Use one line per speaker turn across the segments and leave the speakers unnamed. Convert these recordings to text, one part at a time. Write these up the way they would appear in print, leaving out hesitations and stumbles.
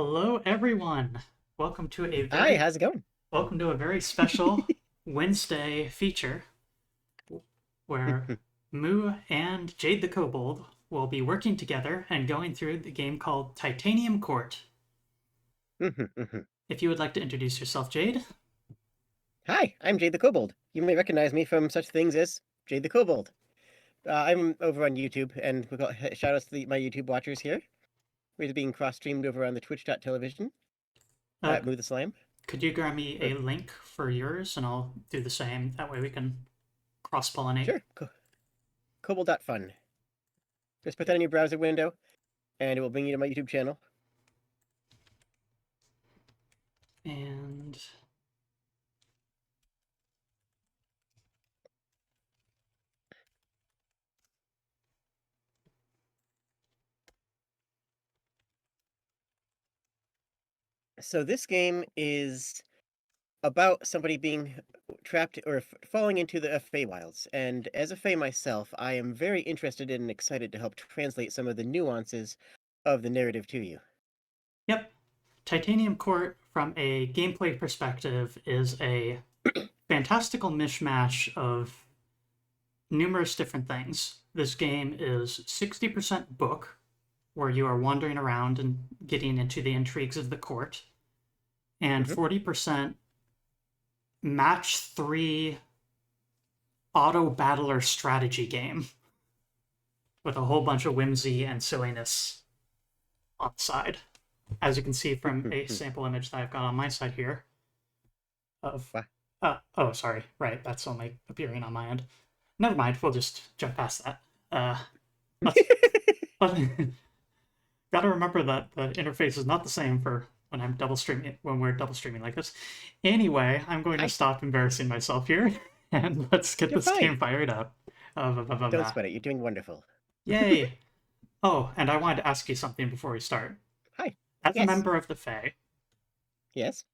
Hello, everyone. Welcome to a
Hi,
very
how's it going?
welcome to a very special Wednesday feature where Moo and Jade the Kobold will be working together and going through the game called Titanium Court. If you would like to introduce yourself, Jade.
Hi, I'm Jade the Kobold. You may recognize me from such things as Jade the Kobold. I'm over on YouTube, and we got shout outs to my YouTube watchers here. We're being cross streamed over on the twitch.television
Uh,
at Moo the Slam.
could you grab me
Or,
a link for yours, and I'll do the same. That way we can cross pollinate.
sure, kobold.fun. Just put that in your browser window, and it will bring you to my YouTube channel.
And
So this game is about somebody being trapped or falling into the Feywilds. And as a Fey myself, I am very interested and excited to help translate some of the nuances of the narrative to you.
yep, Titanium Court, from a gameplay perspective, is a fantastical mishmash of numerous different things. This game is 60% book, where you are wandering around and getting into the intrigues of the court, and
Hmm.
40% match 3 auto battler strategy game with a whole bunch of whimsy and silliness on the side. As you can see from a sample image that I've got on my side here of oh, sorry, right, that's only appearing on my end. Never mind, we'll just jump past that. Let's gotta remember that the interface is not the same for when I'm double streaming when we're double streaming like this. Anyway, I'm going to
Hi,
stop embarrassing myself here and let's get
you're
this game
fine.
fired up.
Don't sweat it. You're doing wonderful.
Yay! Oh, and I wanted to ask you something before we start.
Hi.
As a
Yes.
member of the Fae,
Yes.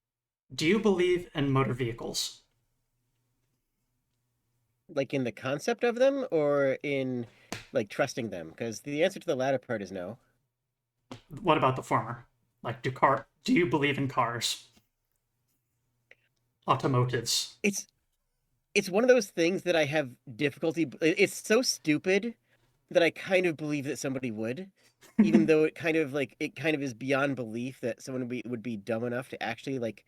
do you believe in motor vehicles?
Like in the concept of them or in like trusting them? Because the answer to the latter part is no.
What about the former? Like, do you believe in cars? Automotives?
It's it's one of those things that I have difficulty. It's so stupid that I kind of believe that somebody would, even though it kind of is beyond belief that someone would be dumb enough to actually like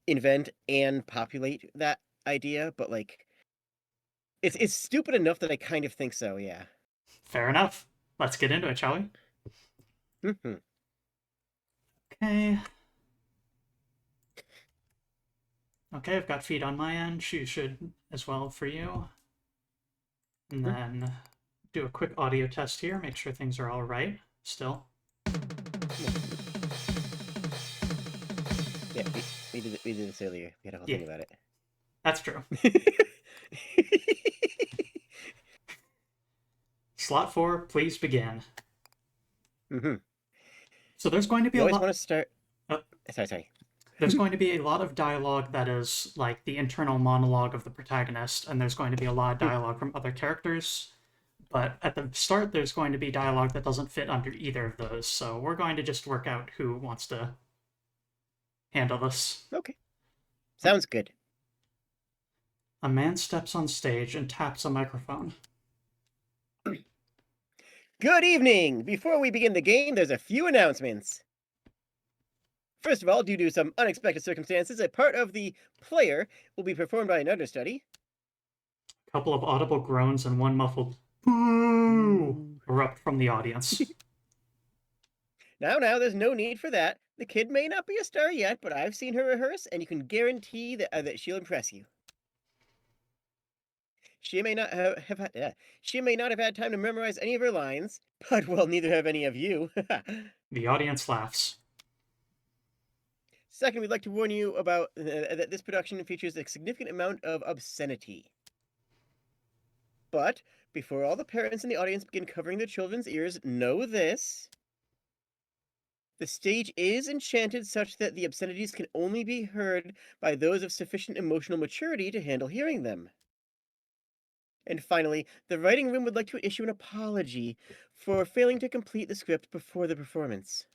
invent and populate that idea. But like, it's stupid enough that I kind of think so. Yeah.
Fair enough. Let's get into it, shall we?
Hmm.
Okay. Okay, I've got feet on my end. Shoes should as well for you. And then do a quick audio test here, make sure things are all right still.
Yeah, we did this earlier. We had a whole
Yeah,
thing about it.
that's true. Slot 4, please begin.
Hmm.
So there's going to be
You
a
always
lot.
want to start.
Uh,
Sorry.
there's going to be a lot of dialogue that is like the internal monologue of the protagonist, and there's going to be a lot of dialogue from other characters. But at the start, there's going to be dialogue that doesn't fit under either of those. So we're going to just work out who wants to handle this.
Okay. Sounds good.
A man steps on stage and taps a microphone.
Good evening! Before we begin the game, there's a few announcements. First of all, due to some unexpected circumstances, a part of the player will be performed by an understudy.
A couple of audible groans and one muffled "boo" erupt from the audience.
Now, there's no need for that. The kid may not be a star yet, but I've seen her rehearse, and you can guarantee that she'll impress you. She may not she may not have had time to memorize any of her lines, but well, neither have any of you.
The audience laughs.
Second, we'd like to warn you about that this production features a significant amount of obscenity. But before all the parents in the audience begin covering their children's ears, know this. The stage is enchanted such that the obscenities can only be heard by those of sufficient emotional maturity to handle hearing them. And finally, the writing room would like to issue an apology for failing to complete the script before the performance.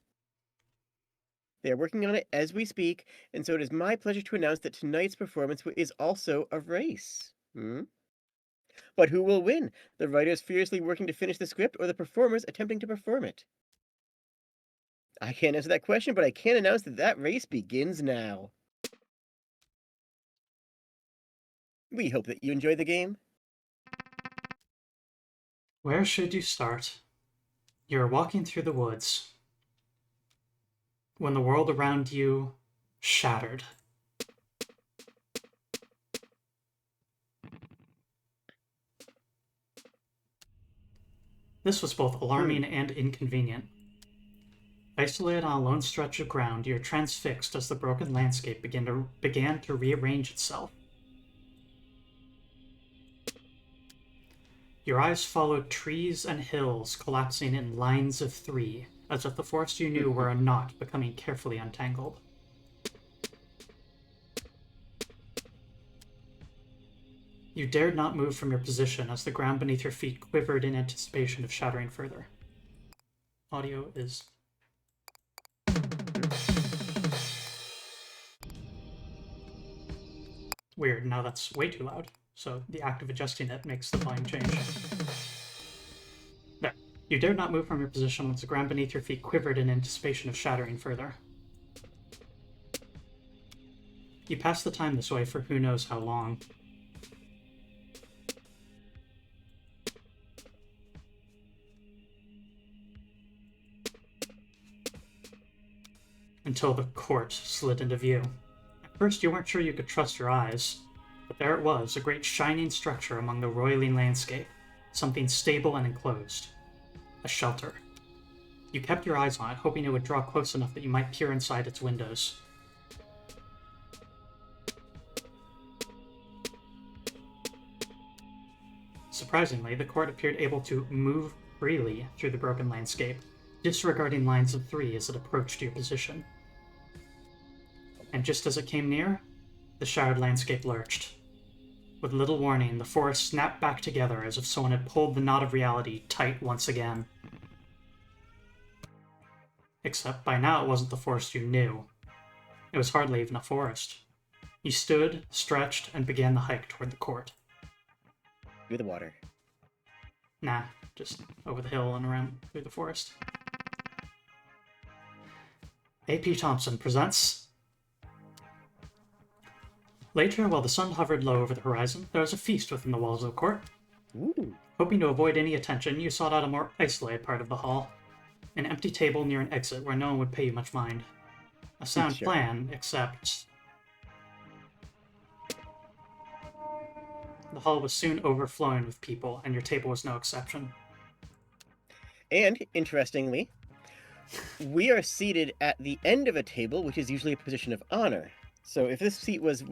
They are working on it as we speak, and so it is my pleasure to announce that tonight's performance is also a race. Hmm? But who will win? The writers furiously working to finish the script or the performers attempting to perform it? I can't answer that question, but I can announce that that race begins now. We hope that you enjoy the game.
Where should you start? You're walking through the woods when the world around you shattered. This was both alarming and inconvenient. Isolated on a lone stretch of ground, you're transfixed as the broken landscape began to rearrange itself. Your eyes followed trees and hills collapsing in lines of three, as if the forest you knew were a knot becoming carefully untangled. You dared not move from your position as the ground beneath your feet quivered in anticipation of shattering further. Audio is... weird, now that's way too loud, so the act of adjusting it makes the volume change. There. You dared not move from your position as the ground beneath your feet quivered in anticipation of shattering further. You passed the time this way for who knows how long. Until the court slid into view. At first you weren't sure you could trust your eyes, but there it was, a great shining structure among the roiling landscape, something stable and enclosed. A shelter. You kept your eyes on it, hoping it would draw close enough that you might peer inside its windows. Surprisingly, the court appeared able to move freely through the broken landscape, disregarding lines of three as it approached your position. And just as it came near, the shattered landscape lurched. With little warning, the forest snapped back together as if someone had pulled the knot of reality tight once again. Except by now it wasn't the forest you knew. It was hardly even a forest. You stood, stretched, and began the hike toward the court.
Through the water.
Nah, just over the hill and around through the forest. A.P. Thompson presents... Later, while the sun hovered low over the horizon, there was a feast within the walls of the court.
Ooh.
Hoping to avoid any attention, you sought out a more isolated part of the hall. An empty table near an exit where no one would pay you much mind. A sound
Sure.
plan, except... The hall was soon overflowing with people, and your table was no exception.
And, interestingly, we are seated at the end of a table, which is usually a position of honor. So if this seat was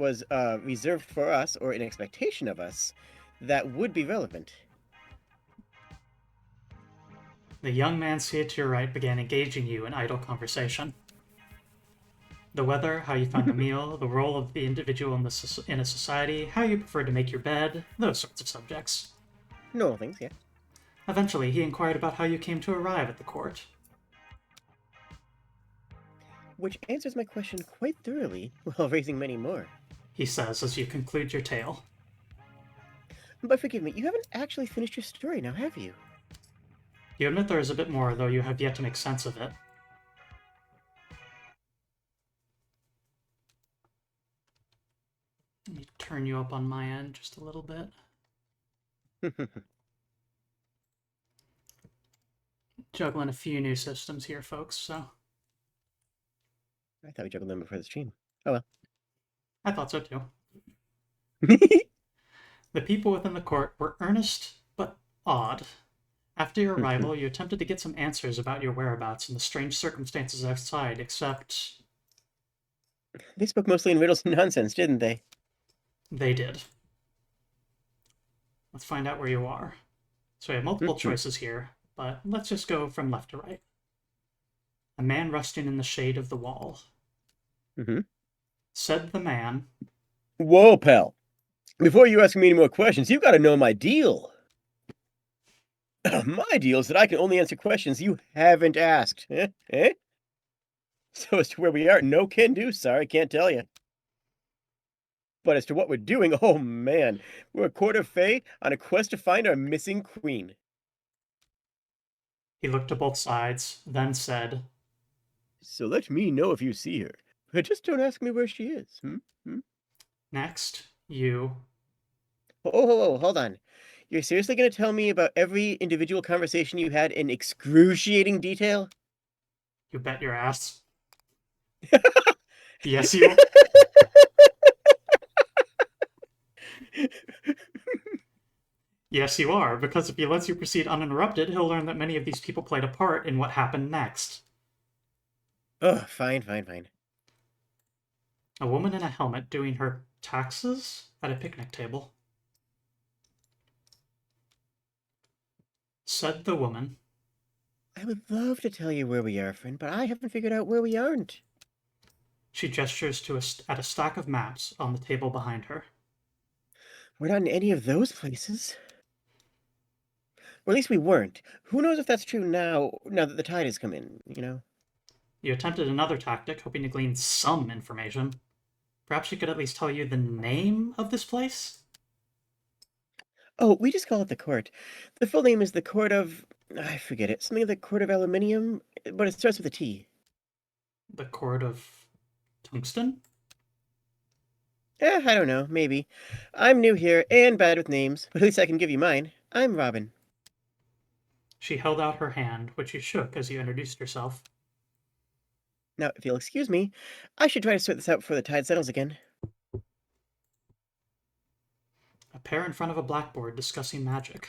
reserved for us, or in expectation of us, that would be relevant.
The young man seated to your right began engaging you in idle conversation. The weather, how you found the meal, the role of the individual in a society, how you prefer to make your bed, those sorts of subjects.
Normal things, yeah.
Eventually, he inquired about how you came to arrive at the court.
Which answers my question quite thoroughly, while raising many more.
He says as you conclude your tale.
But forgive me, you haven't actually finished your story now, have you?
You admit there is a bit more, though you have yet to make sense of it. Let me turn you up on my end just a little bit. Juggling a few new systems here, folks, so...
I thought we juggled them before the stream. Oh well.
I thought so too. The people within the court were earnest, but odd. After your arrival, you attempted to get some answers about your whereabouts and the strange circumstances outside, except...
They spoke mostly in riddles and nonsense, didn't they?
They did. Let's find out where you are. So we have multiple choices here, but let's just go from left to right. A man resting in the shade of the wall. Said the man...
Whoa, pal. Before you ask me any more questions, you've got to know my deal. My deal is that I can only answer questions you haven't asked. Eh? So as to where we are, no can do, sorry, can't tell you. But as to what we're doing, oh man, we're a court of Fae on a quest to find our missing queen.
He looked to both sides, then said,
So let me know if you see her. But just don't ask me where she is.
next, you.
Oh, hold on. You're seriously going to tell me about every individual conversation you had in excruciating detail?
You bet your ass. Yes, you. Yes, you are, because if he lets you proceed uninterrupted, he'll learn that many of these people played a part in what happened next.
Oh, fine.
A woman in a helmet doing her taxes at a picnic table. Said the woman.
I would love to tell you where we are, friend, but I haven't figured out where we aren't.
She gestures at a stack of maps on the table behind her.
We're not in any of those places. Or at least we weren't. Who knows if that's true now that the tide has come in?
You attempted another tactic, hoping to glean some information. Perhaps she could at least tell you the name of this place?
Oh, we just call it the court. The full name is the Court of... I forget it. Something like the Court of Aluminium, but it starts with a T.
The Court of Tungsten?
I don't know. Maybe. I'm new here and bad with names, but at least I can give you mine. I'm Robin.
She held out her hand, which you shook as you introduced yourself.
Now, if you'll excuse me, I should try to sort this out before the tide settles again.
A pair in front of a blackboard discussing magic.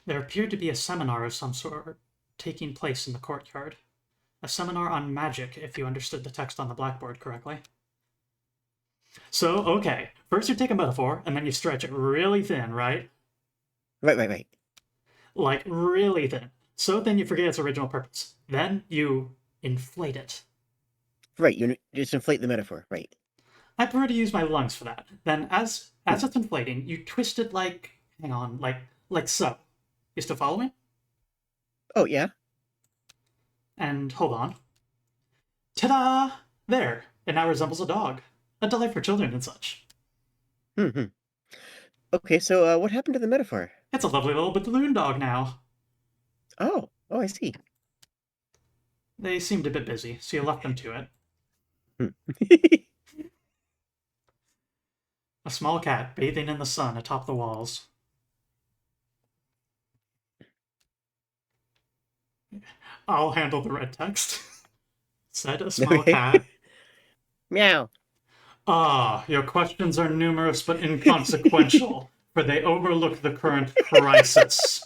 There appeared to be a seminar of some sort taking place in the courtyard. A seminar on magic, if you understood the text on the blackboard correctly. So, okay, first you take a metaphor, and then you stretch it really thin, right?
Right.
Like, really thin. So then you forget its original purpose. Then you inflate it.
Right, you just inflate the metaphor, right.
I prefer to use my lungs for that. Then, as it's inflating, you twist it like, hang on, like so. You still follow me?
Oh, yeah?
And hold on. Ta-da! There. It now resembles a dog. A delight for children and such.
Hmm. Okay, so what happened to the metaphor?
It's a lovely little balloon dog now.
Oh, I see.
They seemed a bit busy, so you left them to it. A small cat bathing in the sun atop the walls. I'll handle the red text. Said a small
Okay.
cat.
Meow.
Ah, your questions are numerous but inconsequential, for they overlook the current crisis.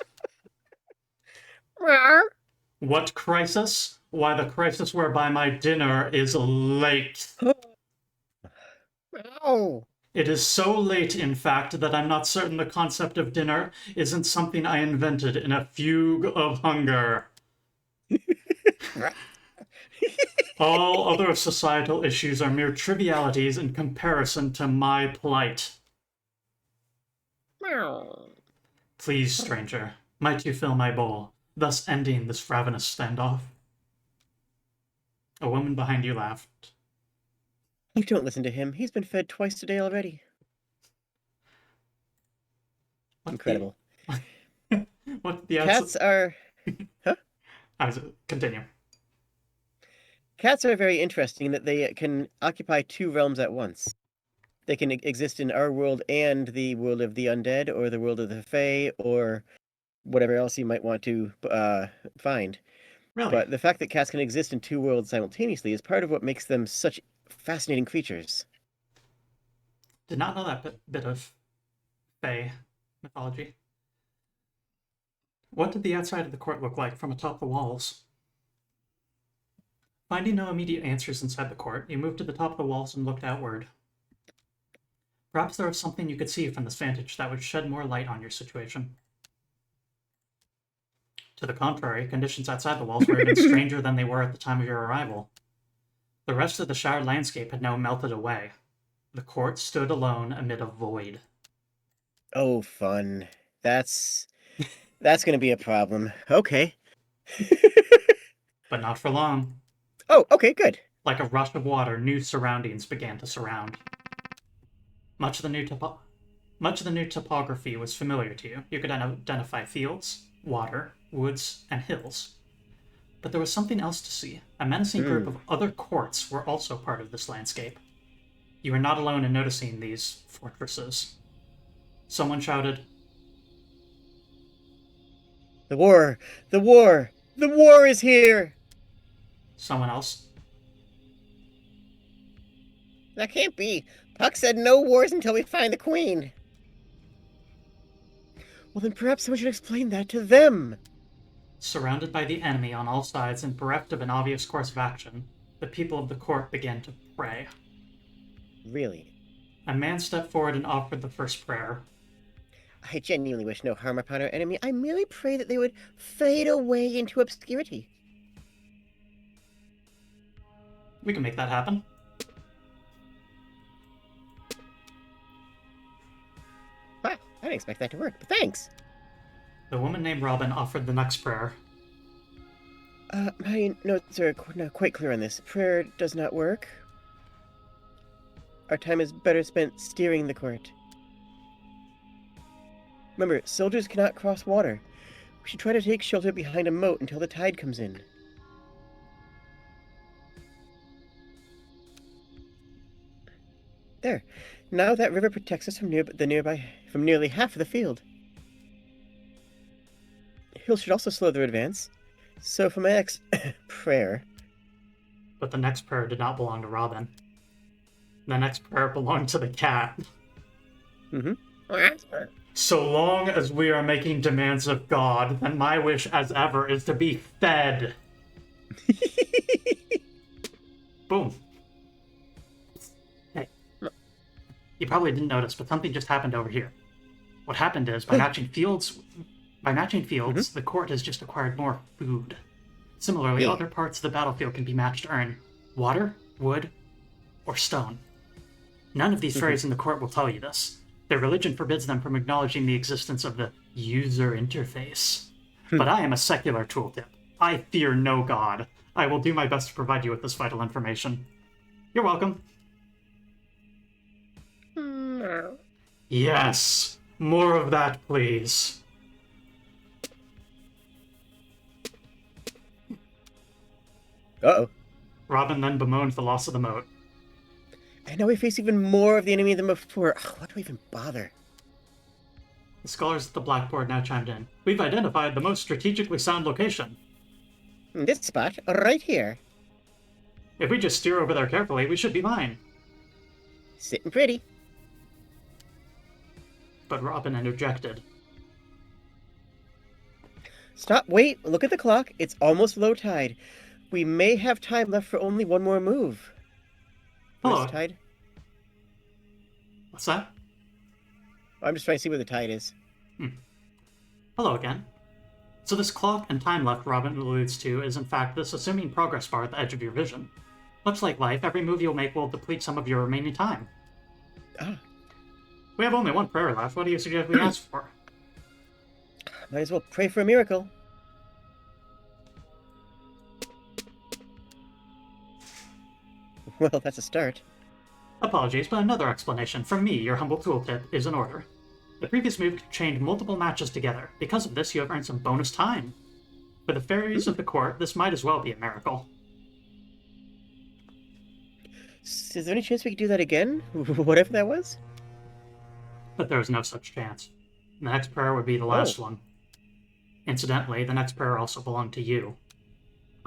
Meow.
What crisis? Why, the crisis whereby my dinner is late.
Meow.
It is so late, in fact, that I'm not certain the concept of dinner isn't something I invented in a fugue of hunger. All other societal issues are mere trivialities in comparison to my plight.
Meow.
Please, stranger, might you fill my bowl, thus ending this ravenous standoff? A woman behind you laughed.
You don't listen to him. He's been fed twice today already.
What
Incredible.
What the
Cats are... Huh?
Continue.
Cats are very interesting in that they can occupy two realms at once. They can exist in our world and the world of the undead, or the world of the Fae, or whatever else you might want to find.
Really?
But the fact that cats can exist in two worlds simultaneously is part of what makes them such fascinating creatures.
Did not know that bit of Fae mythology. What did the outside of the court look like from atop the walls? Finding no immediate answers inside the court, you moved to the top of the walls and looked outward. Perhaps there was something you could see from this vantage that would shed more light on your situation. To the contrary, conditions outside the walls were even stranger than they were at the time of your arrival. The rest of the showered landscape had now melted away. The court stood alone amid a void.
Oh, fun. That's going to be a problem. Okay.
But not for long.
Oh, okay, good.
Like a rush of water, new surroundings began to surround. Much of the new topography was familiar to you. You could identify fields, water, woods, and hills. But there was something else to see. A menacing group of other courts were also part of this landscape. You were not alone in noticing these fortresses. Someone shouted,
The war! The war! The war is here!
someone else,
That can't be. Puck said no wars until we find the queen. Well, then perhaps someone should explain that to them.
surrounded by the enemy on all sides and bereft of an obvious course of action, the people of the court began to pray.
Really?
A man stepped forward and offered the first prayer.
I genuinely wish no harm upon our enemy. I merely pray that they would fade away into obscurity.
We can make that happen.
Wow, I didn't expect that to work, but thanks.
The woman named Robin offered the next prayer.
My notes are not quite clear on this. Prayer does not work. Our time is better spent steering the court. Remember, soldiers cannot cross water. We should try to take shelter behind a moat until the tide comes in. There. Now that river protects us from nearly half of the field. Hills should also slow their advance. So for my next prayer...
But the next prayer did not belong to Robin. The next prayer belonged to the cat.
Mm-hmm.
So long as we are making demands of God, then my wish as ever is to be fed. Boom. Hey. You probably didn't notice, but something just happened over here. What happened is, by matching fields, the court has just acquired more food. Similarly, other parts of the battlefield can be matched to earn water, wood, or stone. None of these fairies in the court will tell you this. Their religion forbids them from acknowledging the existence of the user interface. But I am a secular tooltip. I fear no god. I will do my best to provide you with this vital information. You're welcome. Yes! More of that, please.
Uh-oh.
Robin then bemoaned the loss of the moat.
And now we face even more of the enemy than before. Why do we even bother?
The scholars at the blackboard now chimed in. We've identified the most strategically sound location.
This spot, right here.
If we just steer over there carefully, we should be fine.
Sitting pretty.
But Robin interjected.
Stop, wait, look at the clock. It's almost low tide. We may have time left for only one more move.
Hello.
Where's the tide?
What's that?
I'm just trying to see where the tide is.
Hello again. So this clock and time left Robin alludes to is in fact this assuming progress bar at the edge of your vision. Much like life, every move you'll make will deplete some of your remaining time.
Ah.
We have only one prayer left. What do you suggest we ask for?
Might as well pray for a miracle. Well, that's a start.
Apologies, but another explanation from me, your humble tooltip, is in order. The previous move chained multiple matches together. Because of this, you have earned some bonus time. For the fairies of the court, this might as well be a miracle.
Is there any chance we could do that again? Whatever that was?
But there is no such chance. The next prayer would be the last one. Incidentally, the next prayer also belonged to you.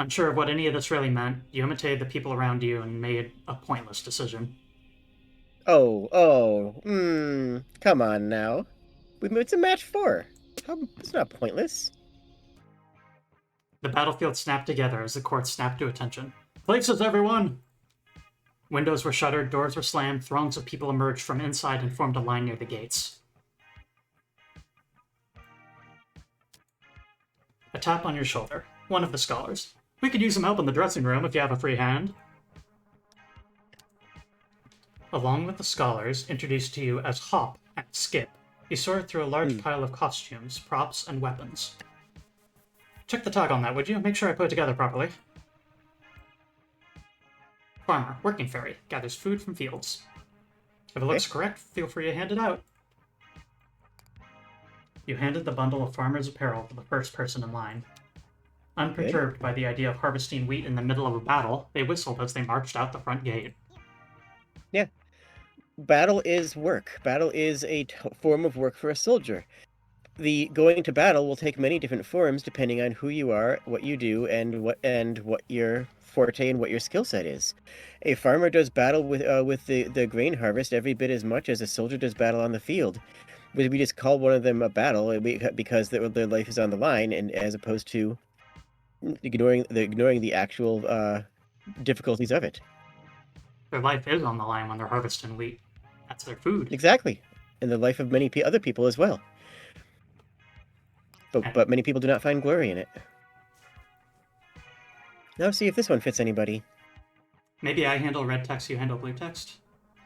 Unsure of what any of this really meant, you imitated the people around you and made a pointless decision.
Come on now. It's a match 4. It's not pointless.
The battlefield snapped together as the court snapped to attention. Places, everyone! Windows were shuttered, doors were slammed, throngs of people emerged from inside and formed a line near the gates. A tap on your shoulder. One of the scholars. We could use some help in the dressing room if you have a free hand. Along with the scholars, introduced to you as Hop and Skip, he sorted through a large pile of costumes, props, and weapons. Check the tag on that, would you? Make sure I put it together properly. Farmer, working fairy, gathers food from fields. If it looks correct, feel free to hand it out. You handed the bundle of farmer's apparel to the first person in line. Unperturbed by the idea of harvesting wheat in the middle of a battle, they whistled as they marched out the front gate.
Yeah. Battle is work. Battle is a form of work for a soldier. The going to battle will take many different forms depending on who you are, what you do, and what your forte and what your skill set is. A farmer does battle with the grain harvest every bit as much as a soldier does battle on the field. We just call one of them a battle because their life is on the line, and as opposed to ignoring the actual difficulties of it.
Their life is on the line when they're harvesting wheat. That's their food.
Exactly, and the life of many other people as well. But many people do not find glory in it. Now see if this one fits anybody.
Maybe I handle red text, you handle blue text.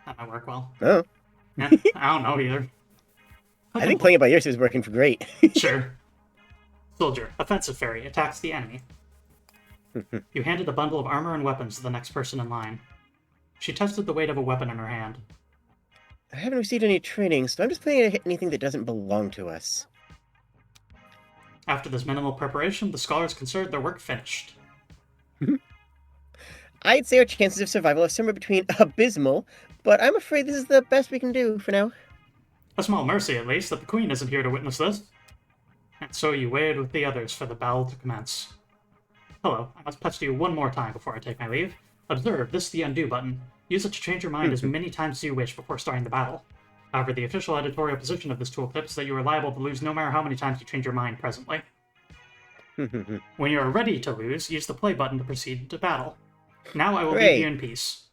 That might work well.
Oh.
Yeah, I don't know either.
I think playing it by ear is working for great.
Sure. Soldier, offensive fairy, attacks the enemy. You handed a bundle of armor and weapons to the next person in line. She tested the weight of a weapon in her hand.
I haven't received any training, so I'm just planning to hit anything that doesn't belong to us.
After this minimal preparation, the scholars considered their work finished.
I'd say our chances of survival are somewhere between abysmal, but I'm afraid this is the best we can do for now.
A small mercy, at least, that the queen isn't here to witness this. And so you waited with the others for the battle to commence. Hello, I must pester you one more time before I take my leave. Observe, this is the undo button. Use it to change your mind as many times as you wish before starting the battle. However, the official editorial position of this tooltip is that you are liable to lose no matter how many times you change your mind presently. When you are ready to lose, use the play button to proceed to battle. Now I will leave you in peace.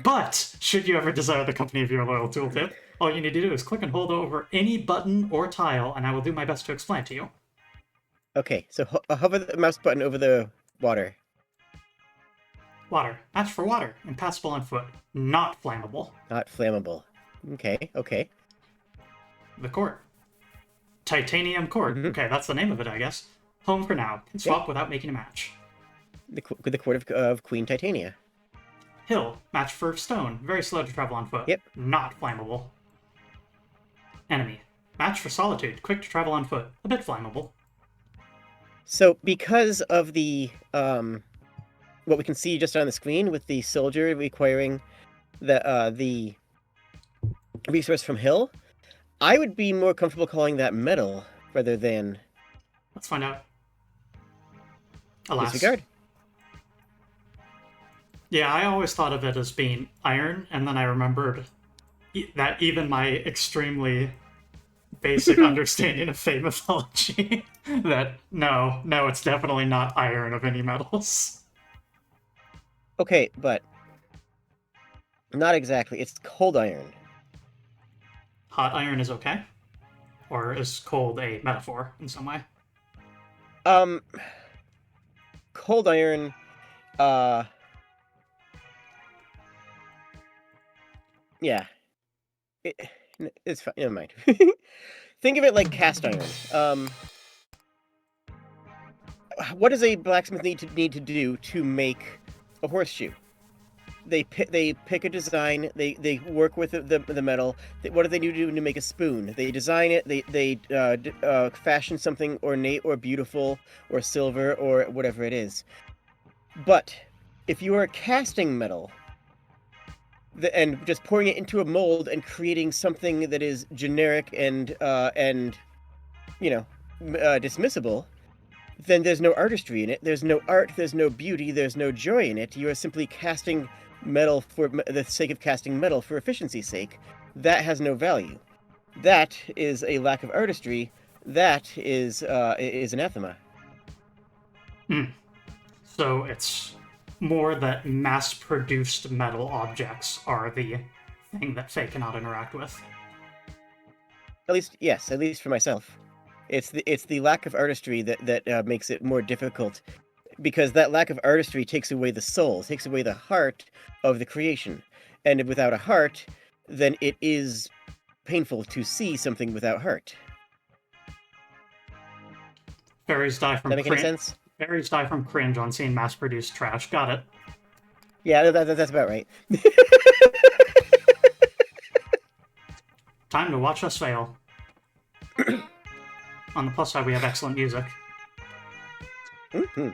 But, should you ever desire the company of your loyal tooltip, all you need to do is click and hold over any button or tile, and I will do my best to explain to you.
Okay, so hover the mouse button over the water.
Water. Match for water. Impassable on foot. Not flammable.
Not flammable. Okay.
The court. Titanium court. Okay, that's the name of it, I guess. Home for now. Can swap without making a match.
The court of Queen Titania.
Hill. Match for stone. Very slow to travel on foot.
Yep.
Not flammable. Enemy. Match for solitude. Quick to travel on foot. A bit flammable.
So, because of the what we can see just on the screen with the soldier requiring the resource from Hill, I would be more comfortable calling that metal rather than.
Let's find out. Alas.
Disregard.
Yeah, I always thought of it as being iron, and then I remembered that even my extremely basic understanding of Fey mythology, that no, it's definitely not iron of any metals.
Okay, but not exactly. It's cold iron.
Hot iron is okay? Or is cold a metaphor in some way?
Cold iron, yeah. It's fine. Never mind. Think of it like cast iron. What does a blacksmith need to do to make a horseshoe? They pick a design. They work with the metal. What do they do to make a spoon? They design it. They fashion something ornate or beautiful or silver or whatever it is. But if you are casting metal and just pouring it into a mold and creating something that is generic and dismissible, then there's no artistry in it. There's no art. There's no beauty. There's no joy in it. You are simply casting metal for the sake of casting metal for efficiency's sake. That has no value. That is a lack of artistry. That is anathema.
So it's more that mass-produced metal objects are the thing that Fae cannot interact with.
At least for myself. It's the lack of artistry that makes it more difficult, because that lack of artistry takes away the soul, takes away the heart of the creation. And without a heart, then it is painful to see something without heart.
Fairies die from
Does that make any sense?
Fairies die from cringe on seeing mass-produced trash. Got it.
Yeah, that's about right.
Time to watch us fail. On the plus side, we have excellent music.
Mm-hmm.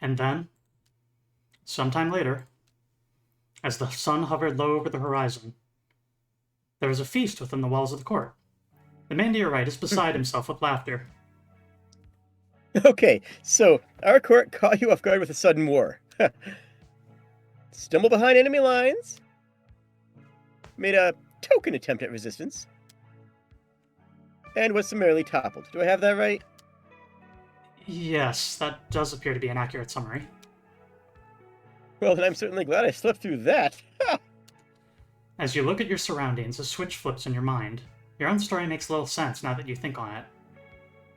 And then, sometime later, as the sun hovered low over the horizon, there was a feast within the walls of the court. The man to your right is beside himself with laughter.
Okay, so our court caught you off guard with a sudden war. Stumbled behind enemy lines, made a token attempt at resistance, and was summarily toppled. Do I have that right?
Yes, that does appear to be an accurate summary.
Well, then I'm certainly glad I slept through that.
As you look at your surroundings, a switch flips in your mind. Your own story makes little sense now that you think on it.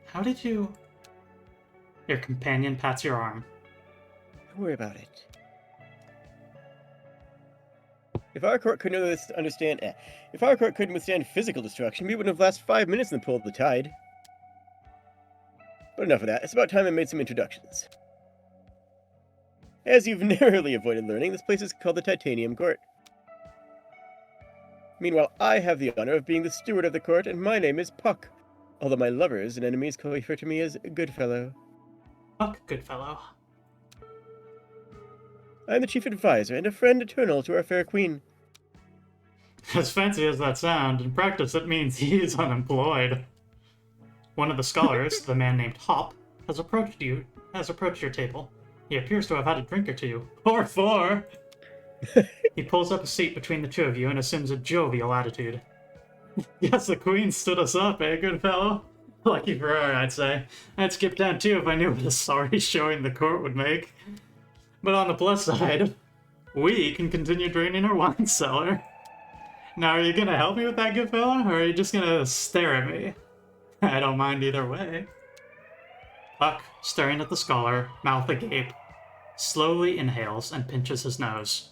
How did you... Your companion pats your arm.
Don't worry about it. If our court couldn't withstand physical destruction, we wouldn't have lasted 5 minutes in the pull of the tide. But enough of that. It's about time I made some introductions. As you've narrowly avoided learning, this place is called the Titanium Court. Meanwhile, I have the honor of being the steward of the court, and my name is Puck, although my lovers and enemies refer to me as Goodfellow.
Puck, Goodfellow.
I am the chief advisor and a friend eternal to our fair queen.
As fancy as that sounds, in practice it means he is unemployed. One of the scholars, the man named Hop, has approached your table. He appears to have had a drink or two. Or four! He pulls up a seat between the two of you and assumes a jovial attitude. Yes, the queen stood us up, eh, good fellow? Lucky for her, I'd say. I'd skip down too if I knew what a sorry showing the court would make. But on the plus side, we can continue draining our wine cellar. Now, are you gonna help me with that, good fellow, or are you just gonna stare at me? I don't mind either way. Puck, staring at the scholar, mouth agape, slowly inhales and pinches his nose.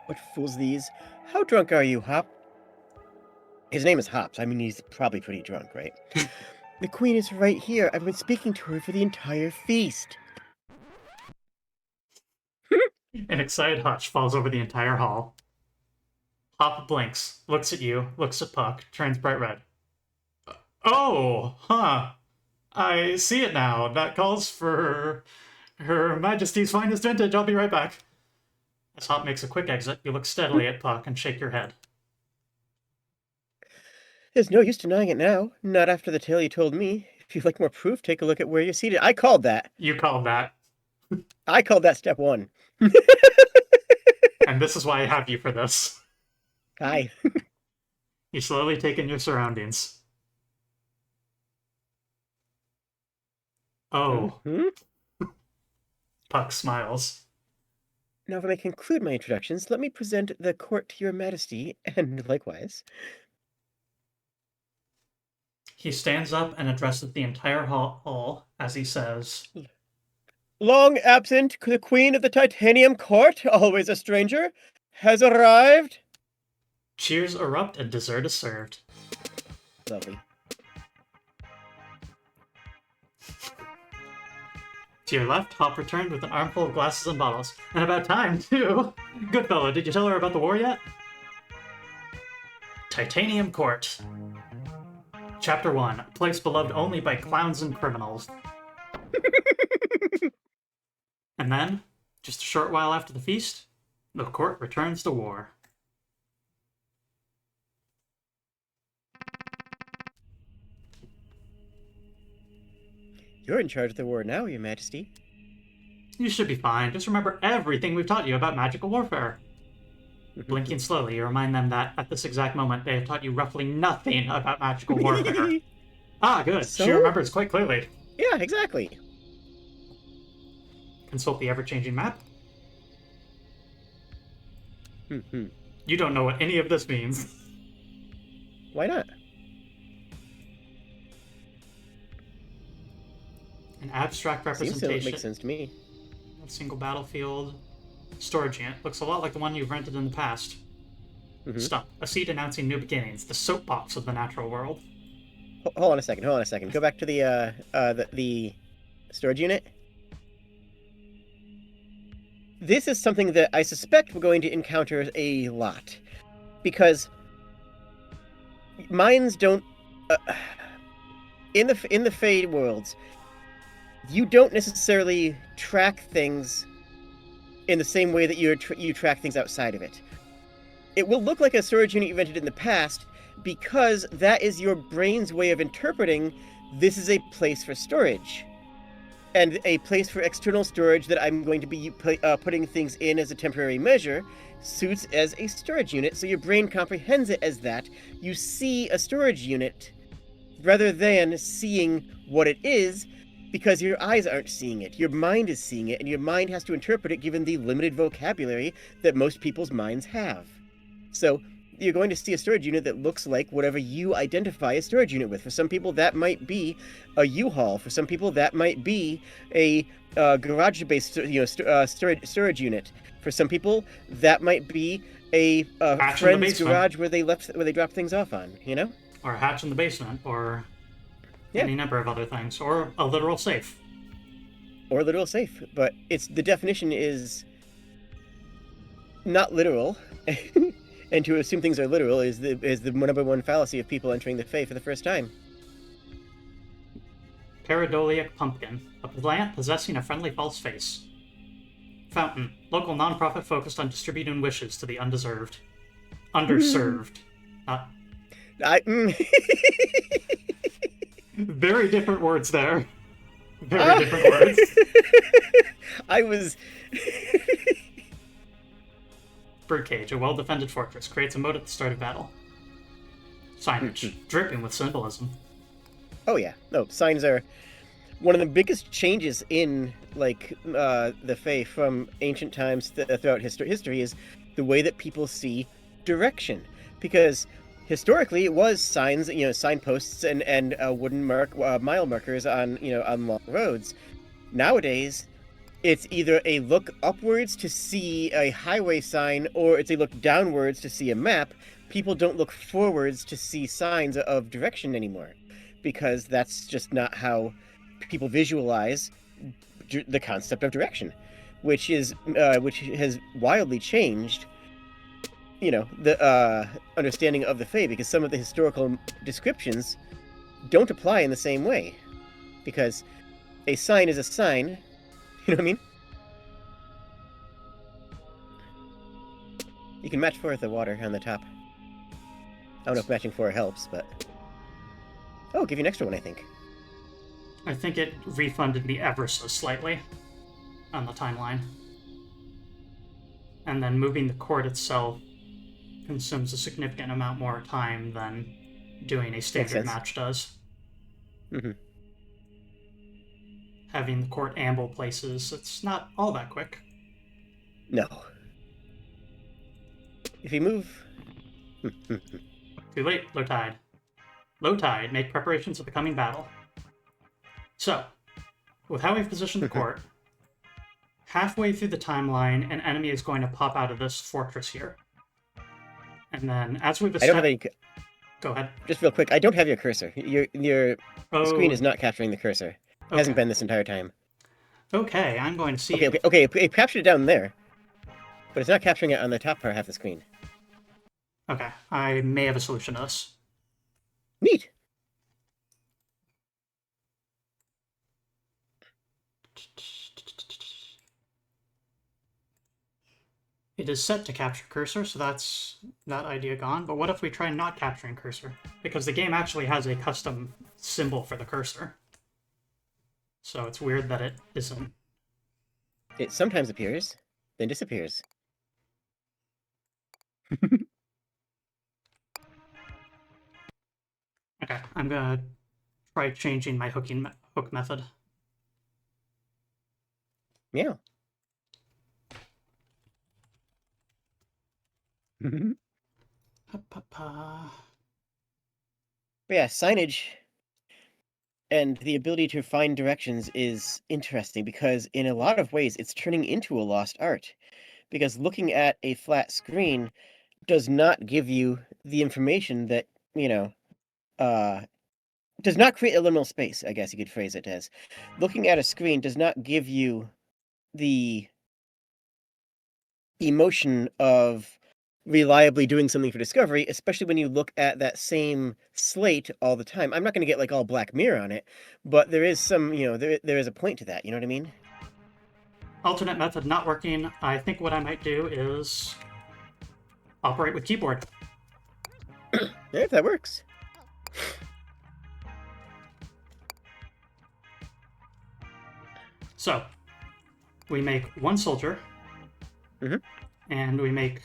What fools these? How drunk are you, Hop? His name is Hops. I mean, he's probably pretty drunk, right? The queen is right here. I've been speaking to her for the entire feast.
An excited hush falls over the entire hall. Hop blinks, looks at you, looks at Puck, turns bright red. Oh, huh. I see it now. That calls for Her Majesty's finest vintage. I'll be right back. As Hop makes a quick exit, you look steadily at Puck and shake your head.
There's no use denying it now. Not after the tale you told me. If you'd like more proof, take a look at where you're seated. I called that.
You called that.
I called that step one.
And this is why I have you for this.
Hi.
You slowly take in your surroundings. Oh.
Mm-hmm.
Puck smiles.
Now, if I may conclude my introductions, let me present the court to your majesty, and likewise.
He stands up and addresses the entire hall as he says,
Long absent, the queen of the Titanium Court, always a stranger, has arrived.
Cheers erupt and dessert is served.
Lovely.
To your left, Hop returned with an armful of glasses and bottles. And about time, too! Good fellow, did you tell her about the war yet? Titanium Court. Chapter 1. A place beloved only by clowns and criminals. And then, just a short while after the feast, the court returns to war.
You're in charge of the war now, your majesty.
You should be fine. Just remember everything we've taught you about magical warfare. Blinking slowly, you remind them that at this exact moment they have taught you roughly nothing about magical warfare. Ah, good.
So?
She remembers quite clearly.
Yeah, exactly.
Consult the ever-changing map.
Mm-hmm.
You don't know what any of this means.
Why not?
An abstract
Seems to make
representation
sense to me.
of a single battlefield. Storage unit. Looks a lot like the one you've rented in the past. Stump. A seat announcing new beginnings. The soapbox of the natural world.
Hold on a second. Hold on a second. Go back to the storage unit. This is something that I suspect we're going to encounter a lot, because mines don't. In the Fade worlds, you don't necessarily track things in the same way that you track things outside of it. It will look like a storage unit you rented in the past, because that is your brain's way of interpreting this is a place for storage. And a place for external storage that I'm going to be putting things in as a temporary measure suits as a storage unit, so your brain comprehends it as that. You see a storage unit rather than seeing what it is, because your eyes aren't seeing it. Your mind is seeing it, and your mind has to interpret it given the limited vocabulary that most people's minds have. So you're going to see a storage unit that looks like whatever you identify a storage unit with. For some people, that might be a U-Haul. For some people, that might be a garage-based, storage unit. For some people, that might be a friend's garage where they dropped things off on. You know,
or a hatch in the basement, or any number of other things, or a literal safe.
Or a literal safe, but the definition is not literal. And to assume things are literal is the number one fallacy of people entering the Fae for the first time.
Pareidolia pumpkin, a plant possessing a friendly false face. Fountain, local nonprofit focused on distributing wishes to the undeserved. Underserved. Very different words there. Very different words.
I was...
Birdcage, a well-defended fortress, creates a moat at the start of battle. Signage, dripping with symbolism.
Oh yeah, no, signs are one of the biggest changes in the Fae from ancient times throughout history is the way that people see direction, because historically it was signs, signposts and wooden mile markers on long roads. Nowadays, it's either a look upwards to see a highway sign, or it's a look downwards to see a map. People don't look forwards to see signs of direction anymore, because that's just not how people visualize the concept of direction, which has wildly changed, the understanding of the Fae, because some of the historical descriptions don't apply in the same way, because a sign is a sign. You know what I mean? You can match 4 with the water on the top. I don't know if matching 4 helps, but... Oh, I'll give you an extra one, I think.
I think it refunded me ever so slightly on the timeline. And then moving the court itself consumes a significant amount more time than doing a standard match does.
Mm-hmm.
Having the court amble places, it's not all that quick.
No. If you move...
Too late, low tide. Low tide, make preparations for the coming battle. So, with how we've positioned the court, halfway through the timeline, an enemy is going to pop out of this fortress here. And then, as we've established...
I don't have any...
Go ahead.
Just real quick, I don't have your cursor. Your screen is not capturing the cursor. It hasn't been this entire time.
Okay, I'm going to see...
Okay, it captured it down there. But it's not capturing it on the top part half the screen.
Okay, I may have a solution to this.
Neat!
It is set to capture cursor, so that's that idea gone. But what if we try not capturing cursor? Because the game actually has a custom symbol for the cursor. So it's weird that it isn't.
It sometimes appears, then disappears.
Okay, I'm gonna try changing my hook method.
Meow. But yeah, signage And the ability to find directions is interesting because in a lot of ways it's turning into a lost art. Because looking at a flat screen does not give you the information that, you know, uh, does not create a liminal space, I guess you could phrase it as. Looking at a screen does not give you the emotion of reliably doing something for discovery, especially when you look at that same slate all the time. I'm not going to get like all Black Mirror on it, but there is some, there is a point to that. You know what I mean?
Alternate method not working. I think what I might do is operate with keyboard.
Yeah, if that works.
So, we make one soldier,
Mm-hmm.
and we make,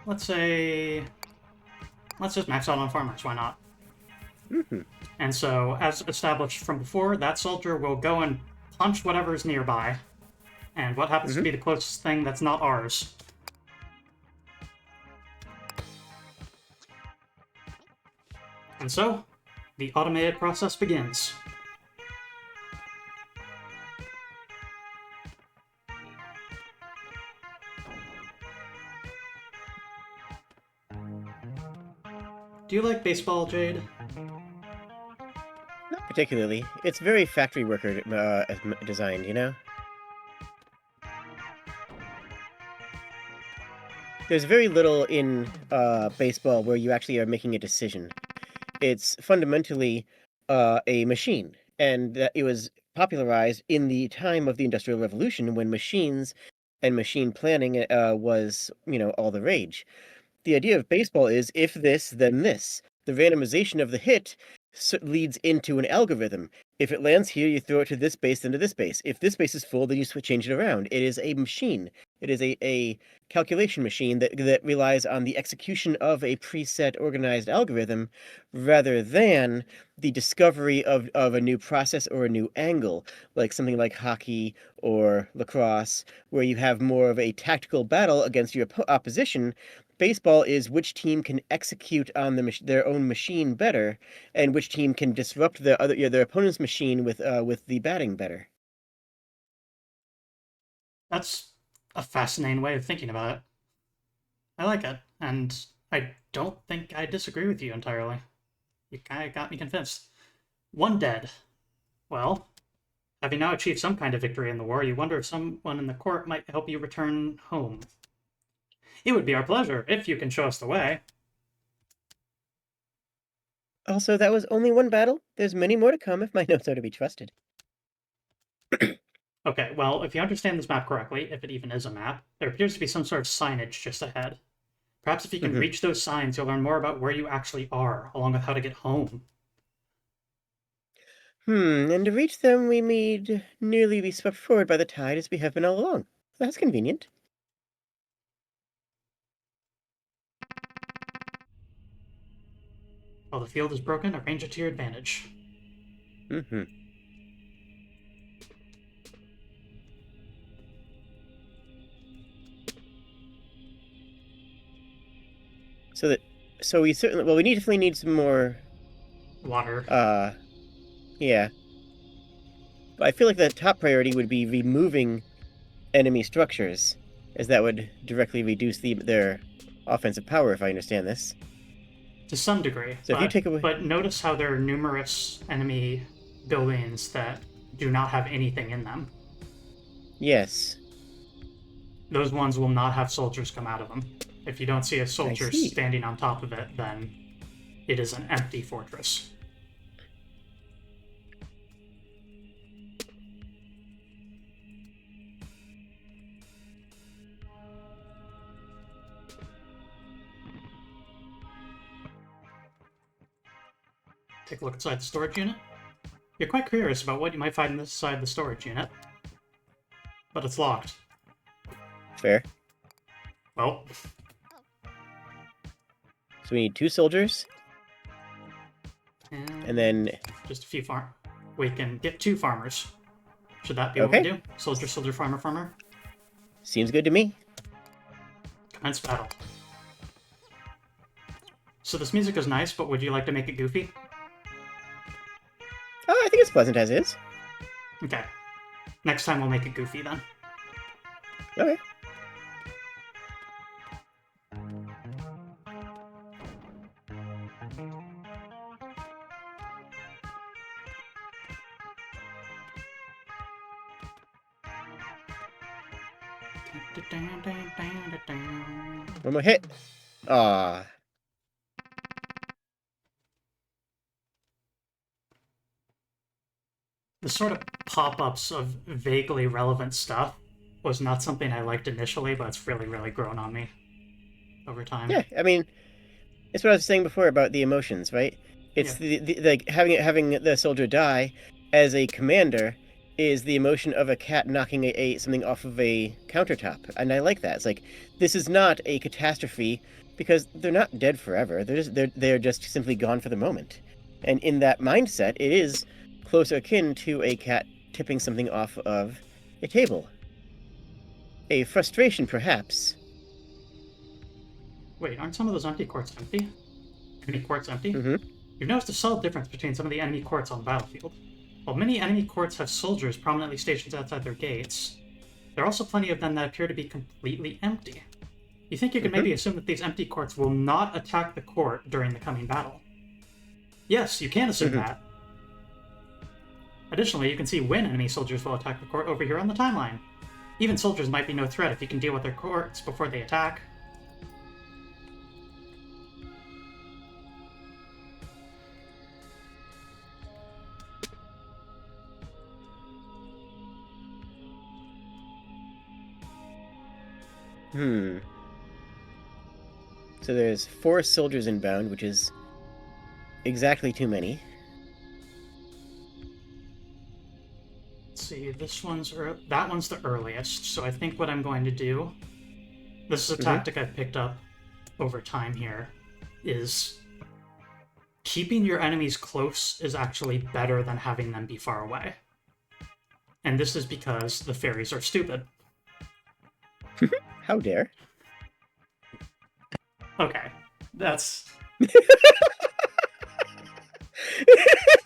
let's just max out on farmers, why not?
Mm-hmm.
And so, as established from before, that soldier will go and punch whatever's nearby, and what happens to
Mm-hmm.
be the closest thing that's not ours. And so, the automated process begins. Do you like baseball, Jade?
Not particularly. It's very factory worker designed, you know? There's very little in baseball where you actually are making a decision. It's fundamentally a machine, and that it was popularized in the time of the Industrial Revolution when machines and machine planning was, all the rage. The idea of baseball is if this, then this. The randomization of the hit leads into an algorithm. If it lands here, you throw it to this base, then to this base. If this base is full, then you change it around. It is a machine. It is a calculation machine that relies on the execution of a preset organized algorithm rather than the discovery of a new process or a new angle, like something like hockey or lacrosse, where you have more of a tactical battle against your opposition. Baseball is which team can execute on their own machine better, and which team can disrupt their opponent's machine with the batting better.
That's a fascinating way of thinking about it. I like it, and I don't think I disagree with you entirely. You kind of got me convinced. One dead. Well, having now achieved some kind of victory in the war, you wonder if someone in the court might help you return home. It would be our pleasure if you can show us the way.
Also, that was only one battle. There's many more to come if my notes are to be trusted.
Okay, well, if you understand this map correctly, if it even is a map, there appears to be some sort of signage just ahead. Perhaps if you can
Mhm.
reach those signs, you'll learn more about where you actually are, along with how to get home.
And to reach them, we need nearly be swept forward by the tide as we have been all along. That's convenient.
While the field is broken, arrange it to your advantage.
Mm-hmm. So that, so we certainly, well, we definitely need some more,
Water.
yeah. But I feel like the top priority would be removing enemy structures, as that would directly reduce their offensive power, if I understand this.
To some degree,
So if you take away,
but notice how there are numerous enemy buildings that do not have anything in them.
yes,
Those ones will not have soldiers come out of them. If you don't see a
I
soldier
see.
standing on top of it, then it is an empty fortress. Take a look inside the storage unit. You're quite curious about what you might find inside the storage unit, but it's locked.
Fair.
Well,
So we need 2 soldiers, and then
just a few we can get 2 farmers. Should that be what we
okay,
do? Soldier, soldier, farmer, farmer.
seems good to me.
Commence battle. So this music is nice, but would you like to make it goofy?
Oh, I think it's pleasant as is.
Okay. Next time we'll make it goofy then.
Okay. One more hit. Ah.
The sort of pop-ups of vaguely relevant stuff was not something I liked initially, but it's really, really grown on me over time.
Yeah, I mean, it's what I was saying before about the emotions, right? It's
Yeah.
the like having the soldier die as a commander is the emotion of a cat knocking something off of a countertop, and I like that. It's like this is not a catastrophe because they're not dead forever. They're just simply gone for the moment, and in that mindset, it is closer akin to a cat tipping something off of a table. A frustration, perhaps.
Wait, aren't some of those empty courts empty? Enemy courts empty?
Mm-hmm.
You've noticed a subtle difference between some of the enemy courts on the battlefield. While many enemy courts have soldiers prominently stationed outside their gates, there are also plenty of them that appear to be completely empty. You think you can maybe assume that these empty courts will not attack the court during the coming battle? Yes, you can assume that. Additionally, you can see when enemy soldiers will attack the court over here on the timeline. Even soldiers might be no threat if you can deal with their courts before they attack.
Hmm. So there's 4 soldiers inbound, which is exactly too many.
Let's see, that one's the earliest, so I think what I'm going to do, this is a tactic I've picked up over time here, is keeping your enemies close is actually better than having them be far away. And this is because the fairies are stupid.
How dare?
Okay, that's...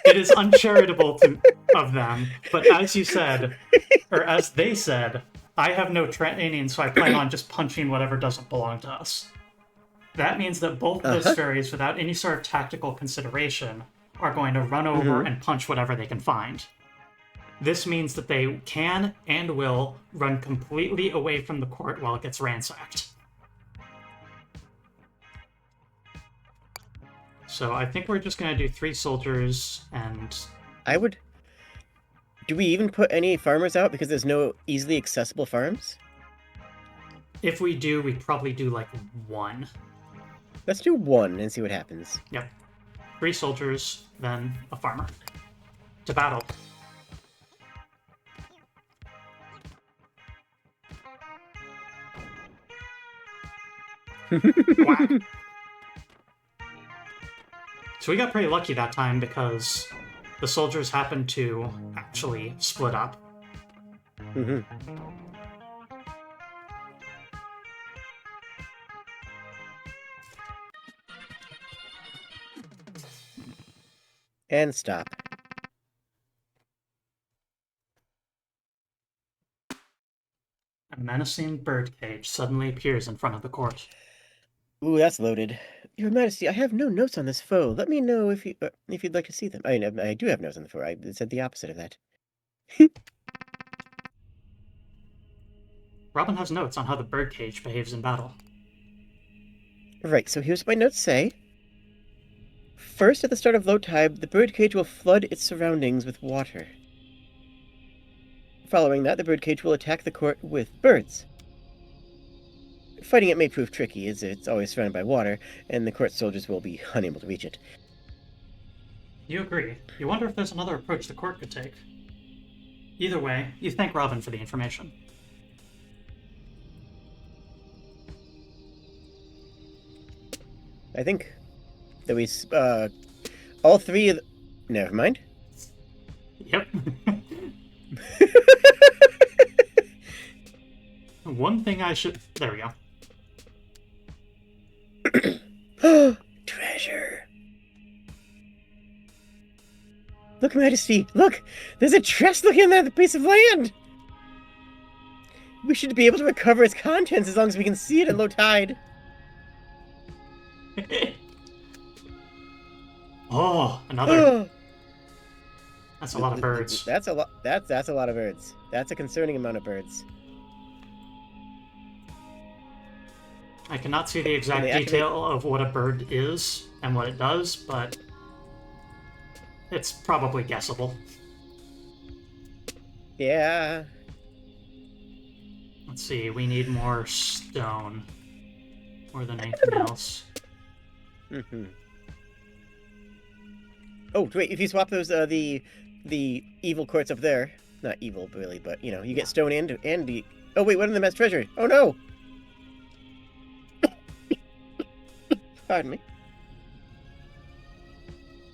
It is uncharitable of them, but as you said, or as they said, I have no training, so I plan on just punching whatever doesn't belong to us. That means that both of those fairies, without any sort of tactical consideration, are going to run over and punch whatever they can find. This means that they can and will run completely away from the court while it gets ransacked. So I think we're just going to do 3 soldiers and...
Do we even put any farmers out because there's no easily accessible farms?
If we do, we probably do like 1.
Let's do 1 and see what happens.
Yep. 3 soldiers, then a farmer. To battle. Whack. So we got pretty lucky that time because the soldiers happened to actually split up.
And stop.
A menacing birdcage suddenly appears in front of the court.
Ooh, that's loaded. Your Majesty, I have no notes on this foe. Let me know if you'd like to see them. I do have notes on the foe. I said the opposite of that.
Robin has notes on how the birdcage behaves in battle.
Right, so here's what my notes say. First, at the start of low tide, the birdcage will flood its surroundings with water. Following that, the birdcage will attack the court with birds. Fighting it may prove tricky, as it's always surrounded by water, and the court soldiers will be unable to reach it.
You agree. You wonder if there's another approach the court could take. Either way, you thank Robin for the information.
I think that we, all 3 of the... Never mind.
Yep. One thing I should... There we go.
Treasure. Look, Majesty! Look! There's a chest looking at that piece of land! We should be able to recover its contents as long as we can see it at low tide.
Oh, another. That's a lot of birds.
That's a lot. That's a lot of birds. That's a concerning amount of birds.
I cannot see the exact detail of what a bird is and what it does, but it's probably guessable.
Yeah.
Let's see, we need more stone. More than anything else.
Mm-hmm. Oh, wait, if you swap those, the evil quartz up there, not evil, really, but, you know, you get stone and the... Oh, wait, what in the mass treasure? Oh, no! Pardon me.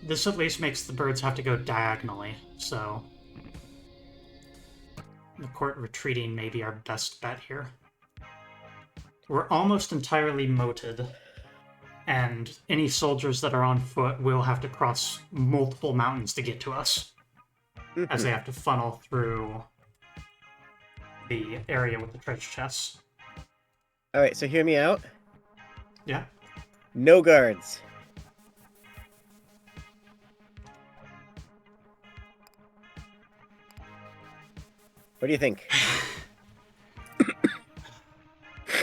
This at least makes the birds have to go diagonally, so... The court retreating may be our best bet here. We're almost entirely moated, and any soldiers that are on foot will have to cross multiple mountains to get to us, as they have to funnel through the area with the treasure chests.
Alright, so hear me out.
Yeah.
No guards. What do you think?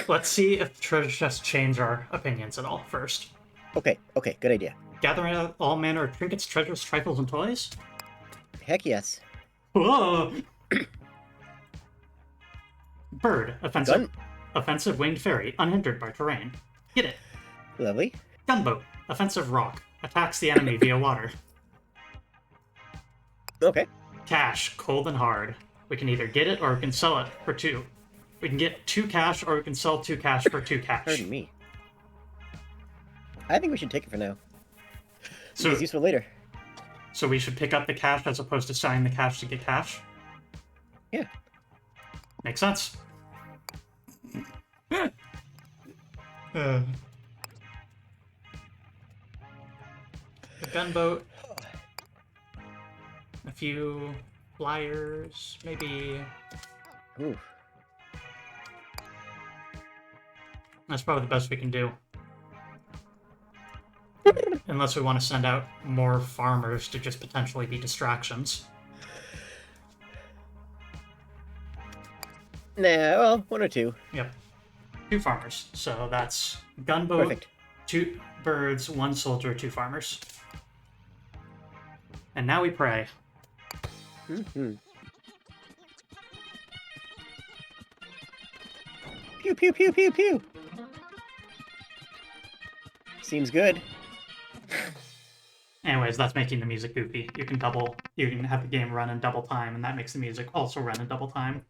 Let's see if the treasure chests change our opinions at all first.
Okay, good idea.
Gather all manner of trinkets, treasures, trifles, and toys?
Heck yes.
Whoa! Bird, offensive. Offensive winged fairy, unhindered by terrain. Get it.
Lovely.
Gunboat, offensive rock, attacks the enemy via water.
Okay.
Cash, cold and hard. We can either get it or we can sell it for 2. We can get 2 cash or we can sell 2 cash for 2 cash.
Pardon me. I think we should take it for now.
So
it's useful later.
So we should pick up the cash as opposed to selling the cash to get cash?
Yeah.
Makes sense. The gunboat. A few flyers, maybe.
Ooh.
That's probably the best we can do. Unless we want to send out more farmers to just potentially be distractions.
Nah, well, 1 or 2.
Yep. 2 farmers. So that's gunboat,
Perfect.
2 birds, 1 soldier, 2 farmers. And now we pray.
Mm-hmm. Pew, pew, pew, pew, pew. Seems good.
Anyways, that's making the music goofy. You can have the game run in double time, and that makes the music also run in double time.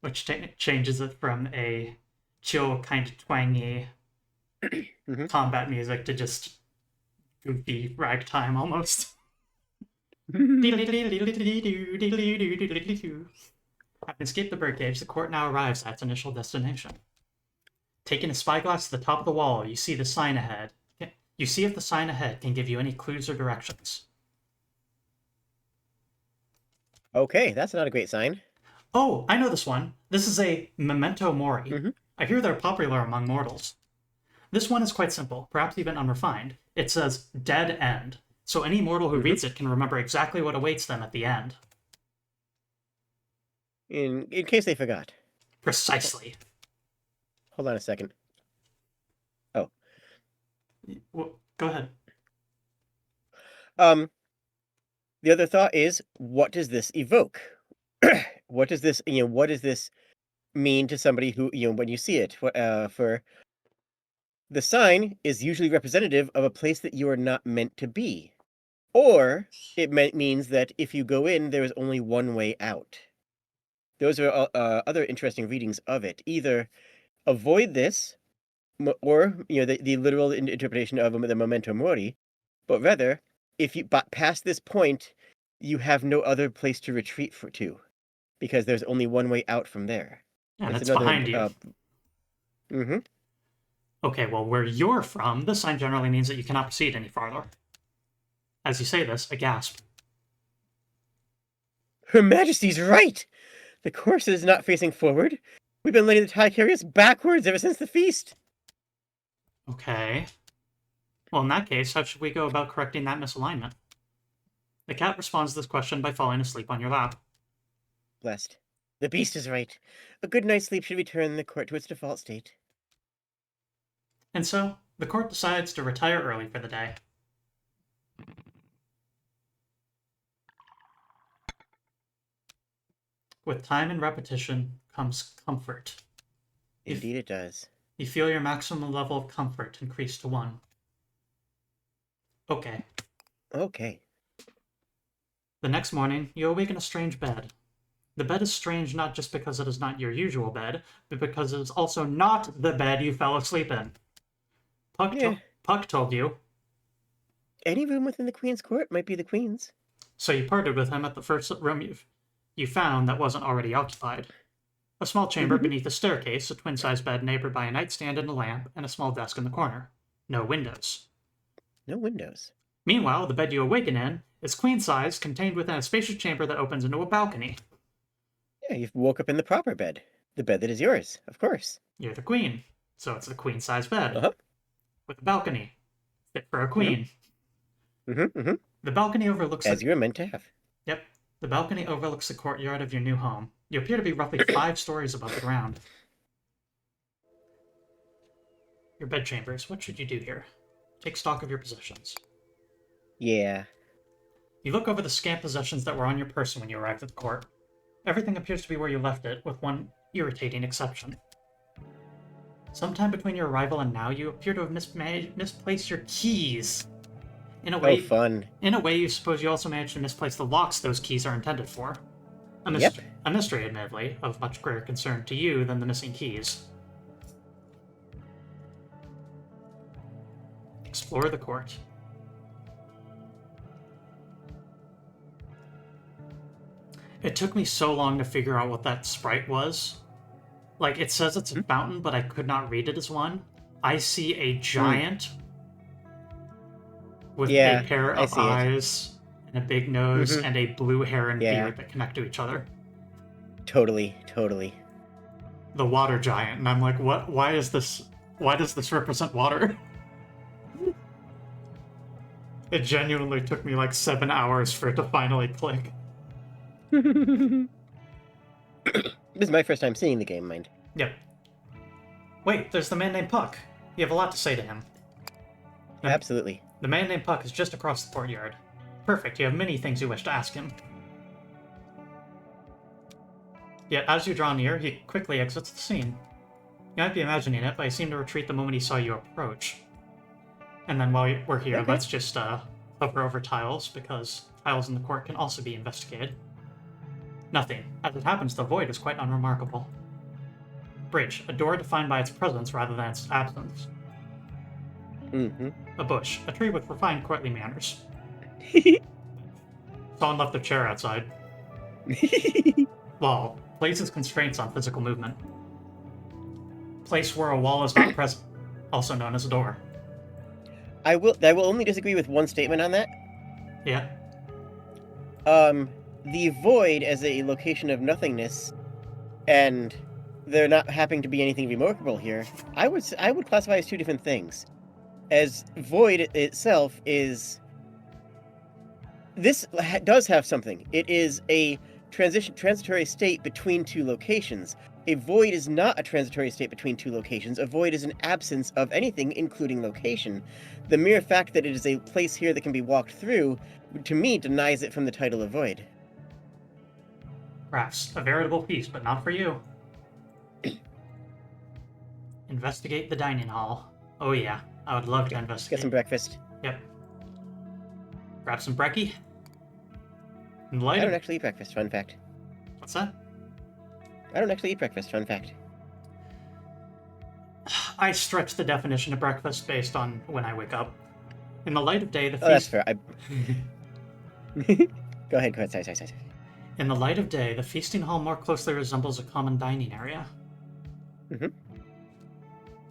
Which changes it from a chill, kind of twangy combat music to just goofy ragtime almost. Having escaped the birdcage, the court now arrives at its initial destination. Taking a spyglass to the top of the wall, you see the sign ahead. You see if the sign ahead can give you any clues or directions.
Okay, that's not a great sign.
Oh, I know this one. This is a memento mori. I hear they're popular among mortals. This one is quite simple, perhaps even unrefined. It says, dead end. So any mortal who reads it can remember exactly what awaits them at the end.
In case they forgot.
Precisely.
Hold on a second. Oh.
Well, go ahead.
The other thought is, what does this evoke? What does this, what does this mean to somebody who, when you see it? For the sign is usually representative of a place that you are not meant to be. Or it means that if you go in, there is only one way out. Those are other interesting readings of it. Either avoid this, or the literal interpretation of the memento mori, but rather, if you past this point, you have no other place to retreat to, because there's only one way out from there.
And it's behind you.
Mm-hmm.
Okay, well, where you're from, this sign generally means that you cannot proceed any farther. As you say this, a gasp.
Her Majesty's right! The course is not facing forward. We've been letting the tide carry us backwards ever since the feast.
Okay. Well, in that case, how should we go about correcting that misalignment? The cat responds to this question by falling asleep on your lap.
Blessed. The beast is right. A good night's sleep should return the court to its default state.
And so, the court decides to retire early for the day. With time and repetition comes comfort.
Indeed it does.
You feel your maximum level of comfort increase to 1. Okay.
Okay.
The next morning, you awake in a strange bed. The bed is strange not just because it is not your usual bed, but because it is also not the bed you fell asleep in. Puck told you.
Any room within the Queen's court might be the Queen's.
So you parted with him at the first room you found that wasn't already occupied. A small chamber beneath a staircase, a twin-sized bed neighbored by a nightstand and a lamp, and a small desk in the corner. No windows.
No windows.
Meanwhile, the bed you awaken in is queen-size, contained within a spacious chamber that opens into a balcony.
Yeah, you've woke up in the proper bed. The bed that is yours, of course.
You're the queen, so it's a queen-size bed.
Uh-huh.
With a balcony. Fit for a queen.
Mm-hmm.
The balcony overlooks...
As you were meant to have.
Yep. The balcony overlooks the courtyard of your new home. You appear to be roughly 5 stories above the ground. Your bedchambers. What should you do here? Take stock of your possessions.
Yeah.
You look over the scant possessions that were on your person when you arrived at the court. Everything appears to be where you left it, with one irritating exception. Sometime between your arrival and now, you appear to have misplaced your keys. In a way,
fun.
In a way, you suppose you also managed to misplace the locks those keys are intended for. A mystery, admittedly, of much greater concern to you than the missing keys. Explore the court. It took me so long to figure out what that sprite was. Like, it says it's a fountain, but I could not read it as one. I see a giant with a pair of eyes and a big nose and a blue hair and beard that connect to each other.
Totally.
The water giant, and I'm like, what? Why does this represent water? It genuinely took me like 7 hours for it to finally click.
This is my first time seeing the game, mind.
Yep. Wait, there's the man named Puck. You have a lot to say to him.
Absolutely.
The man named Puck is just across the courtyard. Perfect, you have many things you wish to ask him. Yet, as you draw near, he quickly exits the scene. You might be imagining it, but he seemed to retreat the moment he saw you approach. And then while we're here, let's just hover over tiles, because tiles in the court can also be investigated. Nothing. As it happens, the void is quite unremarkable. Bridge, a door defined by its presence rather than its absence. A bush, a tree with refined courtly manners. Someone left their chair outside. Wall, places constraints on physical movement. Place where a wall is not present, also known as a door.
I will only disagree with one statement on that.
Yeah.
The void as a location of nothingness, and there not happening to be anything remarkable here, I would classify as two different things. As void itself is... This does have something. It is a transitory state between two locations. A void is not a transitory state between two locations. A void is an absence of anything, including location. The mere fact that it is a place here that can be walked through, to me, denies it from the title of void.
Perhaps a veritable feast, but not for you. Investigate the dining hall. Oh yeah, I would love to investigate.
Get some breakfast.
Yep. Grab some brekkie.
I don't actually eat breakfast, fun fact.
What's that?
I don't actually eat breakfast, fun fact.
I stretch the definition of breakfast based on when I wake up. In the light of day, the feast...
Oh, that's fair. Go ahead. Sorry.
In the light of day, the feasting hall more closely resembles a common dining area.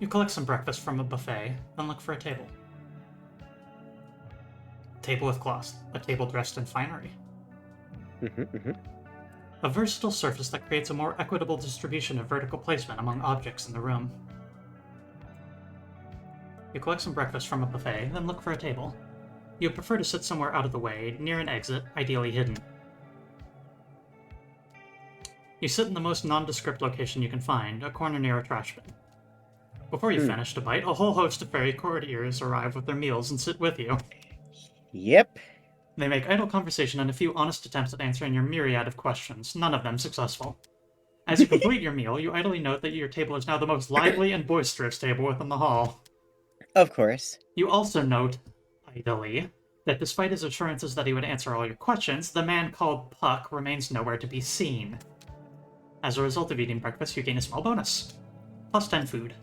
You collect some breakfast from a buffet, then look for a table. Table with cloths. A table dressed in finery. A versatile surface that creates a more equitable distribution of vertical placement among objects in the room. You collect some breakfast from a buffet, then look for a table. You would prefer to sit somewhere out of the way, near an exit, ideally hidden. You sit in the most nondescript location you can find, a corner near a trash bin. Before you finish to bite, a whole host of fairy courtiers arrive with their meals and sit with you.
Yep.
They make idle conversation and a few honest attempts at answering your myriad of questions, none of them successful. As you complete your meal, you idly note that your table is now the most lively and boisterous table within the hall.
Of course.
You also note, idly, that despite his assurances that he would answer all your questions, the man called Puck remains nowhere to be seen. As a result of eating breakfast, you gain a small bonus. Plus 10 food.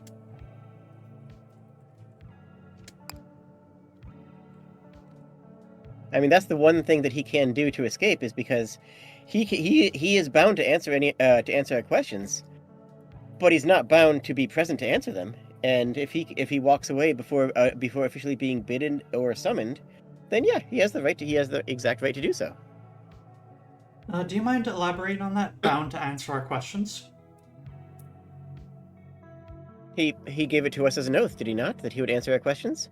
I mean, that's the one thing that he can do to escape, is because he is bound to answer our questions, but he's not bound to be present to answer them. And if he walks away before officially being bidden or summoned, then yeah, he has the exact right to do so.
Do you mind elaborating on that? Bound to answer our questions?
He gave it to us as an oath, did he not? That he would answer our questions?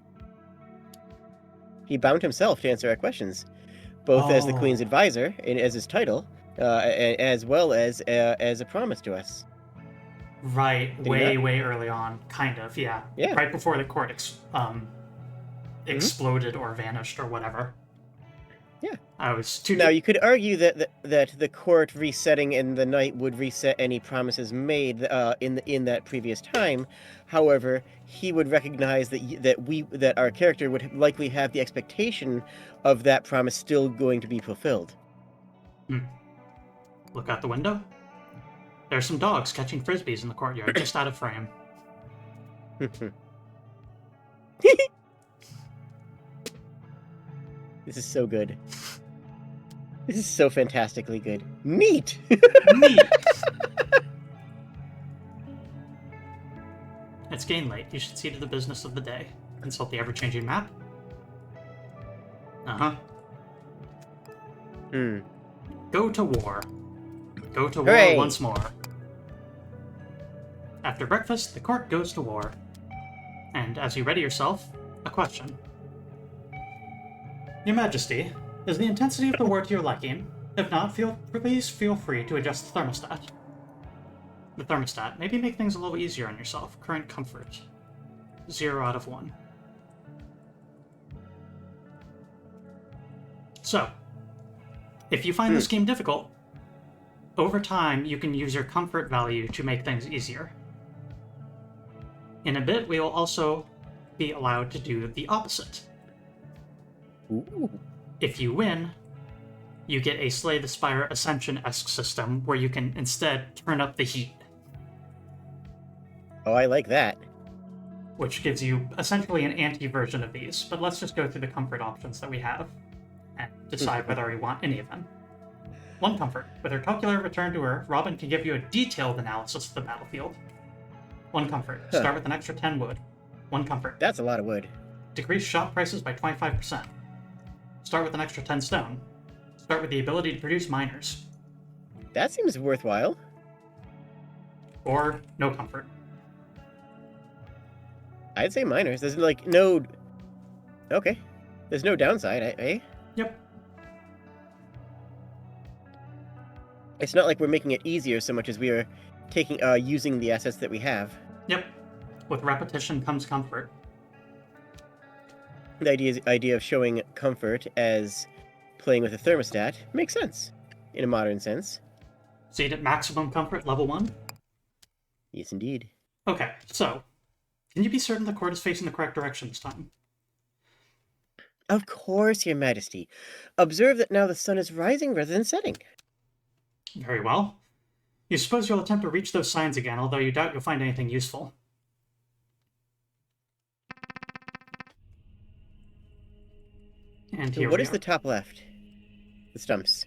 He bound himself to answer our questions, both as the Queen's advisor and as his title, as well as a promise to us.
Right, way early on, kind of, yeah.
Yeah.
Right before the court exploded or vanished or whatever.
Yeah.
I was too.
Now you could argue that the court resetting in the night would reset any promises made in that previous time. However, he would recognize that our character would likely have the expectation of that promise still going to be fulfilled.
Look out the window. There's some dogs catching frisbees in the courtyard, just out of frame.
This is so good. This is so fantastically good. Neat!
Neat! It's getting late. You should see to the business of the day. Consult the ever-changing map. Uh-huh. Go to war. Go to war
Hooray!
Once more. After breakfast, the court goes to war. And as you ready yourself, a question. Your Majesty, is the intensity of the war to your liking? If not, please feel free to adjust the thermostat. The thermostat. Maybe make things a little easier on yourself. Current comfort. 0 out of 1. So, if you find this game difficult, over time you can use your comfort value to make things easier. In a bit, we will also be allowed to do the opposite.
Ooh.
If you win, you get a Slay the Spire Ascension-esque system where you can instead turn up the heat.
Oh, I like that.
Which gives you essentially an anti-version of these, but let's just go through the comfort options that we have and decide whether we want any of them. 1 comfort. With her calculator returned to her, Robin can give you a detailed analysis of the battlefield. 1 comfort. Start with an extra 10 wood. 1 comfort.
That's a lot of wood.
Decrease shop prices by 25%. Start with an extra 10 stone. Start with the ability to produce miners.
That seems worthwhile.
Or no comfort.
I'd say miners. There's like no... Okay. There's no downside, eh?
Yep.
It's not like we're making it easier so much as we are using the assets that we have.
Yep. With repetition comes comfort.
The idea of showing comfort as playing with a thermostat makes sense, in a modern sense.
Seed at maximum comfort, level 1?
Yes, indeed.
Okay, so, can you be certain the court is facing the correct direction this time?
Of course, Your Majesty. Observe that now the sun is rising rather than setting.
Very well. You suppose you'll attempt to reach those signs again, although you doubt you'll find anything useful. And here
What
we
is
are.
the top left? The stumps.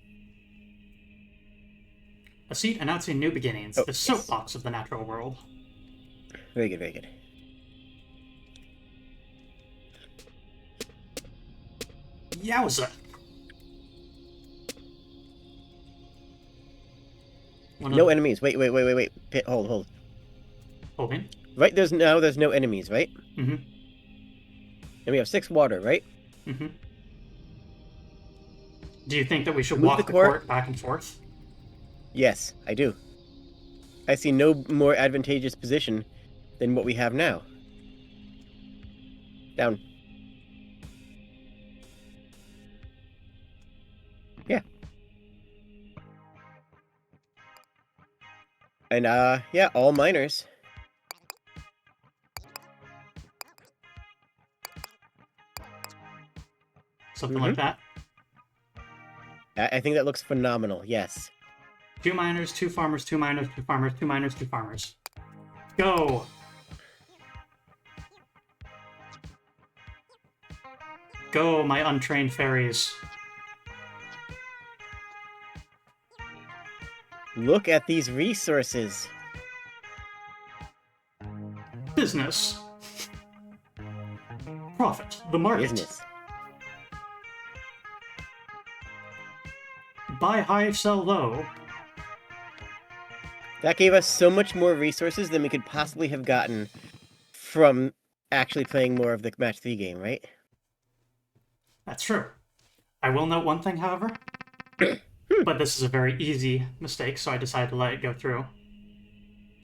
A seat announcing new beginnings,
Oh,
the
yes.
soapbox of the natural world.
Very good, very good.
Yowza!
No enemies. Wait. Hold.
Holding.
Right, there's no enemies, right?
Mm-hmm.
And we have 6 water, right?
Mm-hmm. Do you think that we should
Move
walk
the
the
court.
court back and forth?
Yes, I do. I see no more advantageous position than what we have now. Down. Yeah. And, yeah, all miners.
Something like that.
I think that looks phenomenal, yes.
2 miners, 2 farmers, 2 miners, 2 farmers, 2 miners, 2 farmers. Go! Go, my untrained fairies.
Look at these resources.
Business. Profit. The market.
Business.
Buy high, sell low.
That gave us so much more resources than we could possibly have gotten from actually playing more of the Match 3 game, right?
That's true. I will note one thing, however. But this is a very easy mistake, so I decided to let it go through.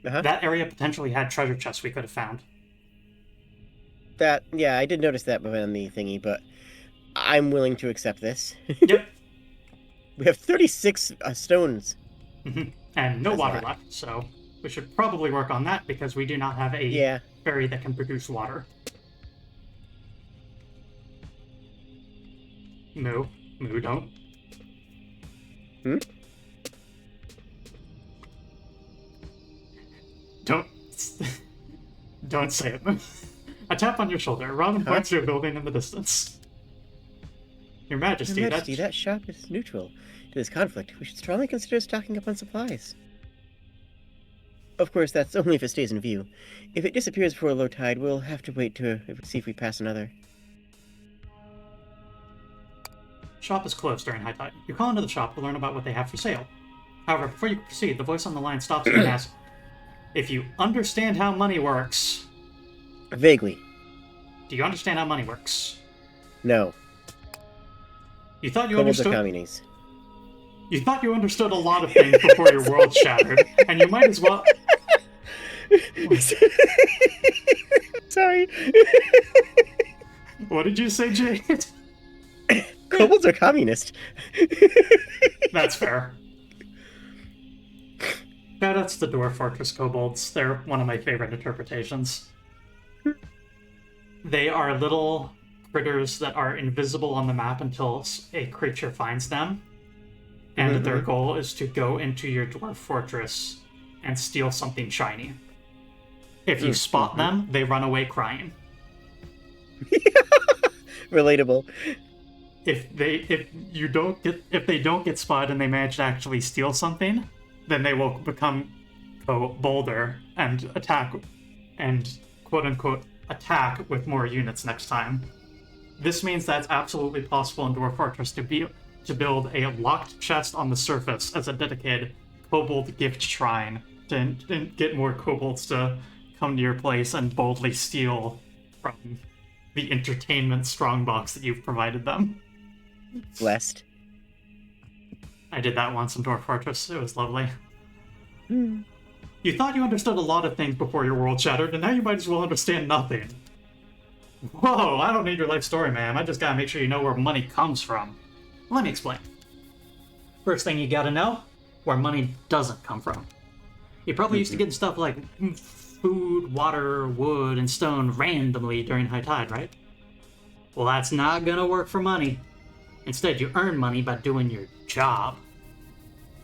That area potentially had treasure chests we could have found.
Yeah, I did notice that on the thingy, but I'm willing to accept this.
Yep.
We have 36 stones.
And no water left, so we should probably work on that because we do not have a fairy that can produce water. No, don't. Don't say it. A tap on your shoulder. Robin points to a building in the distance. Your Majesty,
that shop is neutral to this conflict. We should strongly consider stocking up on supplies. Of course, that's only if it stays in view. If it disappears before low tide, we'll have to wait to see if we pass another.
Shop is closed during high tide. You call into the shop to learn about what they have for sale. However, before you proceed, the voice on the line stops you and asks, if you understand how money works...
Vaguely.
Do you understand how money works?
No.
You thought you
Kobolds
understood...
are communies.
You thought you understood a lot of things before your world shattered, and you might as well...
Sorry.
What did you say, Jade?
Kobolds are communist.
That's fair. Shoutouts to Dwarf Fortress Kobolds. They're one of my favorite interpretations. They are little critters that are invisible on the map until a creature finds them. And their goal is to go into your dwarf fortress and steal something shiny. If you spot them, they run away crying.
Relatable.
If they don't get spotted and they manage to actually steal something, then they will become bolder and attack and quote unquote attack with more units next time. This means that it's absolutely possible in Dwarf Fortress to build a locked chest on the surface as a dedicated kobold gift shrine to get more kobolds to come to your place and boldly steal from the entertainment strongbox that you've provided them.
Blessed.
I did that once in Dwarf Fortress. It was lovely. You thought you understood a lot of things before your world shattered, and now you might as well understand nothing. Whoa, I don't need your life story, ma'am. I just gotta make sure you know where money comes from. Let me explain. First thing you gotta know, where money doesn't come from. You're probably used to getting stuff like food, water, wood, and stone randomly during high tide, right? Well, that's not gonna work for money. Instead, you earn money by doing your job.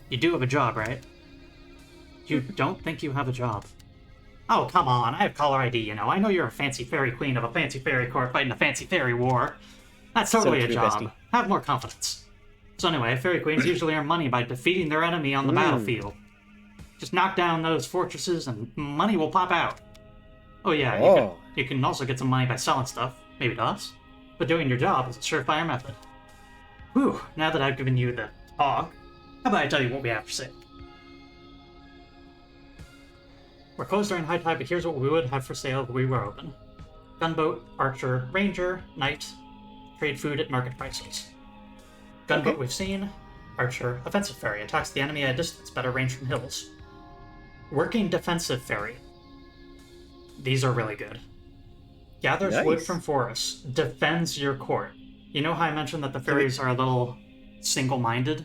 You do have a job, right? You don't think you have a job. Oh, come on, I have caller ID, you know. I know you're a fancy fairy queen of a fancy fairy court fighting a fancy fairy war. That's totally a job. Bestie. Have more confidence. So anyway, fairy queens usually earn money by defeating their enemy on the battlefield. Just knock down those fortresses and money will pop out. Oh yeah, you can also get some money by selling stuff, maybe to us. But doing your job is a surefire method. Whew, now that I've given you the talk, how about I tell you what we have for sale? We're closed during high tide, but here's what we would have for sale if we were open. Gunboat, archer, ranger, knight. Trade food at market prices. Gunboat
Okay.
we've seen. Archer, offensive ferry. Attacks the enemy at a distance, better range from hills. Working defensive ferry. These are really good. Gathers wood from
Nice.
forests. Defends your court. You know how I mentioned that the ferries are a little single-minded?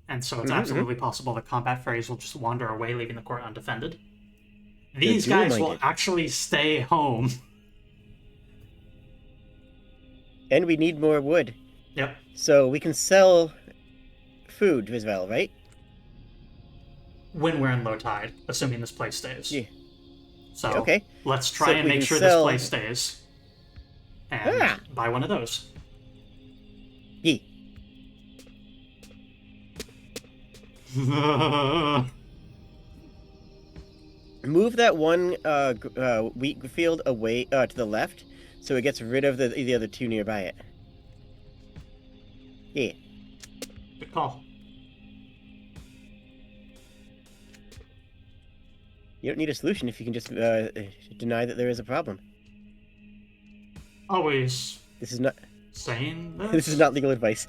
And so it's absolutely possible that combat ferries will just wander away, leaving the court undefended. These guys will
dual-minded.
actually stay home.
And we need more wood.
Yep.
So we can sell food as well, right?
When we're in low tide, assuming this place stays.
Yeah.
So
Okay.
let's try
So
and
we
make
can
sure
sell-
this place stays. And buy one of those.
Yeah. Move that one wheat field away to the left, so it gets rid of the other two nearby it. Yeah.
Good call.
You don't need a solution if you can just deny that there is a problem.
Always
This is not.
saying this.
This is not legal advice.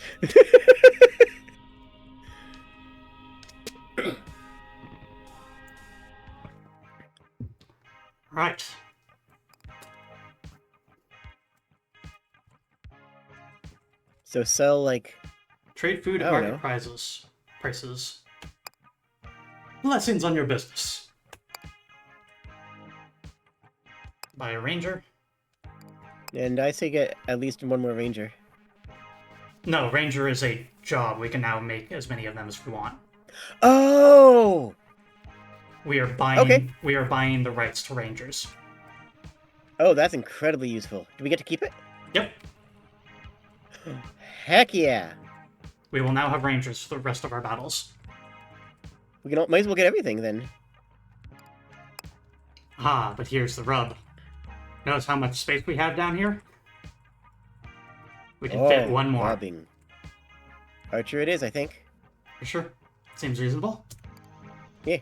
Right.
So sell like.
Trade food at
I don't
market
know.
prices. Blessings on your business. Buy a ranger.
And I say get at least one more ranger.
No, ranger is a job. We can now make as many of them as we want.
Oh!
We are buying.
Okay.
We are buying the rights to rangers.
Oh, that's incredibly useful. Do we get to keep it?
Yep.
Heck yeah!
We will now have rangers for the rest of our battles.
We can might as well get everything then.
Ah, but here's the rub. Notice how much space we have down here? We can fit one more.
Robbing. Archer it is, I think.
For sure. Seems reasonable.
Yeah.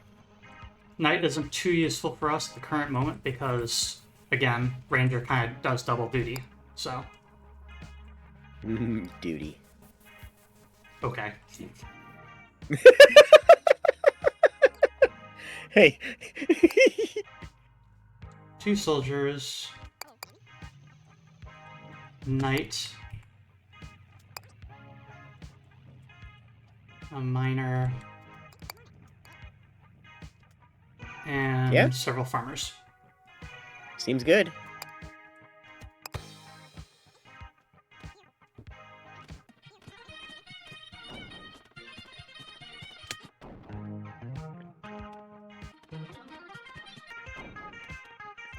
Knight isn't too useful for us at the current moment because, again, Ranger kind of does double duty. So,
Duty.
okay.
Hey.
2 soldiers. Knight. A miner. And
Yeah.
several farmers.
Seems good.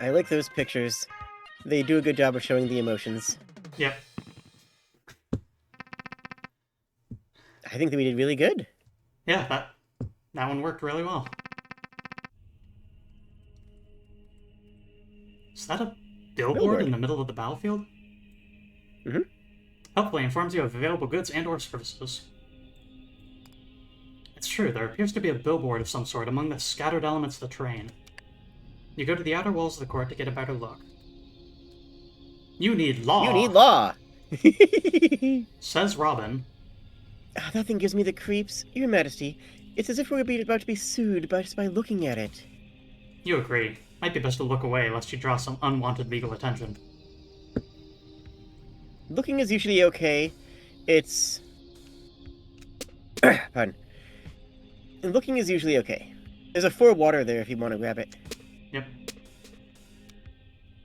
I like those pictures. They do a good job of showing the emotions.
Yep.
I think that we did really good.
Yeah, that one worked really well. Is that a billboard in the middle of the battlefield?
Mm-hmm.
Helpfully informs you of available goods and or services. It's true, there appears to be a billboard of some sort among the scattered elements of the terrain. You go to the outer walls of the court to get a better look. You need law!
You need law!
Says Robin.
Ah, that thing gives me the creeps. Your Majesty, it's as if we're about to be sued just by looking at it.
You agree. Might be best to look away lest you draw some unwanted legal attention.
Looking is usually okay. It's... Pardon. Looking is usually okay. There's a 4 water there if you want to grab it.
Yep.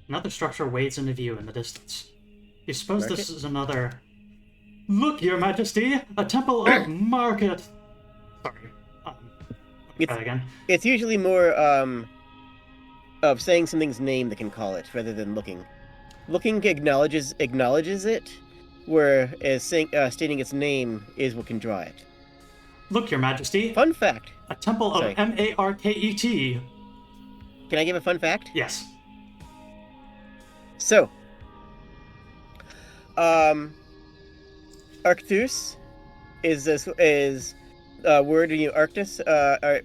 Another structure wades into view in the distance. You suppose
Market?
this is another... Look, Your Majesty! A temple of market! Sorry. Try again.
It's usually more, of saying something's name that can call it, rather than looking. Looking acknowledges it, whereas stating its name is what can draw it.
Look, Your Majesty!
Fun fact.
A temple of M-A-R-K-E-T!
Can I give a fun fact?
Yes.
So, Arcturus is word, Arctis,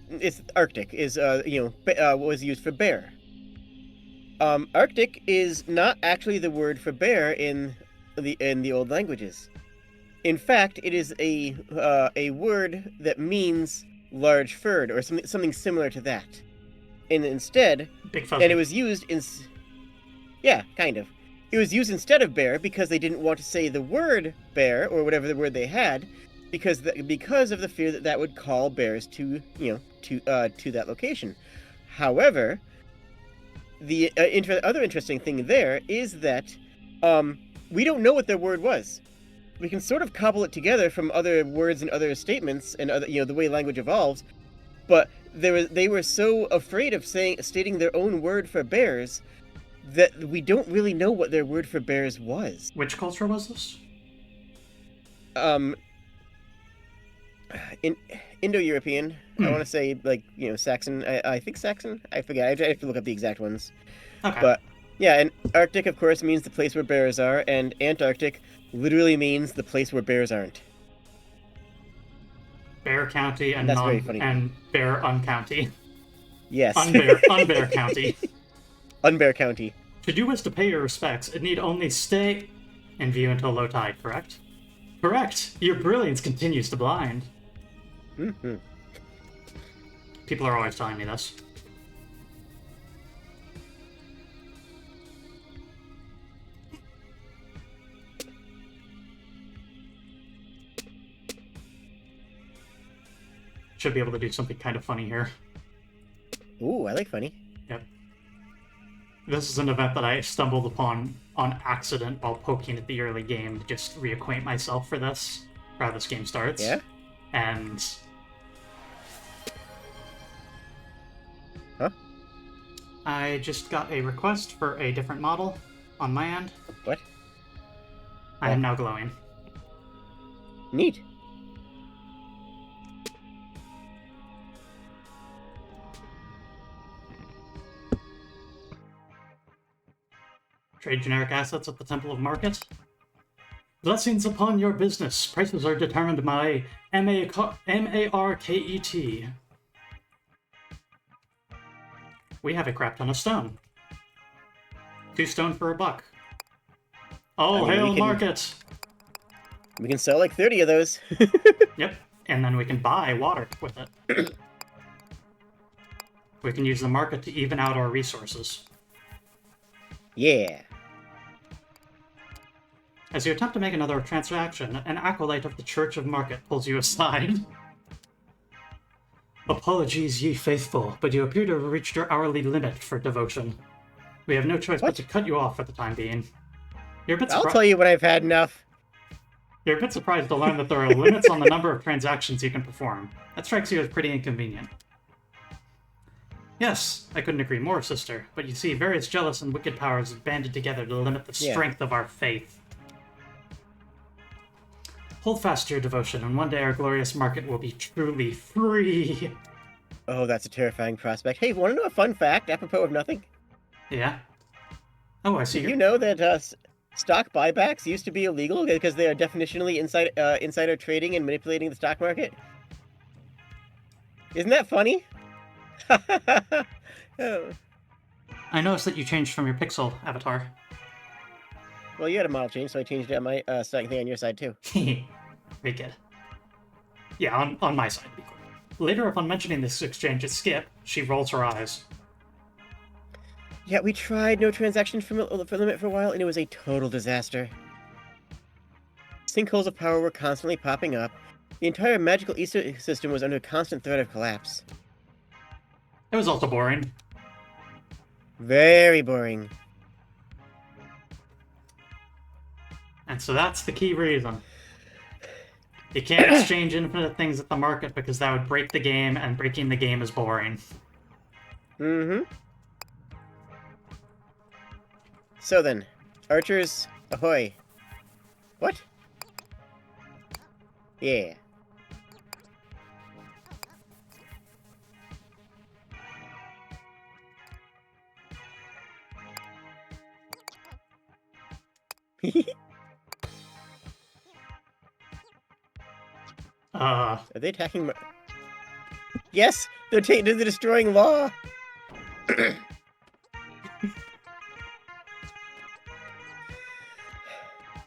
it's Arctic is was used for bear. Arctic is not actually the word for bear in the old languages. In fact, it is a word that means large furred or something similar to that. And instead,
Big
and it
fuzzy.
was used in, yeah, kind of. It was used instead of bear because they didn't want to say the word bear or whatever the word they had, because of the fear that that would call bears to to that location. However, the other interesting thing there is that we don't know what their word was. We can sort of cobble it together from other words and other statements and other the way language evolves, but they were so afraid of stating their own word for bears that we don't really know what their word for bears was.
Which culture was this?
Um, in Indo-European, I want to say Saxon. I think Saxon. I forget. I have to look up the exact ones.
Okay.
But yeah, and Arctic, of course, means the place where bears are, and Antarctic literally means the place where bears aren't.
Bear County
And
and
that's very
non
funny.
and Bear Uncounty.
Yes.
Unbear County.
Unbear County.
Should you wish to pay your respects, it need only stay in view until low tide, correct? Correct! Your brilliance continues to blind.
Mm-hmm.
People are always telling me this. Should be able to do something kind of funny here.
Ooh, I like funny.
Yep. This is an event that I stumbled upon on accident while poking at the early game to just reacquaint myself for this, for how this game starts.
Yeah?
And
Huh?
I just got a request for a different model on my end.
What?
I am now glowing.
Neat.
Trade generic assets at the Temple of Market. Blessings upon your business. Prices are determined by M-A-R-K-E-T. We have a crap ton of stone. 2 stone for $1. Oh, hail market!
We can sell like 30 of those.
Yep, and then we can buy water with it. We can use the market to even out our resources.
Yeah.
As you attempt to make another transaction, an acolyte of the Church of Market pulls you aside. Apologies, ye faithful, but you appear to have reached your hourly limit for devotion. We have no choice but to cut you off for the time being.
I'll tell you when I've had enough.
You're a bit surprised to learn that there are limits on the number of transactions you can perform. That strikes you as pretty inconvenient. Yes, I couldn't agree more, sister, but you see, various jealous and wicked powers have banded together to limit the strength of our faith. Hold fast to your devotion, and one day our glorious market will be truly free.
Oh, that's a terrifying prospect. Hey, want to know a fun fact apropos of nothing?
Yeah? Oh, I see.
Did you know that stock buybacks used to be illegal because they are definitionally insider trading and manipulating the stock market? Isn't that funny? Oh.
I noticed that you changed from your pixel avatar.
Well, you had a model change, so I changed it on my thing on your side too.
Very good. Yeah, on my side. Later, upon mentioning this exchange at Skip, she rolls her eyes.
Yeah, we tried no transaction for limit for a while, and it was a total disaster. Sinkholes of power were constantly popping up. The entire magical ecosystem was under constant threat of collapse.
It was also boring.
Very boring.
And so that's the key reason. You can't exchange infinite things at the market because that would break the game, and breaking the game is boring.
Mm-hmm. So then, archers, ahoy. What? Yeah.
Uh,
Are they attacking? Yes, they're destroying Law.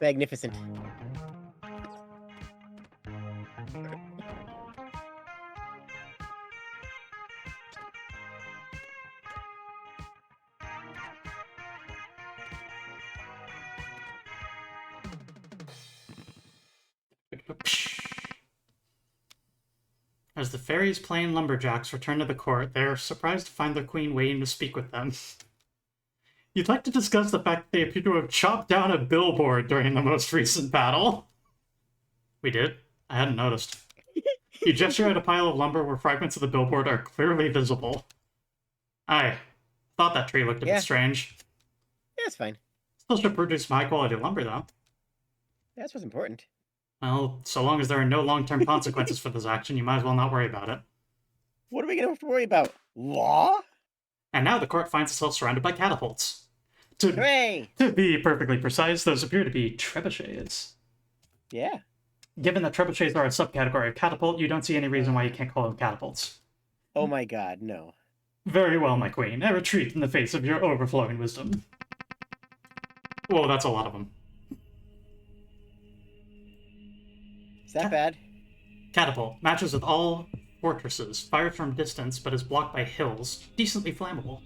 Magnificent.
as the fairies playing lumberjacks return to the court, they are surprised to find their queen waiting to speak with them. You'd like to discuss the fact that they appear to have chopped down a billboard during the most recent battle. We did? I hadn't noticed. You gesture at a pile of lumber where fragments of the billboard are clearly visible. I thought that tree looked a bit strange.
Yeah, it's fine.
Still should produce some high-quality lumber, though.
That's what's important.
Well, so long as there are no long-term consequences for this action, you might as well not worry about it.
What are we gonna have to worry about? Law?
And now the court finds itself surrounded by catapults.
Hooray!
To be perfectly precise, those appear to be trebuchets.
Yeah.
Given that trebuchets are a subcategory of catapult, you don't see any reason why you can't call them catapults.
Oh my god, no.
Very well, my queen. I retreat in the face of your overflowing wisdom. Whoa, that's a lot of them.
Is that bad?
Catapult. Matches with all fortresses. Fired from distance, but is blocked by hills. Decently flammable.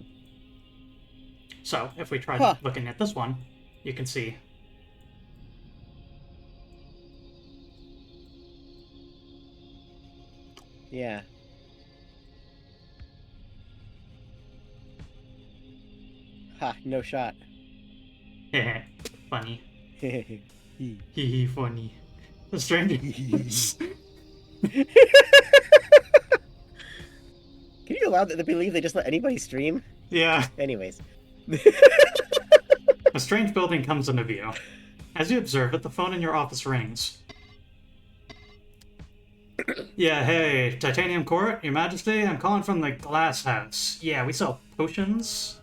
So, if we try looking at this one, you can see.
Yeah. Ha, no shot.
Heh, funny.
Can
Hee funny. The strangers.
you allow that to believe they just let anybody stream?
Yeah.
Anyways.
A strange building comes into view. As you observe it, the phone in your office rings. Yeah, hey, Titanium Court, Your Majesty, I'm calling from the Glass House. Yeah, we sell potions.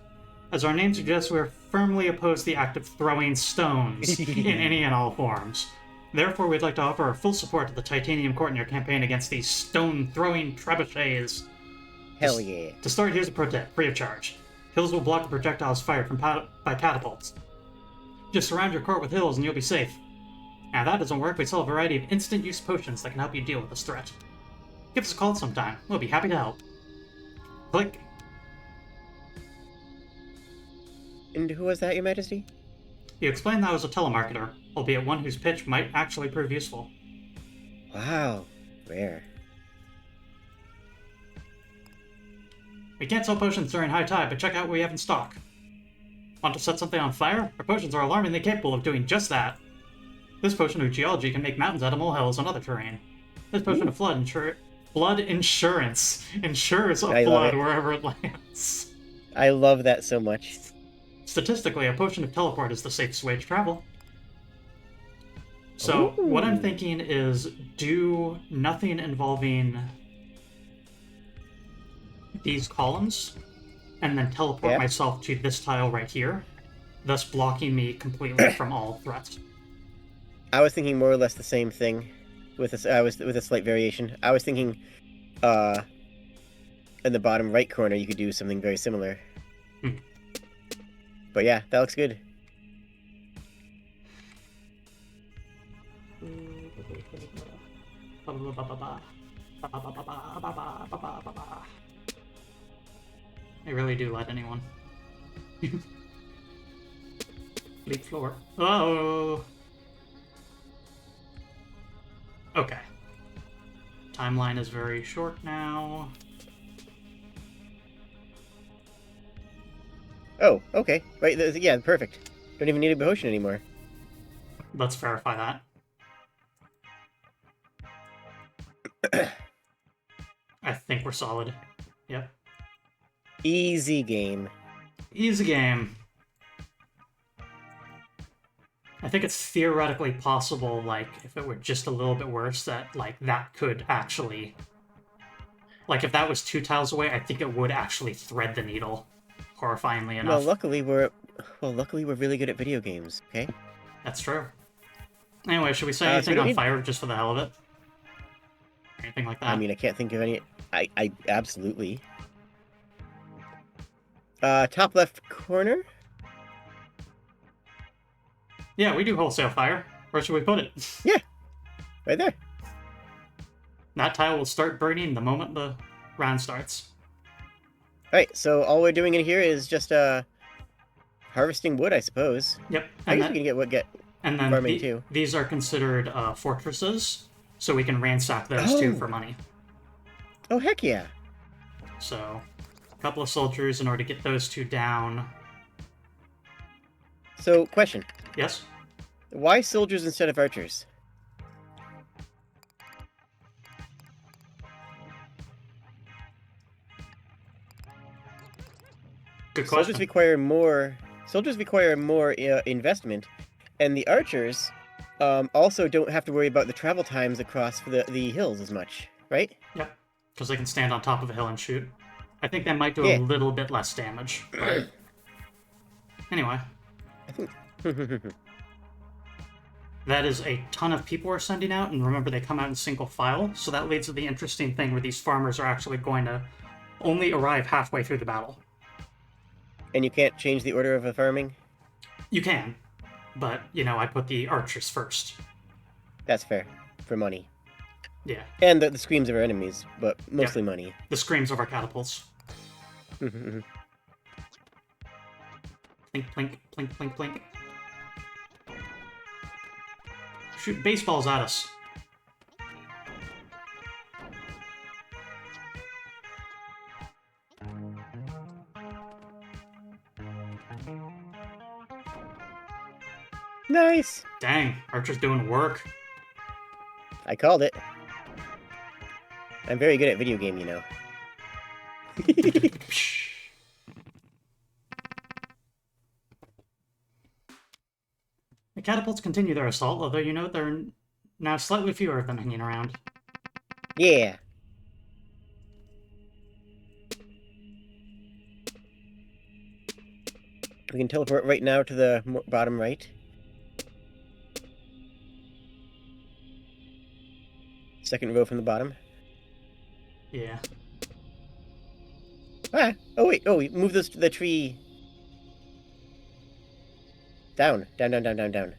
As our name suggests, we're firmly opposed to the act of throwing stones in any and all forms. Therefore, we'd like to offer our full support to the Titanium Court in your campaign against these stone-throwing trebuchets.
Hell yeah.
To start, here's a pro tip, free of charge. Hills will block the projectiles fired by catapults. Just surround your court with hills and you'll be safe. Now, if that doesn't work, we sell a variety of instant-use potions that can help you deal with this threat. Give us a call sometime. We'll be happy to help. Click.
And who was that, Your Majesty?
You explained that I was a telemarketer, albeit one whose pitch might actually prove useful.
Wow. Rare.
We can't sell potions during high tide, but check out what we have in stock. Want to set something on fire? Our potions are alarmingly capable of doing just that. This potion of geology can make mountains out of molehills and other terrain. This potion of flood insurance ensures a flood wherever it lands.
I love that so much.
Statistically, a potion of teleport is the safest way to travel. So, what I'm thinking is do nothing involving these columns, and then teleport myself to this tile right here, thus blocking me completely from all threats.
I was thinking more or less the same thing, with a slight variation. I was thinking, in the bottom right corner, you could do something very similar. But yeah, that looks good.
I really do let anyone. Leap floor. Oh! Okay. Timeline is very short now.
Oh, okay. Right, yeah, perfect. Don't even need a potion anymore.
Let's verify that. I think we're solid. Yep.
Easy game.
Easy game. I think it's theoretically possible, like, if it were just a little bit worse, that, like, that could actually... Like, if that was 2 tiles away, I think it would actually thread the needle. Horrifyingly enough.
Well, luckily we're really good at video games, okay?
That's true. Anyway, should we set anything on fire just for the hell of it? anything like that.
I mean, I can't think of any. I absolutely. Top left corner.
Yeah, we do wholesale fire. Where should we put it?
Yeah, right there.
That tile will start burning the moment the round starts.
All right, so all we're doing in here is just harvesting wood, I suppose.
Yep.
I guess we can get
and then
farming too.
These are considered fortresses, so we can ransack those too for money.
Oh, heck yeah.
So, a couple of soldiers in order to get those two down.
So, question.
Yes?
Why soldiers instead of archers?
Good question.
Soldiers require more investment, and the archers also don't have to worry about the travel times across the hills as much, right?
Yep. Because they can stand on top of a hill and shoot. I think they might do a little bit less damage. But... anyway.
I think...
That is a ton of people we're sending out, and remember they come out in single file, so that leads to the interesting thing where these farmers are actually going to only arrive halfway through the battle.
And you can't change the order of the farming?
You can, but, you know, I put the archers first.
That's fair. For money.
Yeah.
And the screams of our enemies, but mostly money.
The screams of our catapults. Plink, plink, plink, plink, plink. Shoot baseballs at us.
Nice!
Dang, Archer's doing work.
I called it. I'm very good at video game, you know.
The catapults continue their assault, although you know there are now slightly fewer of them hanging around.
Yeah. We can teleport right now to the bottom right. Second row from the bottom.
Yeah.
Ah! Oh wait, oh, move the tree. Down, down, down, down, down, down.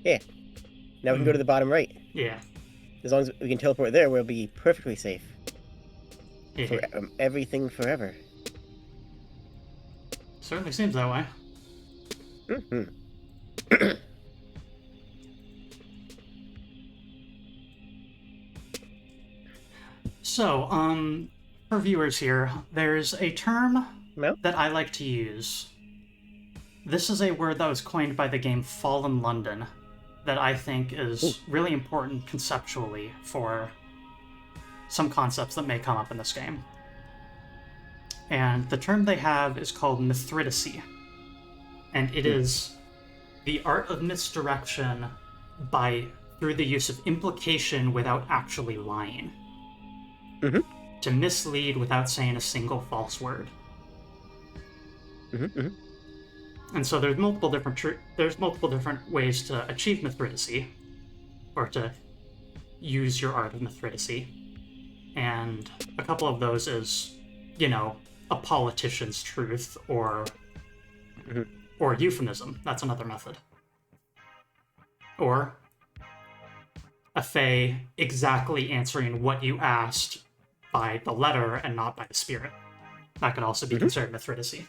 Yeah. Now we can go to the bottom right.
Yeah.
As long as we can teleport there, we'll be perfectly safe. For everything forever.
Certainly seems that way.
Mm-hmm.
So, for viewers here, there's a term that I like to use. This is a word that was coined by the game Fallen London that I think is really important conceptually for some concepts that may come up in this game. And the term they have is called Mithridacy. And it is the art of misdirection through the use of implication without actually lying.
Mm-hmm.
To mislead without saying a single false word.
Mm-hmm.
And so there's multiple different ways to achieve Mithridacy, or to use your art of Mithridacy. And a couple of those is, you know, a politician's truth, or euphemism. That's another method. Or a fae exactly answering what you asked by the letter and not by the spirit. That could also be considered Mithridacy.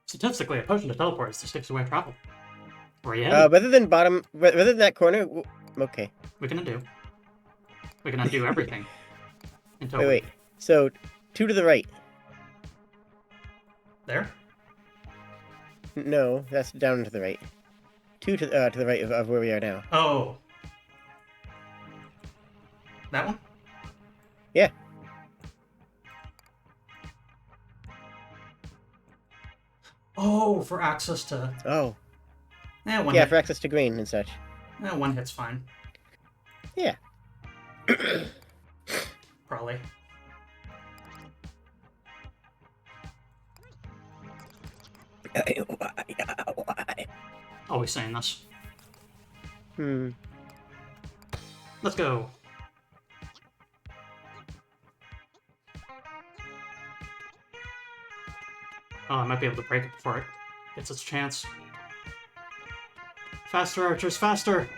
Statistically, a potion to teleport is the safest way to travel. Where are you headed?
Rather than that corner, okay.
We can undo everything.
Wait. So, 2 to the right.
There?
No, that's down to the right. 2 to the right of where we are now.
Oh. That one?
Yeah.
Oh, for access to...
Oh.
Yeah,
for access to green and such.
One hit's fine.
Yeah.
Probably.
Why?
Always saying this. Let's go. Oh, I might be able to break it before it gets its chance. Faster, archers, faster!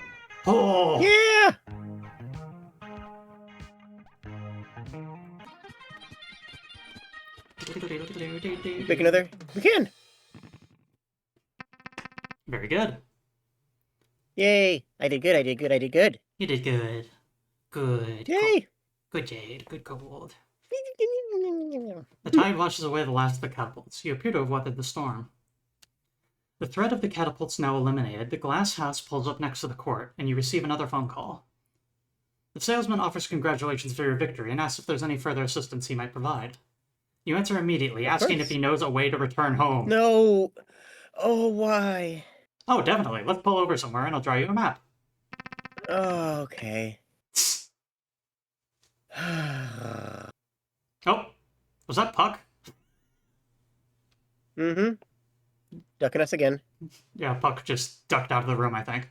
Oh!
Yeah! Make another. We can!
Very good.
Yay! I did good, I did good, I did good.
You did good. Good.
Yay!
Good Jade. Good Kobold. The tide washes away the last of the catapults. You appear to have weathered the storm. The threat of the catapults now eliminated, the glass house pulls up next to the court, and you receive another phone call. The salesman offers congratulations for your victory and asks if there's any further assistance he might provide. You answer immediately, asking if he knows a way to return home.
No! Oh, why?
Oh, definitely. Let's pull over somewhere and I'll draw you a map.
Oh, okay.
Oh, was that Puck?
Mm-hmm. Ducking us again.
Yeah, Puck just ducked out of the room, I think.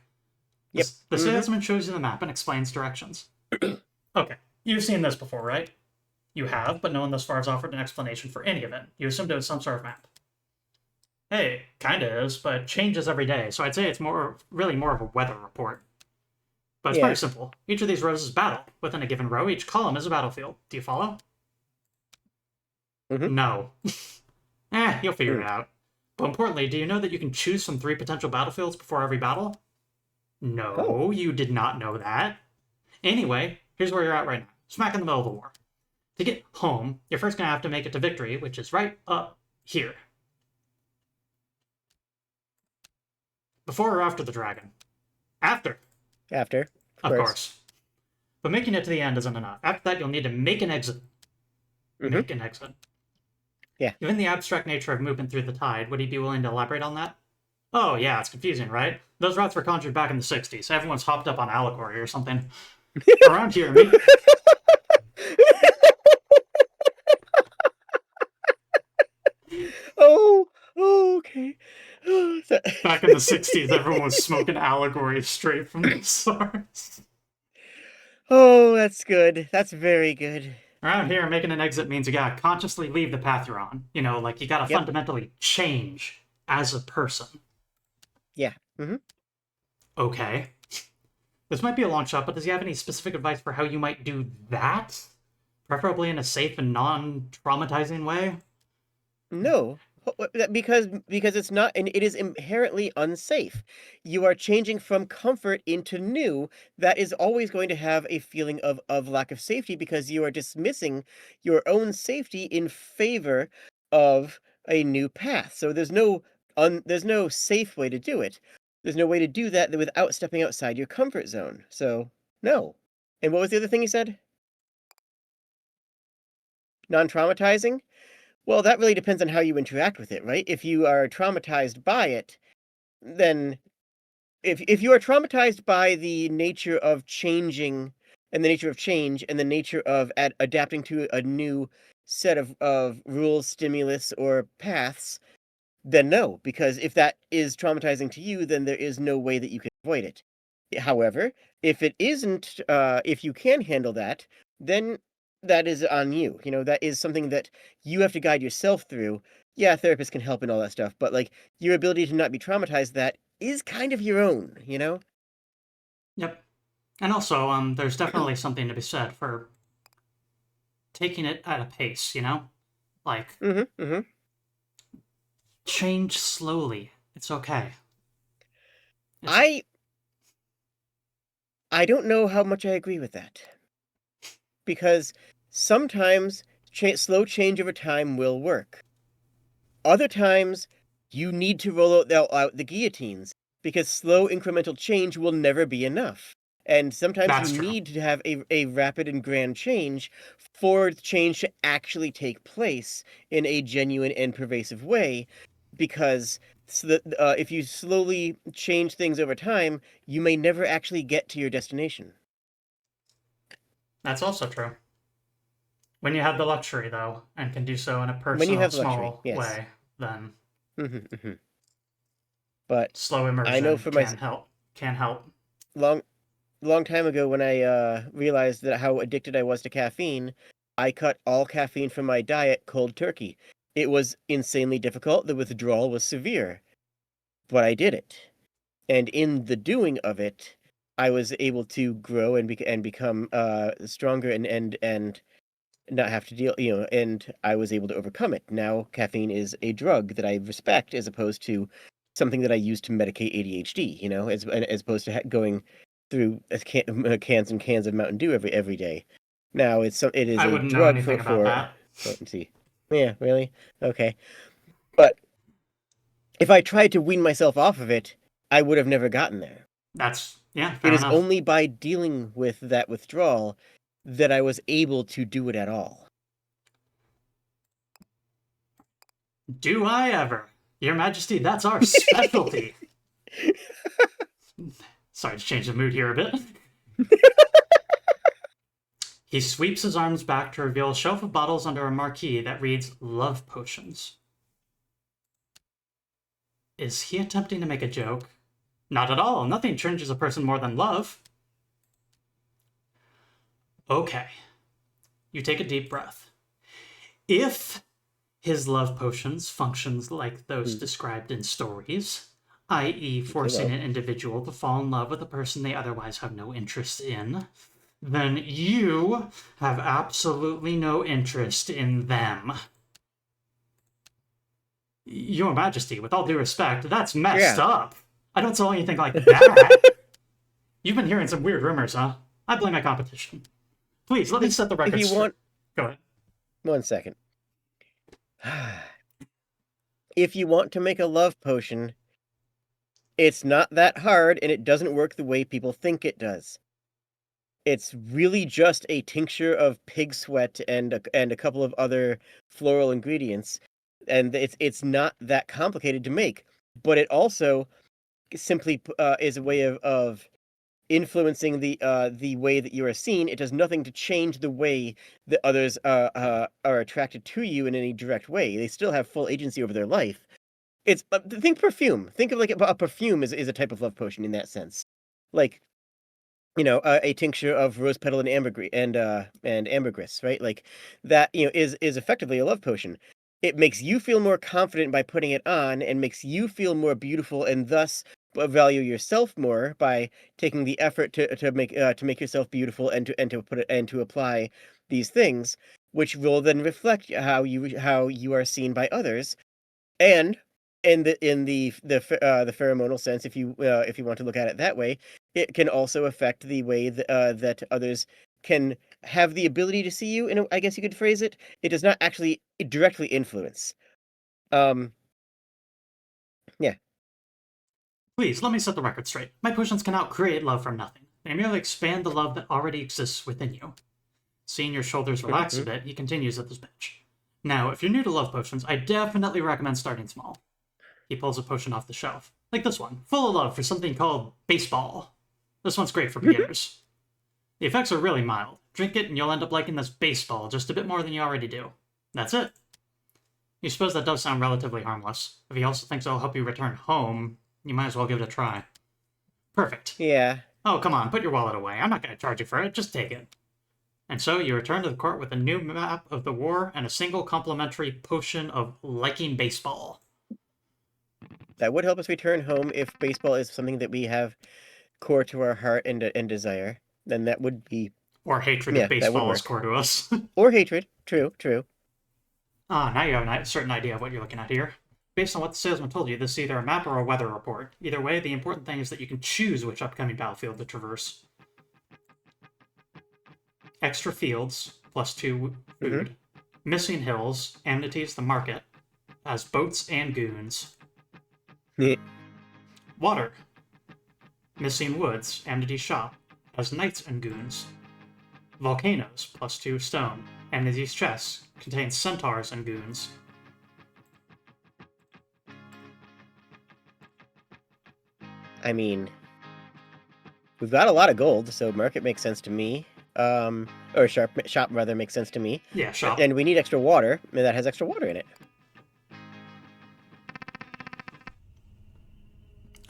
Yep.
The salesman shows you the map and explains directions. Okay, you've seen this before, right? You have, but no one thus far has offered an explanation for any of it. You assumed it was some sort of map. Hey, kinda is, but changes every day, so I'd say it's really more of a weather report. But it's pretty simple. Each of these rows is battle. Within a given row, each column is a battlefield. Do you follow? No. You'll figure it out. But importantly, do you know that you can choose from 3 potential battlefields before every battle? No, you did not know that. Anyway, here's where you're at right now. Smack in the middle of the war. To get home, you're first going to have to make it to victory, which is right up here. Before or after the dragon? After.
After.
Of course. But making it to the end isn't enough. After that, you'll need to make an exit. Make an exit.
Yeah.
Given the abstract nature of movement through the tide, would he be willing to elaborate on that? Oh, yeah, it's confusing, right? Those routes were conjured back in the 60s. Everyone's hopped up on allegory or something. Around here,
okay.
Back in the 60s, everyone was smoking allegory straight from the source.
Oh, that's good. That's very good.
Around here, making an exit means you gotta consciously leave the path you're on. You know, like you gotta fundamentally change as a person.
Yeah.
Okay. This might be a long shot, but does he have any specific advice for how you might do that? Preferably in a safe and non-traumatizing way?
No. Because it's not, and it is inherently unsafe. You are changing from comfort into new. That is always going to have a feeling of lack of safety because you are dismissing your own safety in favor of a new path. So there's no safe way to do it. There's no way to do that without stepping outside your comfort zone. So no. And what was the other thing you said? Non-traumatizing? Well, that really depends on how you interact with it, right? If you are traumatized by it, then if you are traumatized by the nature of changing and the nature of change and the nature of adapting to a new set of rules, stimulus, or paths, then no, because if that is traumatizing to you, then there is no way that you can avoid it. However, if it isn't, if you can handle that, then that is on you. You know, that is something that you have to guide yourself through. Yeah, therapists can help and all that stuff, but like your ability to not be traumatized, that is kind of your own, you know?
Yep. And also, there's definitely something to be said for taking it at a pace, you know? Like, change slowly. It's okay.
I don't know how much I agree with that. Because sometimes slow change over time will work. Other times, you need to roll out the guillotines, because slow incremental change will never be enough. And sometimes you need to have a rapid and grand change for change to actually take place in a genuine and pervasive way, because if you slowly change things over time, you may never actually get to your destination.
That's also true. When you have the luxury, though, and can do so in a personal, small way, then
But
slow immersion
I know for
can help.
Long long time ago when I realized that how addicted I was to caffeine, I cut all caffeine from my diet cold turkey. It was insanely difficult. The withdrawal was severe, but I did it. And in the doing of it, I was able to grow and become stronger and not have to deal, and I was able to overcome it. Now caffeine is a drug that I respect as opposed to something that I use to medicate ADHD, as opposed to going through cans and cans of Mountain Dew every day. Now it is
I
a
wouldn't know
drug
anything about
for
that.
potency. Yeah, really? Okay. But if I tried to wean myself off of it, I would have never gotten there.
Yeah,
It
fair
is
enough.
only by dealing with that withdrawal that I was able to do it at all.
Do I ever? Your Majesty, that's our specialty. Sorry to change the mood here a bit. He sweeps his arms back to reveal a shelf of bottles under a marquee that reads Love Potions. Is he attempting to make a joke? Not at all. Nothing changes a person more than love. Okay. You take a deep breath. If his love potions functions like those
Hmm,
described in stories, i.e.,
which they
forcing
will.
an individual to fall in love with a person they otherwise have no interest in, then you have absolutely no interest in them. Your Majesty, with all due respect, that's messed
Yeah.
up. I don't sell anything like that. You've been hearing some weird rumors, huh? I blame my competition. Please, let me set the
If
record
you
straight.
want
Go ahead.
1 second. If you want to make a love potion, it's not that hard and it doesn't work the way people think it does. It's really just a tincture of pig sweat and a couple of other floral ingredients, and it's not that complicated to make. But it also simply is a way of influencing the way that you are seen. It does nothing to change the way that others are attracted to you in any direct way. They still have full agency over their life. It's think perfume. Think of like a perfume is a type of love potion in that sense. Like a tincture of rose petal and and ambergris, right? Like that, is effectively a love potion. It makes you feel more confident by putting it on, and makes you feel more beautiful, and thus value yourself more by taking the effort to make yourself beautiful and to put it and to apply these things, which will then reflect how you are seen by others, and in the pheromonal sense, if you want to look at it that way, it can also affect the way that others can have the ability to see you. And I guess you could phrase it. It does not actually directly influence. Um, yeah.
Please, let me set the record straight. My potions cannot create love from nothing. They merely expand the love that already exists within you. Seeing your shoulders relax a
Hmm.
bit, he continues at this bench. Now, if you're new to love potions, I definitely recommend starting small. He pulls a potion off the shelf. Like this one, full of love for something called baseball. This one's great for beginners. The effects are really mild. Drink it and you'll end up liking this baseball just a bit more than you already do. That's it. You suppose that does sound relatively harmless. If he also thinks it'll help you return home, you might as well give it a try. Perfect.
Yeah.
Oh, come on, put your wallet away. I'm not going to charge you for it. Just take it. And so you return to the court with a new map of the war and a single complimentary potion of liking baseball.
That would help us return home if baseball is something that we have core to our heart and desire. Then that would be,
Or hatred if
yeah, that would
baseball is
work.
core to us.
Or hatred. True. True.
Now you have a certain idea of what you're looking at here. Based on what the salesman told you, this is either a map or a weather report. Either way, the important thing is that you can choose which upcoming battlefield to traverse. Extra fields, +2
Hmm.
food. Missing hills, amenities the market, as boats and goons. Water, missing woods, amity shop, as knights and goons. Volcanoes, +2 stone, amenities chests, contains centaurs and goons.
I mean, we've got a lot of gold, so market makes sense to me. Or shop rather makes sense to me.
Yeah, shop.
And we need extra water, and that has extra water in it.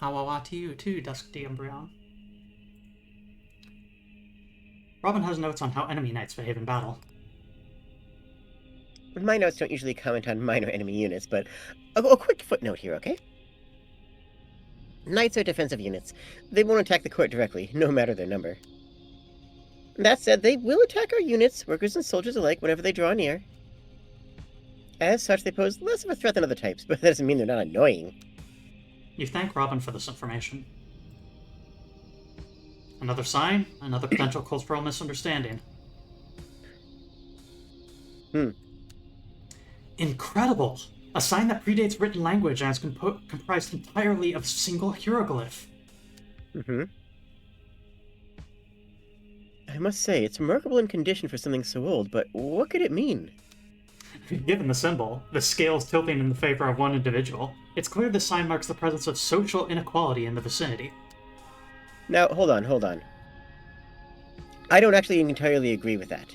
Awawa to you too, Dusk Embryon. Robin has notes on how enemy knights behave in battle.
My notes don't usually comment on minor enemy units, but a quick footnote here, okay? Knights are defensive units. They won't attack the court directly, no matter their number. That said, they will attack our units, workers and soldiers alike, whenever they draw near. As such, they pose less of a threat than other types, but that doesn't mean they're not annoying.
You thank Robin for this information. Another sign, another potential cultural misunderstanding. Incredible! A sign that predates written language and is comprised entirely of single hieroglyph.
I must say, it's remarkable in condition for something so old, but what could it mean?
Given the symbol, the scales tilting in the favor of one individual, it's clear this sign marks the presence of social inequality in the vicinity.
Now, hold on. I don't actually entirely agree with that.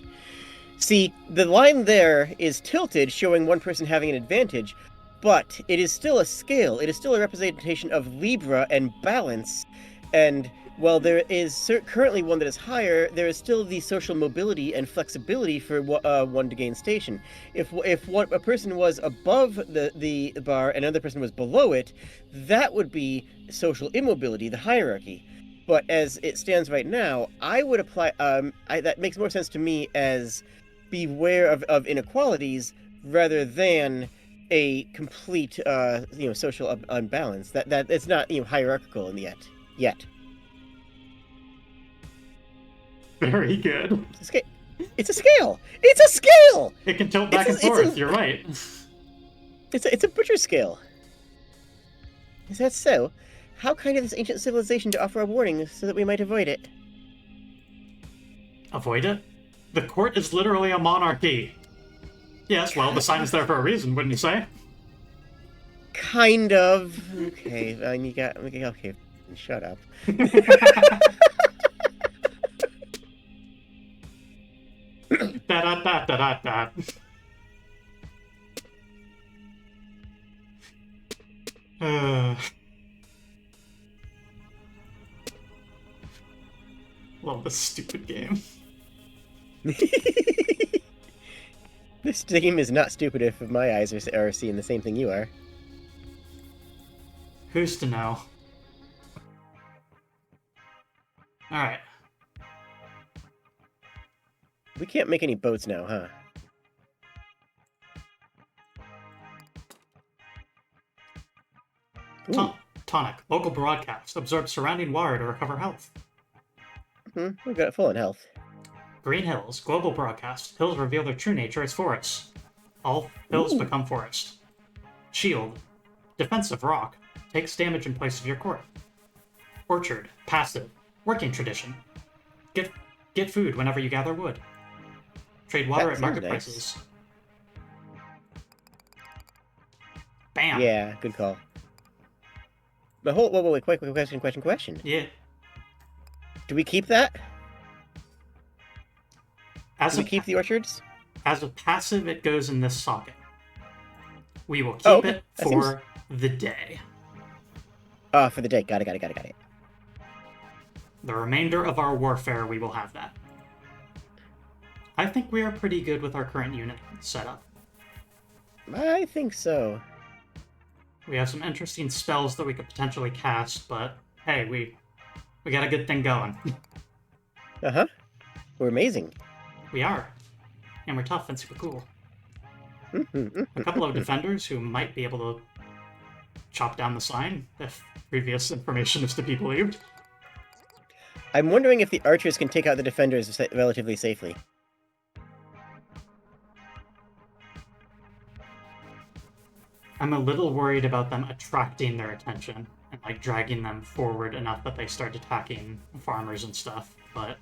See, the line there is tilted, showing one person having an advantage, but it is still a scale. It is still a representation of Libra and balance, and while there is currently one that is higher, there is still the social mobility and flexibility for one to gain station. If a person was above the bar and another person was below it, that would be social immobility, the hierarchy. But as it stands right now, I would apply. That makes more sense to me as beware of inequalities rather than a complete social unbalance. That it's not hierarchical in yet.
Very good.
It's a scale. It's a scale.
It can tilt back and forth. You're right.
It's a butcher scale. Is that so? How kind of this ancient civilization to offer a warning so that we might avoid it.
Avoid it? The court is literally a monarchy. Yes, well, the sign is there for a reason, wouldn't you say?
Kind of. Okay, okay, shut up.
Da-da-da-da-da-da. Love this stupid game.
This game is not stupid if my eyes are seeing the same thing you are.
Who's to know? Alright.
We can't make any boats now, huh?
Tonic. Local broadcast. Absorb surrounding water to recover health.
We've got it full in health.
Green Hills. Global broadcast. Hills reveal their true nature as forests. All hills become forest. Shield. Defensive rock. Takes damage in place of your court. Orchard. Passive. Working tradition. Get food whenever you gather wood. Trade water at market prices. Bam!
Yeah, good call. But wait, quick question.
Yeah.
Do we keep that?
Do
we keep the orchards?
As a passive, it goes in this socket. We will keep it for the day.
Oh, for the day. Got it.
The remainder of our warfare, we will have that. I think we are pretty good with our current unit setup.
I think so.
We have some interesting spells that we could potentially cast, but hey, we got a good thing going.
Uh-huh. We're amazing.
We are. And we're tough and super cool. A couple of defenders who might be able to chop down the sign, if previous information is to be believed.
I'm wondering if the archers can take out the defenders relatively safely.
I'm a little worried about them attracting their attention and like dragging them forward enough that they start attacking farmers and stuff, but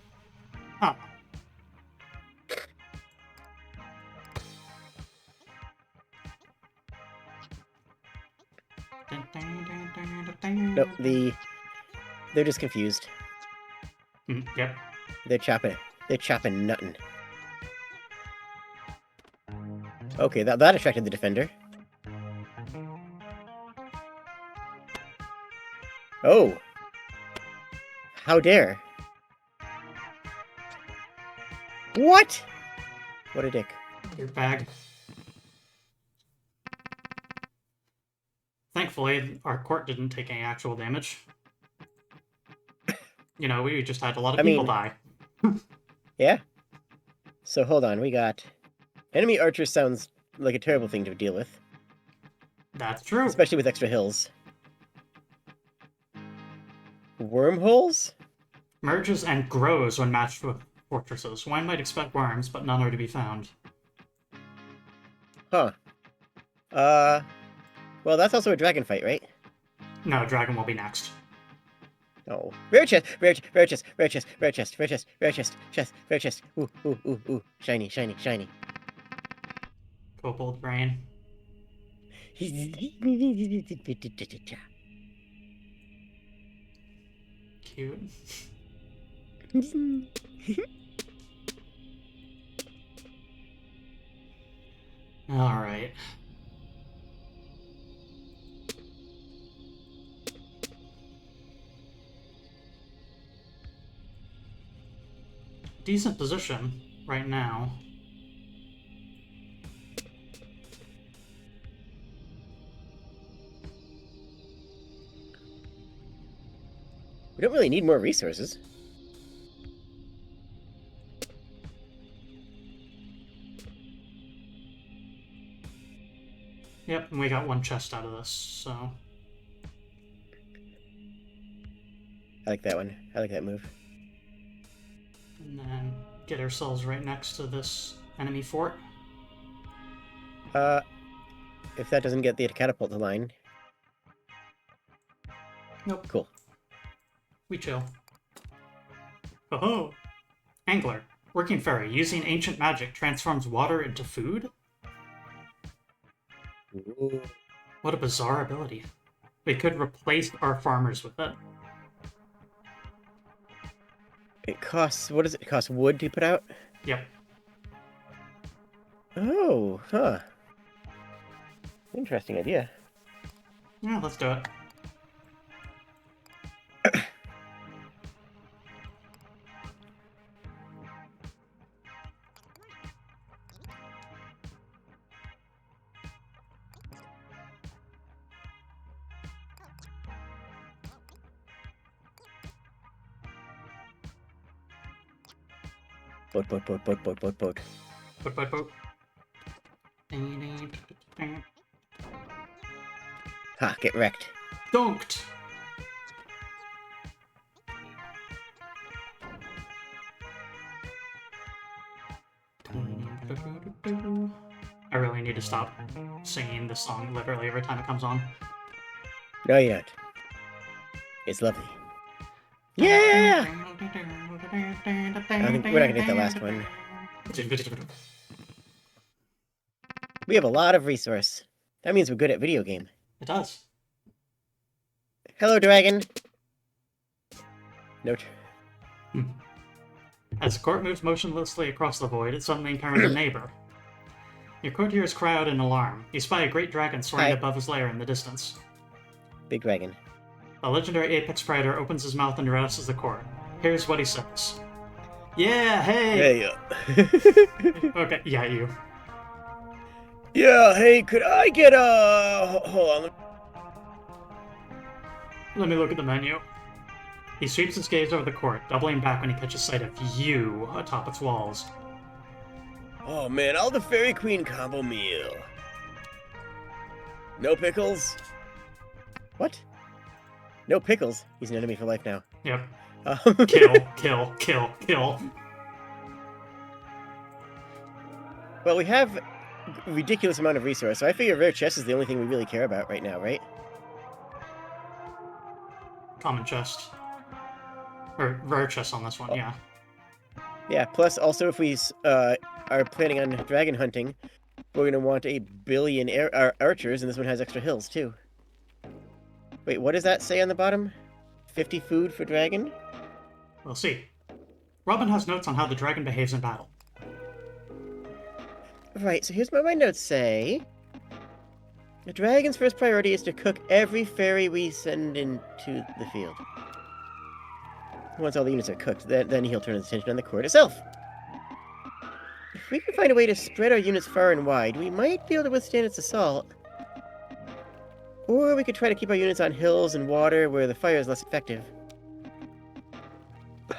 Nope, they're just confused.
Yep.
They're chopping nuttin'. Okay, that attracted the defender. Oh! How dare! What? What a dick.
Your bag. Thankfully, our court didn't take any actual damage. You know, we just had a lot of people die.
Yeah. So hold on, we got... Enemy archers sounds like a terrible thing to deal with.
That's true.
Especially with extra hills. Wormholes?
Merges and grows when matched with fortresses. One might expect worms, but none are to be found.
Huh. Well, that's also a dragon fight, right?
No, dragon will be next.
Oh. Rare chest, rare chest, rare chest, rare chest, rare chest, rare chest, rare chest, chest, rare chest. Ooh, ooh, ooh, ooh. Shiny, shiny, shiny.
Kobold brain. Cute. Alright. Decent position right now.
We don't really need more resources.
Yep, and we got one chest out of this, so...
I like that one. I like that move.
And then get ourselves right next to this enemy fort.
If that doesn't get the catapult to line.
Nope.
Cool.
We chill. Oh-ho! Angler. Working ferry. Using ancient magic transforms water into food?
Ooh.
What a bizarre ability. We could replace our farmers with it.
It costs... What does it cost? Wood to put out?
Yep.
Oh, huh. Interesting idea.
Yeah, let's do it.
Boat, boat, boat, boat, boat, boat, boat.
Boat, boat, boat.
Ha, get wrecked.
Dunked! I really need to stop singing this song literally every time it comes on.
No, you don't. It's lovely. Yeah! I think we're not gonna get the last one. We have a lot of resource. That means we're good at video game.
It does.
Hello, dragon. No.
As the court moves motionlessly across the void, it suddenly encounters a neighbor. Your courtiers cry out in alarm. You spy a great dragon soaring
Hi.
above his lair in the distance.
Big dragon.
The legendary apex predator opens his mouth and addresses the court. Here's what he says. Yeah, hey!
Hey.
Okay, yeah, you.
Yeah, hey, could I get a... Hold on.
Let me look at the menu. He sweeps his gaze over the court, doubling back when he catches sight of you atop its walls.
Oh man, all the Fairy Queen combo meal. No pickles? What? No pickles? He's an enemy for life now.
Yep. Kill, kill, kill, kill.
Well, we have a ridiculous amount of resource, so I figure rare chest is the only thing we really care about right now, right?
Common chest. Or rare chest on this one, yeah.
Yeah, plus also if we are planning on dragon hunting, we're going to want a billion archers, and this one has extra hills, too. Wait, what does that say on the bottom? 50 food for dragon?
We'll see. Robin has notes on how the dragon behaves in battle.
Right, so here's what my notes say. The dragon's first priority is to cook every fairy we send into the field. Once all the units are cooked, then he'll turn his attention on the court itself. If we can find a way to spread our units far and wide, we might be able to withstand its assault. Or we could try to keep our units on hills and water where the fire is less effective.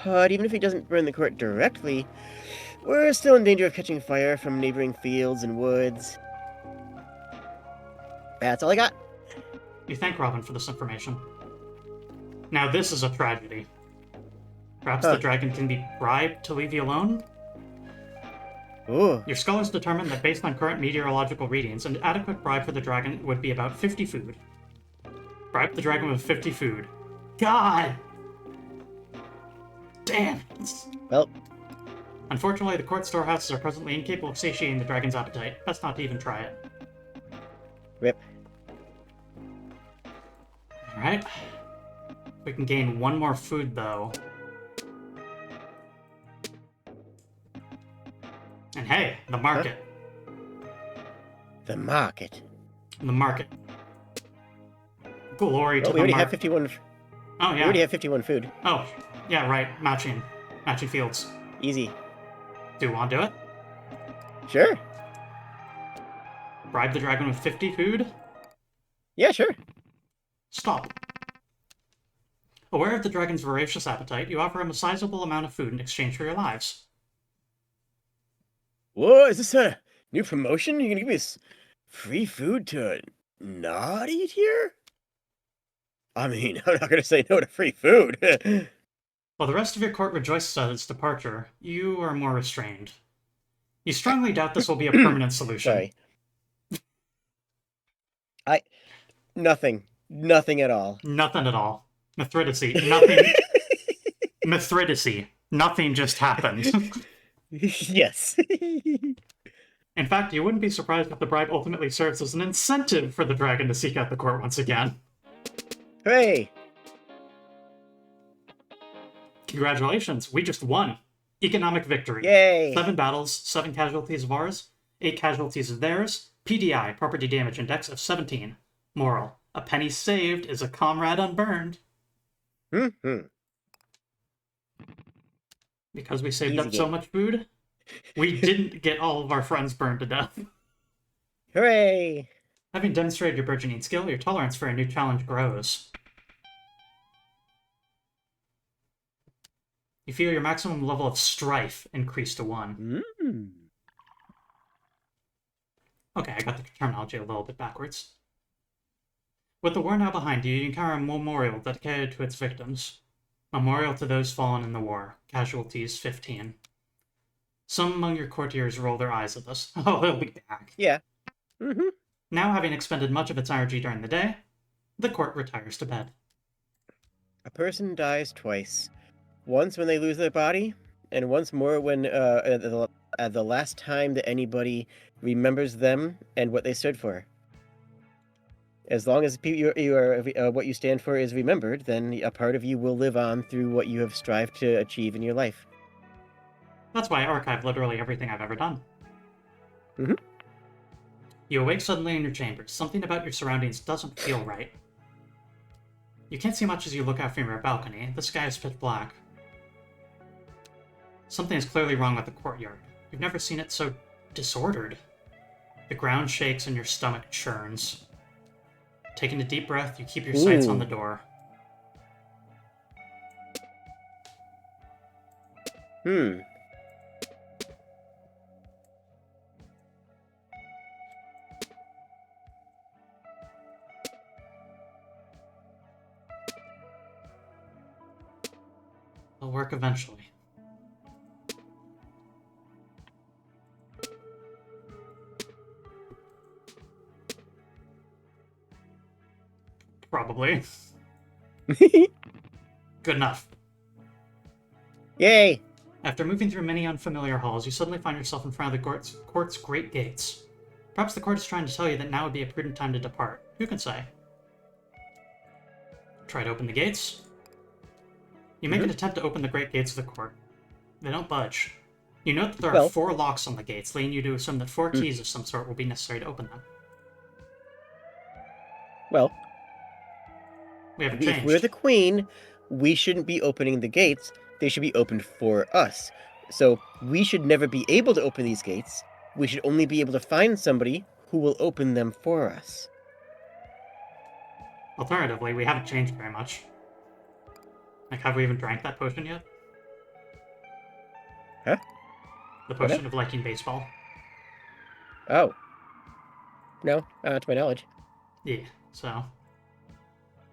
But even if he doesn't burn the court directly, we're still in danger of catching fire from neighboring fields and woods. That's all I got.
You thank Robin for this information. Now this is a tragedy. Perhaps the dragon can be bribed to leave you alone?
Ooh.
Your scholars determined that based on current meteorological readings, an adequate bribe for the dragon would be about 50 food. Bribe the dragon with 50 food. God! Damn it!
Well,
Unfortunately, the court storehouses are presently incapable of satiating the dragon's appetite. Best not to even try it.
rip.
Alright. We can gain one more food, though. And hey, the market.
The market.
The market. Glory to
Well,
the
we already
market.
have 51.
Oh,
We
yeah.
already have 51 food.
Oh, yeah, right. Matching. Matching fields.
Easy.
Do you want to do it?
Sure.
Bribe the dragon with 50 food?
Yeah, sure.
Stop. Aware of the dragon's voracious appetite, you offer him a sizable amount of food in exchange for your lives.
Whoa, is this a new promotion? You're gonna give me this free food to not eat here? I mean, I'm not gonna say no to free food.
While the rest of your court rejoices at its departure, you are more restrained. You strongly doubt this will be a permanent solution.
Sorry. Nothing. Nothing at all.
Nothing at all. Mithridacy. Nothing. Mithridacy. Nothing just happened.
Yes.
In fact, you wouldn't be surprised if the bribe ultimately serves as an incentive for the dragon to seek out the court once again.
Hooray!
Congratulations, we just won. Economic victory.
Yay!
7 battles, 7 casualties of ours, 8 casualties of theirs, PDI, property damage index of 17. Moral, a penny saved is a comrade unburned.
Mm-hmm.
Because we saved
Easy
up so
game.
much food, we didn't get all of our friends burned to death.
Hooray!
Having demonstrated your burgeoning skill, your tolerance for a new challenge grows. You feel your maximum level of strife increase to 1.
Mm.
Okay, I got the terminology a little bit backwards. With the war now behind you, you encounter a memorial dedicated to its victims. Memorial to those fallen in the war. Casualties 15. Some among your courtiers roll their eyes at this. Oh, they'll be back.
Yeah. Mm-hmm.
Now, having expended much of its energy during the day, the court retires to bed.
A person dies twice. Once when they lose their body, and once more when at the last time that anybody remembers them and what they stood for. As long as you are what you stand for is remembered, then a part of you will live on through what you have strived to achieve in your life.
That's why I archive literally everything I've ever done.
Mm-hmm.
You awake suddenly in your chambers. Something about your surroundings doesn't feel right. You can't see much as you look out from your balcony. The sky is pitch black. Something is clearly wrong with the courtyard. You've never seen it so disordered. The ground shakes and your stomach churns. Taking a deep breath, you keep your sights on the door. It'll work eventually. Probably. Good enough.
Yay!
After moving through many unfamiliar halls, you suddenly find yourself in front of the court's great gates. Perhaps the court is trying to tell you that now would be a prudent time to depart. Who can say? Try to open the gates. You make an attempt to open the great gates of the court. They don't budge. You note that there are 4 locks on the gates, leading you to assume that 4 keys of some sort will be necessary to open them.
Well,
We haven't
if
changed.
we're the queen, we shouldn't be opening the gates. They should be opened for us. So we should never be able to open these gates. We should only be able to find somebody who will open them for us.
Alternatively, we haven't changed very much. Like, have we even drank that potion yet?
Huh?
The
What?
potion of liking baseball.
Oh. No, to my knowledge.
Yeah, so...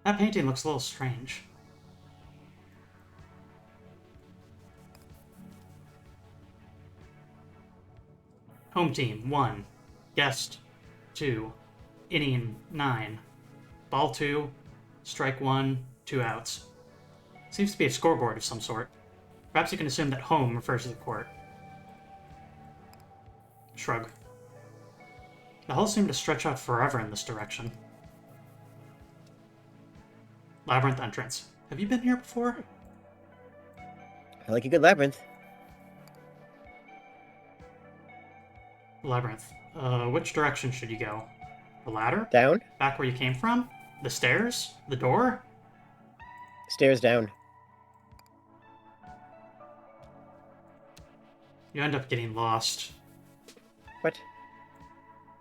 That painting looks a little strange. Home team, 1. Guest, 2. Inning, 9. Ball 2. Strike 1. 2 outs. Seems to be a scoreboard of some sort. Perhaps you can assume that home refers to the court. Shrug. The halls seem to stretch out forever in this direction. Labyrinth entrance. Have you been here before?
I like a good labyrinth.
Labyrinth. Which direction should you go? The ladder?
Down?
Back where you came from? The stairs? The door?
Stairs down.
You end up getting lost.
What?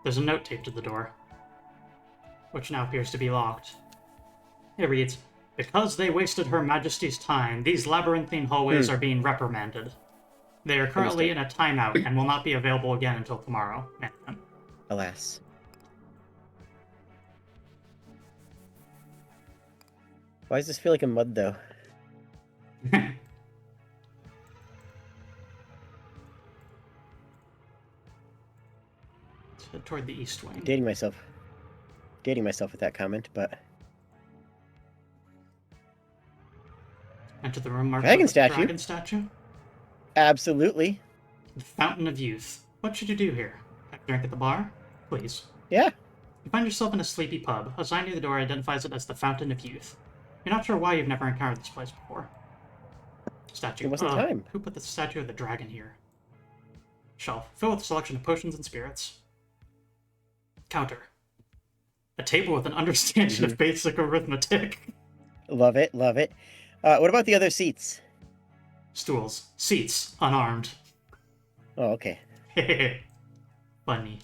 There's a note taped to the door, which now appears to be locked. It reads, "Because they wasted Her Majesty's time, these labyrinthine hallways are being reprimanded. They are currently in a timeout and will not be available again until tomorrow." Management.
Alas. Why does this feel like a mud, though?
Let's head toward the east wing.
Dating myself with that comment, but...
Enter the room marked
Dragon
with the
statue?
dragon statue.
Absolutely.
The Fountain of Youth. What should you do here? Have a drink at the bar? Please.
Yeah.
You find yourself in a sleepy pub. A sign near the door identifies it as the Fountain of Youth. You're not sure why you've never encountered this place before. Statue.
It wasn't time.
Who put the statue of the dragon here? Shelf. Filled with a selection of potions and spirits. Counter. A table with an understanding of basic arithmetic.
Love it, love it. What about the other seats?
Stools. Seats. Unarmed.
Oh, okay.
Funny.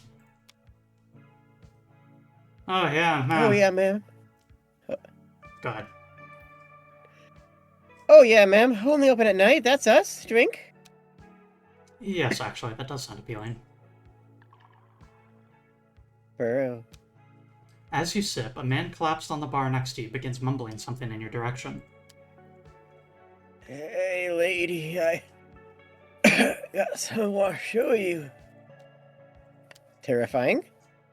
Oh, yeah, man.
Oh, yeah, ma'am.
Go ahead.
Oh, yeah, ma'am. Only open at night. That's us. Drink?
Yes, actually, that does sound appealing.
Burrow.
As you sip, a man collapsed on the bar next to you begins mumbling something in your direction.
Hey, lady, I got something I want to show you. Terrifying?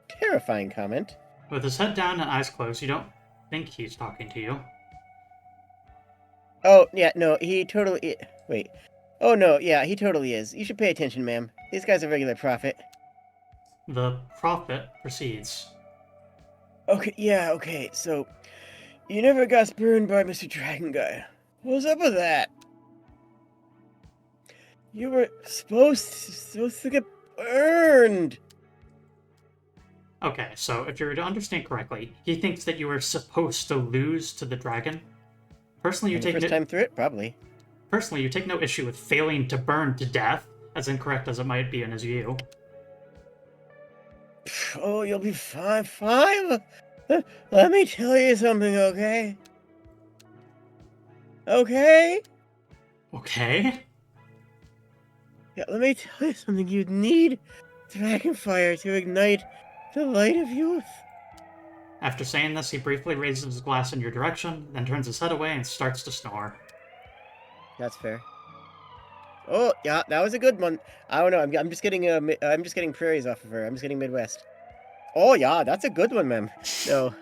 Terrifying comment.
With his head down and eyes closed, you don't think he's talking to you.
Oh, yeah, no, he totally... Wait. Oh, no, yeah, he totally is. You should pay attention, ma'am. These guys are regular prophet.
The prophet proceeds.
Okay, yeah, okay, so... You never got burned by Mr. Dragon Guy. What's up with that? You were supposed to get burned.
Okay, so if you're to understand correctly, he thinks that you were supposed to lose to the dragon. Personally, you take
First time through it, probably.
Personally, you take no issue with failing to burn to death, as incorrect as it might be in his view.
Oh, you'll be fine, fine. Let me tell you something, okay? Okay?
Okay?
Yeah, let me tell you something. You'd need dragonfire to ignite the light of youth.
After saying this, he briefly raises his glass in your direction, then turns his head away and starts to snore.
That's fair. Oh, yeah, that was a good one. I don't know. I'm just getting prairies off of her. I'm just getting Midwest. Oh, yeah, that's a good one, ma'am. No.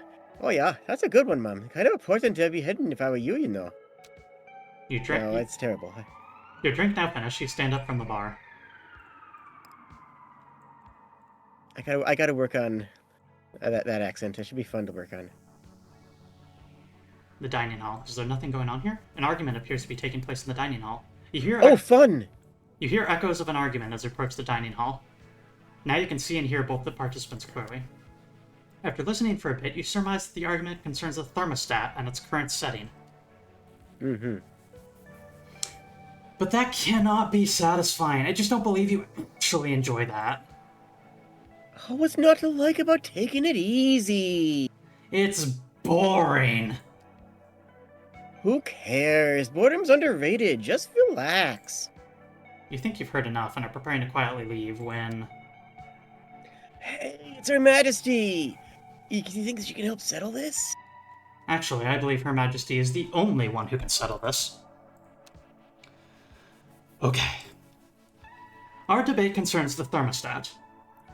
Oh, yeah, that's a good one, ma'am. Kind of important to be hidden if I were you, you know.
You drink.
No, it's terrible.
Your drink now finished, you stand up from the bar.
I gotta work on that accent. It should be fun to work on.
The dining hall. Is there nothing going on here? An argument appears to be taking place in the dining hall. You hear
fun!
You hear echoes of an argument as you approach the dining hall. Now you can see and hear both the participants clearly. After listening for a bit, you surmise that the argument concerns the thermostat and its current setting.
Mm-hmm.
But that cannot be satisfying. I just don't believe you actually enjoy that.
Oh, what's not to like about taking it easy?
It's boring.
Who cares? Boredom's underrated. Just relax.
You think you've heard enough and are preparing to quietly leave when...
Hey, it's Her Majesty! You think that she can help settle this?
Actually, I believe Her Majesty is the only one who can settle this. Okay. Our debate concerns the thermostat.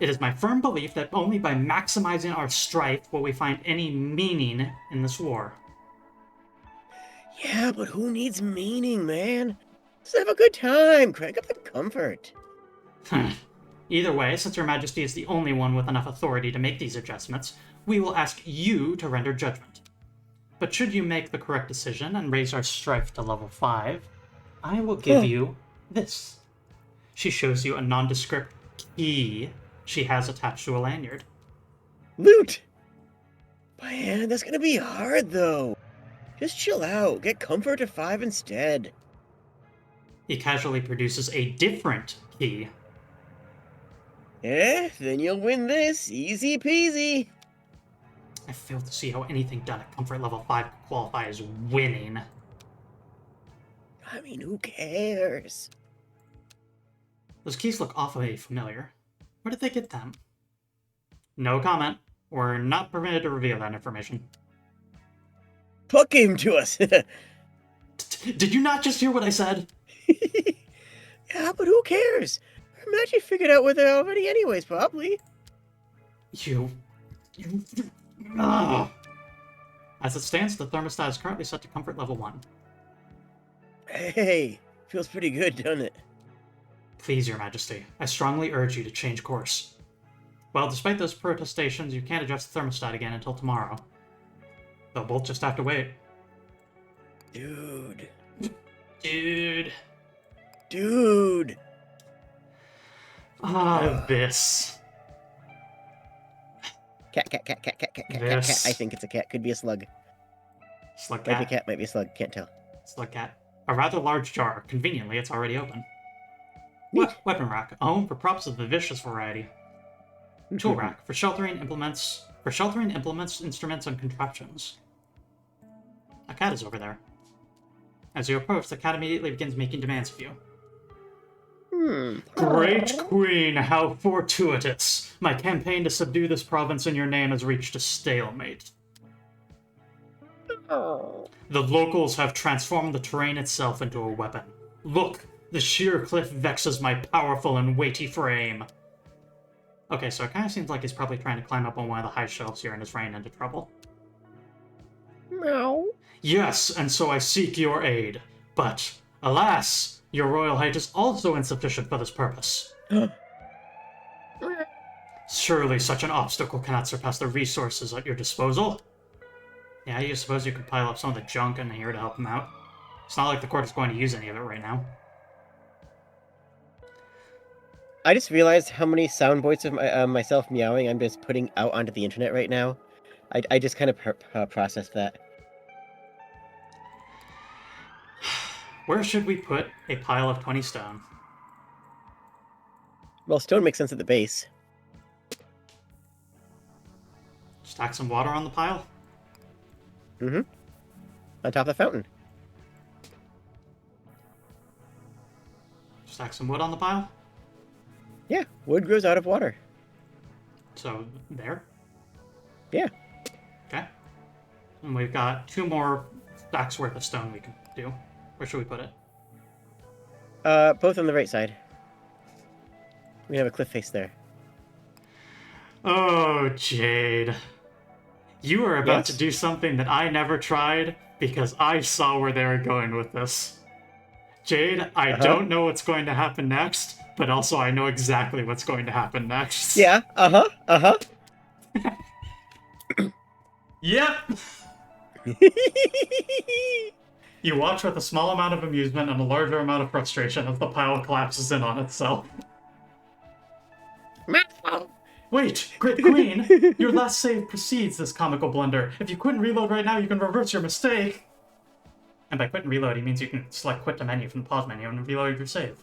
It is my firm belief that only by maximizing our strife will we find any meaning in this war.
Yeah, but who needs meaning, man? Just have a good time. Crank up the comfort.
Either way, since Her Majesty is the only one with enough authority to make these adjustments, we will ask you to render judgment. But should you make the correct decision and raise our strife to level 5, I will give you this. She shows you a nondescript key she has attached to a lanyard.
Loot! Man, that's gonna be hard, though. Just chill out. Get comfort to 5 instead.
He casually produces a different key.
Eh? Then you'll win this. Easy peasy.
I fail to see how anything done at comfort level 5 could qualify as winning.
I mean, who cares?
Those keys look awfully familiar. Where did they get them? No comment. We're not permitted to reveal that information.
Puck gave him to us.
Did you not just hear what I said?
Yeah, but who cares? Her Majesty figured out where they're already anyways, probably.
You... Ugh. As it stands, the thermostat is currently set to comfort level 1.
Hey, feels pretty good, doesn't it?
Please, Your Majesty, I strongly urge you to change course. Well, despite those protestations, you can't adjust the thermostat again until tomorrow. They'll both just have to wait.
Dude.
This.
Cat. I think it's a cat. Could be a slug.
Slug
Might be a
cat.
cat, might be a slug. Can't tell.
Slug cat. A rather large jar. Conveniently, it's already open.
Neat.
Weapon rack. A home for props of the vicious variety. Tool rack. For sheltering implements, instruments, and contraptions. A cat is over there. As you approach, the cat immediately begins making demands of you. Great Queen, how fortuitous! My campaign to subdue this province in your name has reached a stalemate.
Oh.
The locals have transformed the terrain itself into a weapon. Look, the sheer cliff vexes my powerful and weighty frame. Okay, so it kind of seems like he's probably trying to climb up on one of the high shelves here and is running into trouble.
Meow.
Yes, and so I seek your aid. But, alas, your royal height is also insufficient for this purpose. Surely such an obstacle cannot surpass the resources at your disposal. Yeah, you suppose you could pile up some of the junk in here to help him out. It's not like the court is going to use any of it right now.
I just realized how many sound bites of myself meowing I'm just putting out onto the internet right now. I just kind of processed that.
Where should we put a pile of 20 stone?
Well, stone makes sense at the base.
Stack some water on the pile?
Mm-hmm. On top of the fountain.
Stack some wood on the pile?
Yeah, wood grows out of water.
So, there?
Yeah.
Okay. And we've got 2 more stacks worth of stone we can do. Where should we put it?
Both on the right side. We have a cliff face there.
Oh, Jade. You are about
Yes?
to do something that I never tried because I saw where they were going with this. Jade, I don't know what's going to happen next, but also I know exactly what's going to happen next.
Yeah,
Yep! You watch with a small amount of amusement and a larger amount of frustration as the pile collapses in on itself. Wait, Great Queen! Your last save precedes this comical blunder. If you couldn't reload right now, you can reverse your mistake. And by quit and reload, he means you can select quit the menu from the pause menu and reload your save.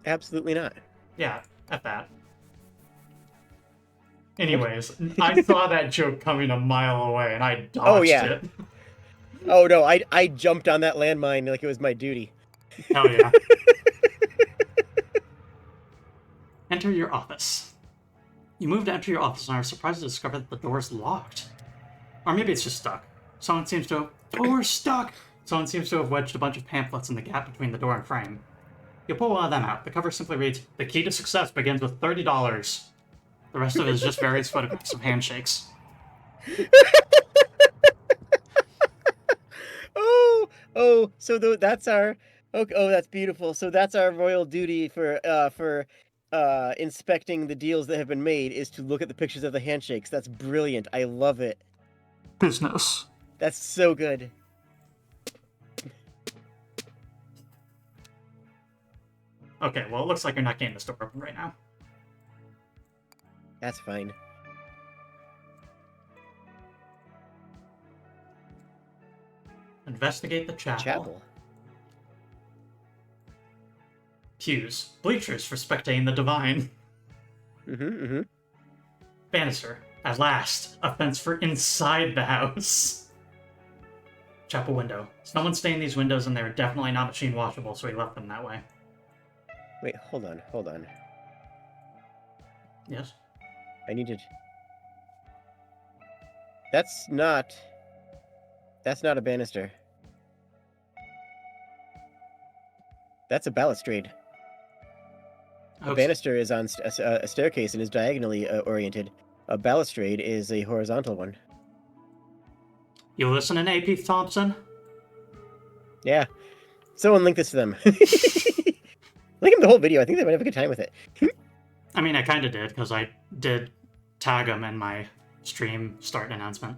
Absolutely not.
Yeah, at that. Anyways, I saw that joke coming a mile away, and I dodged it.
Oh no, I jumped on that landmine like it was my duty.
Hell yeah. Enter your office. You move to enter your office and are surprised to discover that the door is locked. Or maybe it's just stuck. Someone seems to have... Oh, we're stuck! Someone seems to have wedged a bunch of pamphlets in the gap between the door and frame. You pull one of them out. The cover simply reads, "The key to success begins with $30. The rest of it is just various photographs of handshakes.
So that's our... Okay, oh, that's beautiful. So that's our royal duty for inspecting the deals that have been made, is to look at the pictures of the handshakes. That's brilliant. I love it.
Business.
That's so good.
Okay, well, it looks like you're not getting this door open right now.
That's fine.
Investigate the chapel.
Chapel.
Pews. Bleachers for spectating the divine. Banister. At last, a fence for inside the house. Chapel window. Someone stained these windows and they were definitely not machine washable, so he left them that way.
Wait, hold on.
Yes?
I need to... That's not a banister. That's a balustrade. A banister is on a staircase and is diagonally oriented. A balustrade is a horizontal one.
You listening, AP Thompson?
Yeah. Someone link this to them. Link them the whole video. I think they might have a good time with it.
I mean, I kind of did, because I did tag them in my stream start announcement.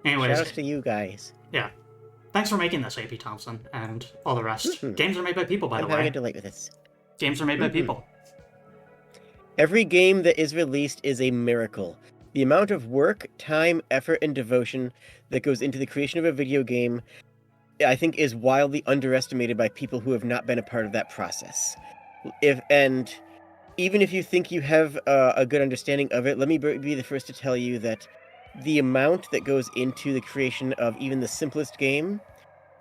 Anyways.
Shout out to you guys.
Yeah. Thanks for making this, AP Thompson, and all the rest. Games are made by people, by the way.
I'm having a delight with this.
Games are made by people.
Every game that is released is a miracle. The amount of work, time, effort, and devotion that goes into the creation of a video game, I think, is wildly underestimated by people who have not been a part of that process. Even if you think you have a good understanding of it, let me be the first to tell you that the amount that goes into the creation of even the simplest game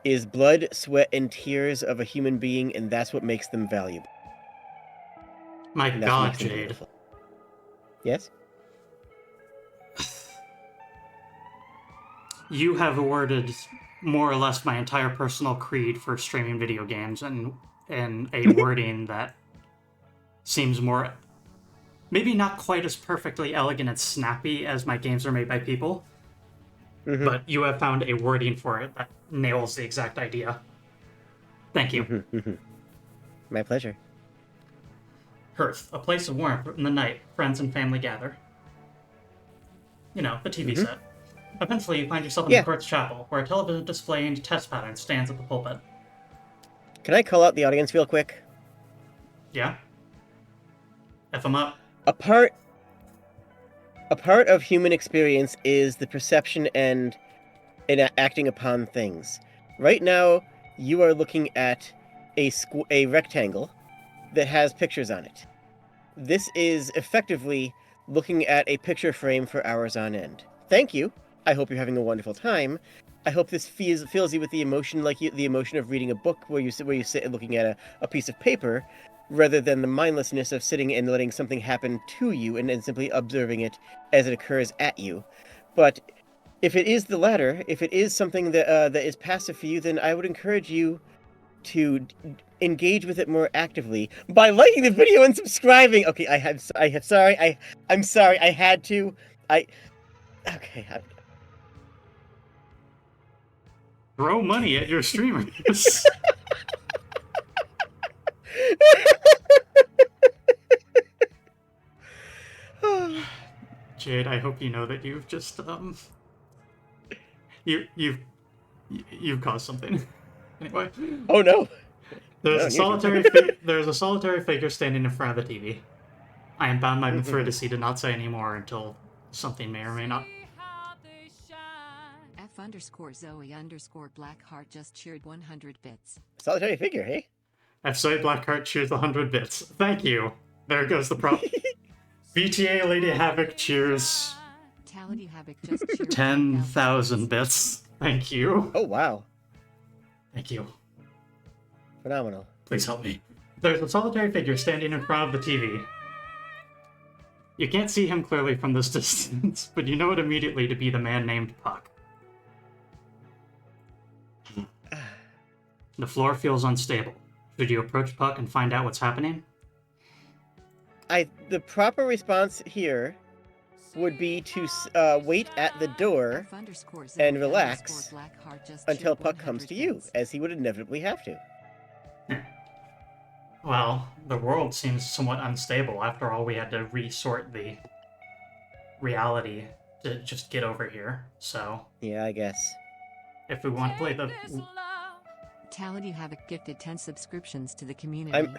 is blood, sweat, and tears of a human being, and that's what makes them valuable.
My God, Jade.
Yes?
You have awarded more or less my entire personal creed for streaming video games and a wording that seems more, maybe not quite as perfectly elegant and snappy as my games are made by people, but you have found a wording for it that nails the exact idea. Thank you.
My pleasure.
Hearth, a place of warmth in the night, friends and family gather. You know, the TV set. Eventually, you find yourself in the court's chapel, where a television display and test pattern stands at the pulpit.
Can I call out the audience real quick?
Yeah? F them up.
A part of human experience is the perception and acting upon things. Right now, you are looking at a rectangle that has pictures on it. This is effectively looking at a picture frame for hours on end. Thank you. I hope you're having a wonderful time. I hope this fills you with the emotion, the emotion of reading a book where you sit and looking at a piece of paper, rather than the mindlessness of sitting and letting something happen to you and then simply observing it as it occurs at you. But if it is the latter, if it is something that is passive for you, then I would encourage you to engage with it more actively by liking the video and subscribing. Okay, I'm sorry. I had to.
Throw money at your streamers. Jade, I hope you know that you've just you've caused something. Anyway.
Oh no.
There's a solitary figure standing in front of the TV. I am bound by Mithridacy to not say any more until something may or may not.
F_Zoe_Blackheart just cheered 100 bits.
Solitary figure, hey?
F_Zoe Blackheart cheers 100 bits. Thank you. There goes the prop. VTA Lady Havoc cheers
Tality Havoc just cheered
10,000 bits. Thank you.
Oh, wow.
Thank you.
Phenomenal.
Please help me. There's a solitary figure standing in front of the TV. You can't see him clearly from this distance, but you know it immediately to be the man named Puck. The floor feels unstable. Should you approach Puck and find out what's happening?
The proper response here would be to wait at the door and relax until Puck comes to you, as he would inevitably have to.
Well, the world seems somewhat unstable. After all, we had to resort the reality to just get over here. So,
Yeah, I guess.
if we want to play the...
Tality Havoc gifted 10 subscriptions to the community.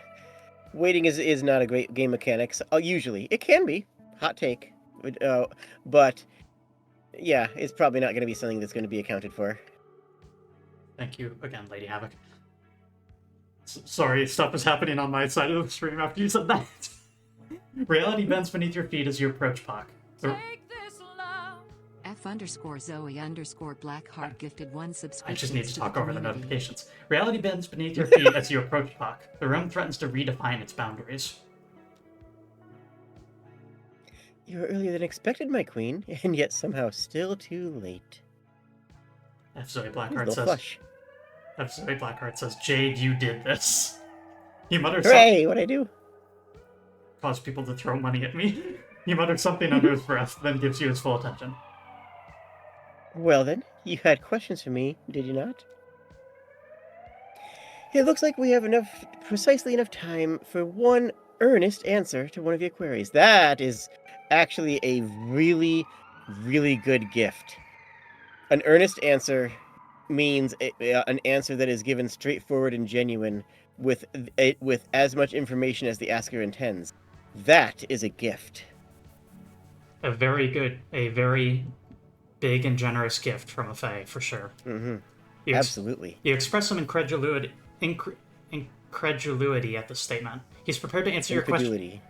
Waiting is not a great game mechanic. Usually. It can be. Hot take. But, yeah, it's probably not going to be something that's going to be accounted for.
Thank you again, Lady Havoc. Sorry, stuff is happening on my side of the stream after you said that. Reality bends beneath your feet as you approach Puck.
F_Zoe_Blackheart gifted 1 subscription.
I just need to talk over the notifications. Reality bends beneath your feet as you approach Puck. The room threatens to redefine its boundaries.
You're earlier than expected, my queen, and yet somehow still too late.
F_Zoe
He's a
Blackheart
little
says...
flush.
F_Zoe Blackheart says, Jade, you did this. He mutters
Hooray! What'd I do?
caused people to throw money at me. He mutters something under his breath, then gives you his full attention.
Well then, you had questions for me, did you not? It looks like we have precisely enough time for one earnest answer to one of your queries. That is actually a really, really good gift. An earnest answer means an answer that is given straightforward and genuine with as much information as the asker intends. That is a gift.
A very big and generous gift from a Fae, for sure.
Mm-hmm.
You
Absolutely.
You express some incredulity at this statement. He's prepared to answer your question.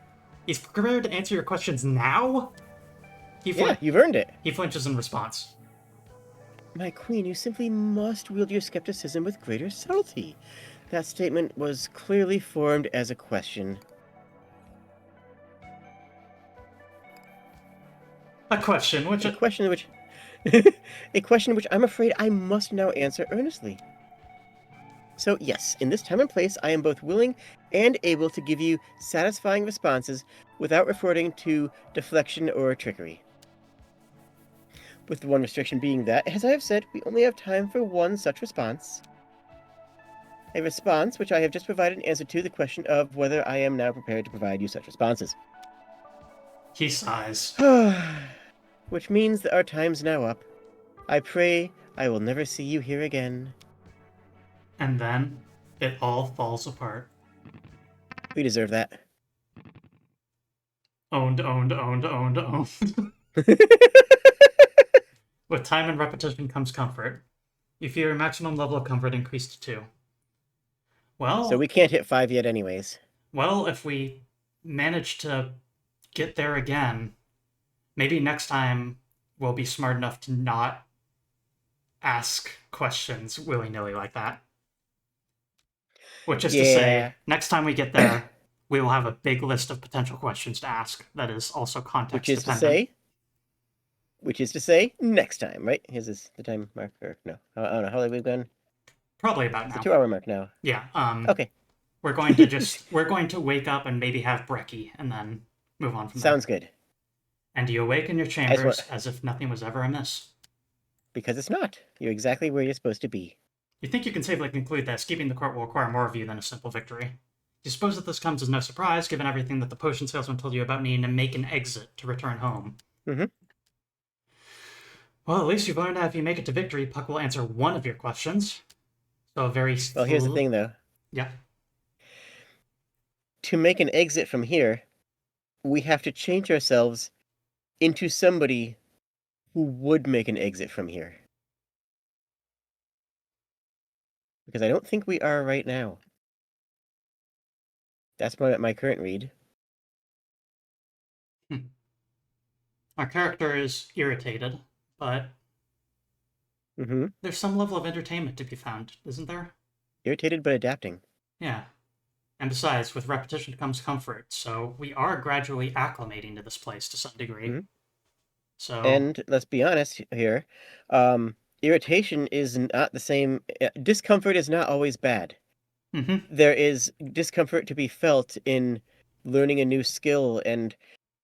He's prepared to answer your questions now?
Yeah, you've earned it.
He flinches in response.
My queen, you simply must wield your skepticism with greater subtlety. That statement was clearly formed as a question.
A question which
a question which I'm afraid I must now answer earnestly. So yes, in this time and place, I am both willing and able to give you satisfying responses without resorting to deflection or trickery. With the one restriction being that, as I have said, we only have time for one such response. A response which I have just provided an answer to the question of whether I am now prepared to provide you such responses.
He sighs.
Which means that our time's now up. I pray I will never see you here again.
And then it all falls apart.
We deserve that.
Owned. With time and repetition comes comfort. You feel your maximum level of comfort increased to 2. Well...
So we can't hit 5 yet anyways.
Well, if we manage to get there again, maybe next time we'll be smart enough to not ask questions willy-nilly like that. Which is to say, next time we get there, we will have a big list of potential questions to ask that is also context dependent.
Which is to say, next time, right? Is this the time mark? Or no? I don't know. How long we've gone?
Probably about now.
It's the 2-hour mark now.
Yeah.
Okay.
We're going to wake up and maybe have brekkie and then move on from there.
Sounds good.
And you awake in your chambers as if nothing was ever amiss.
Because it's not. You're exactly where you're supposed to be.
You think you can safely conclude that escaping the court will require more of you than a simple victory. You suppose that this comes as no surprise, given everything that the potion salesman told you about needing to make an exit to return home.
Mm-hmm.
Well, at least you've learned that if you make it to victory, Puck will answer one of your questions. So
Well, here's the thing, though.
Yeah.
To make an exit from here, we have to change ourselves into somebody who would make an exit from here. Because I don't think we are right now. That's my current read.
Our character is irritated, but
Mm-hmm.
there's some level of entertainment to be found, isn't there?
Irritated but adapting.
Yeah. And besides, with repetition comes comfort, so we are gradually acclimating to this place to some degree.
Mhm.
So,
And let's be honest here, irritation is not the same. Discomfort is not always bad.
mhm.
There is discomfort to be felt in learning a new skill, and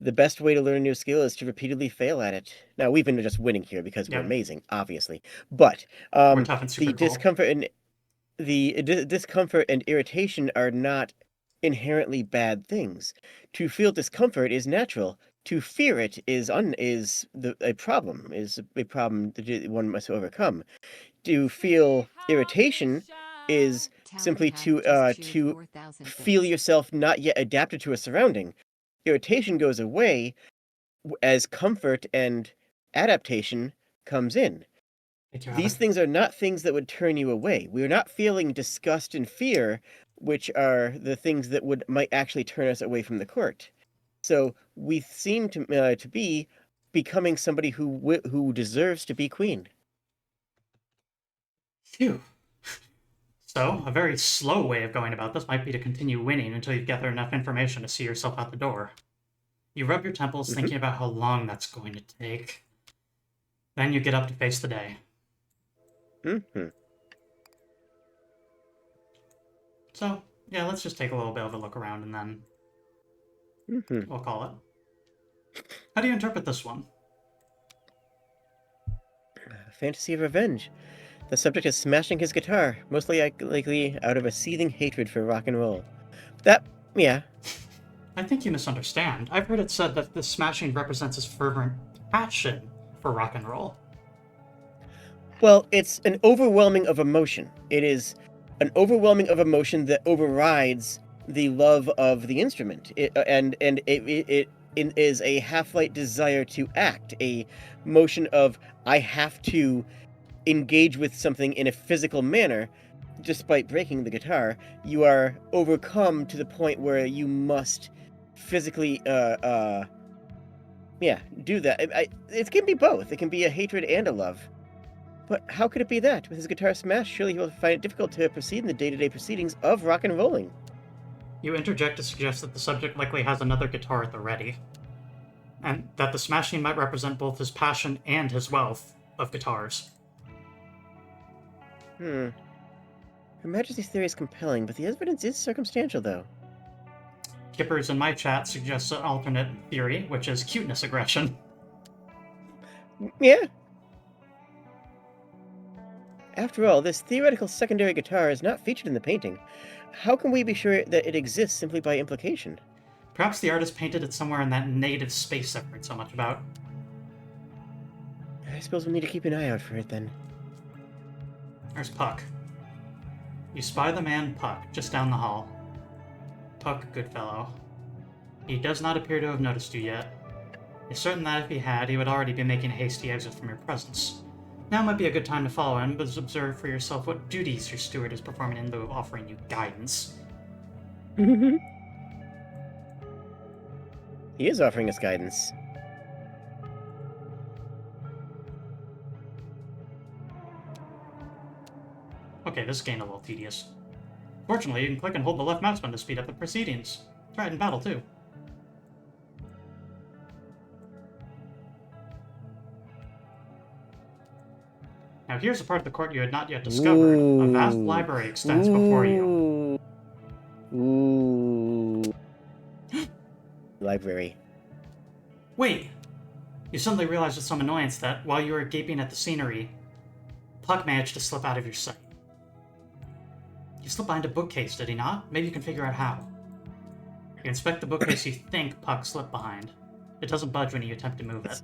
the best way to learn a new skill is to repeatedly fail at it. Now, we've been just winning here because we're
Yep.
amazing, obviously, but
We're tough and super
the
cool.
discomfort and irritation are not inherently bad things. To feel discomfort is natural. To fear it is a problem. Is a problem that one must overcome. To feel irritation is
Talented
simply
Havoc just cheered
to
4,000
feel
bits.
yourself not yet adapted to a surrounding. Irritation goes away as comfort and adaptation comes in.
Thank you,
These
Havoc.
things are not things that would turn you away. We're not feeling disgust and fear, which are the things that might actually turn us away from the court. So we seem to be becoming somebody who deserves to be queen.
Phew. So, a very slow way of going about this might be to continue winning until you gather enough information to see yourself out the door. You rub your temples,
Mhm.
thinking about how long that's going to take. Then you get up to face the day.
Mm-hmm.
So, yeah, let's just take a little bit of a look around and then
Mm-hmm.
we'll call it. How do you interpret this one?
Fantasy of revenge. The subject is smashing his guitar, mostly likely out of a seething hatred for rock and roll. Yeah.
I think you misunderstand. I've heard it said that the smashing represents his fervent passion for rock and roll.
Well, it's an overwhelming of emotion. It is an overwhelming of emotion that overrides the love of the instrument. It is a half-light desire to act, a motion of I have to engage with something in a physical manner. Despite breaking the guitar, you are overcome to the point where you must physically do that. It can be both. It can be a hatred and a love. But how could it be that? With his guitar smashed, surely he will find it difficult to proceed in the day-to-day proceedings of rock and rolling.
You interject to suggest that the subject likely has another guitar at the ready, and that the smashing might represent both his passion and his wealth of guitars.
Her Majesty's theory is compelling, but the evidence is circumstantial, though.
Kippers in my chat suggests an alternate theory, which is cuteness aggression.
Yeah. After all, this theoretical secondary guitar is not featured in the painting. How can we be sure that it exists simply by implication?
Perhaps the artist painted it somewhere in that native space I've heard so much about.
I suppose we'll need to keep an eye out for it, then.
There's Puck. You spy the man Puck just down the hall. Puck, good fellow. He does not appear to have noticed you yet. You're certain that if he had, he would already be making a hasty exit from your presence. Now might be a good time to follow him, but observe for yourself what duties your steward is performing in lieu of offering you guidance.
He is offering us guidance.
Okay, this is getting a little tedious. Fortunately, you can click and hold the left mouse button to speed up the proceedings. Try it in battle, too. Now here's a part of the court you had not yet discovered. A vast library extends before you.
Ooh. Library.
Wait! You suddenly realize with some annoyance that, while you were gaping at the scenery, Puck managed to slip out of your sight. He slipped behind a bookcase, did he not? Maybe you can figure out how. You inspect the bookcase you think Puck slipped behind. It doesn't budge when you attempt to move it.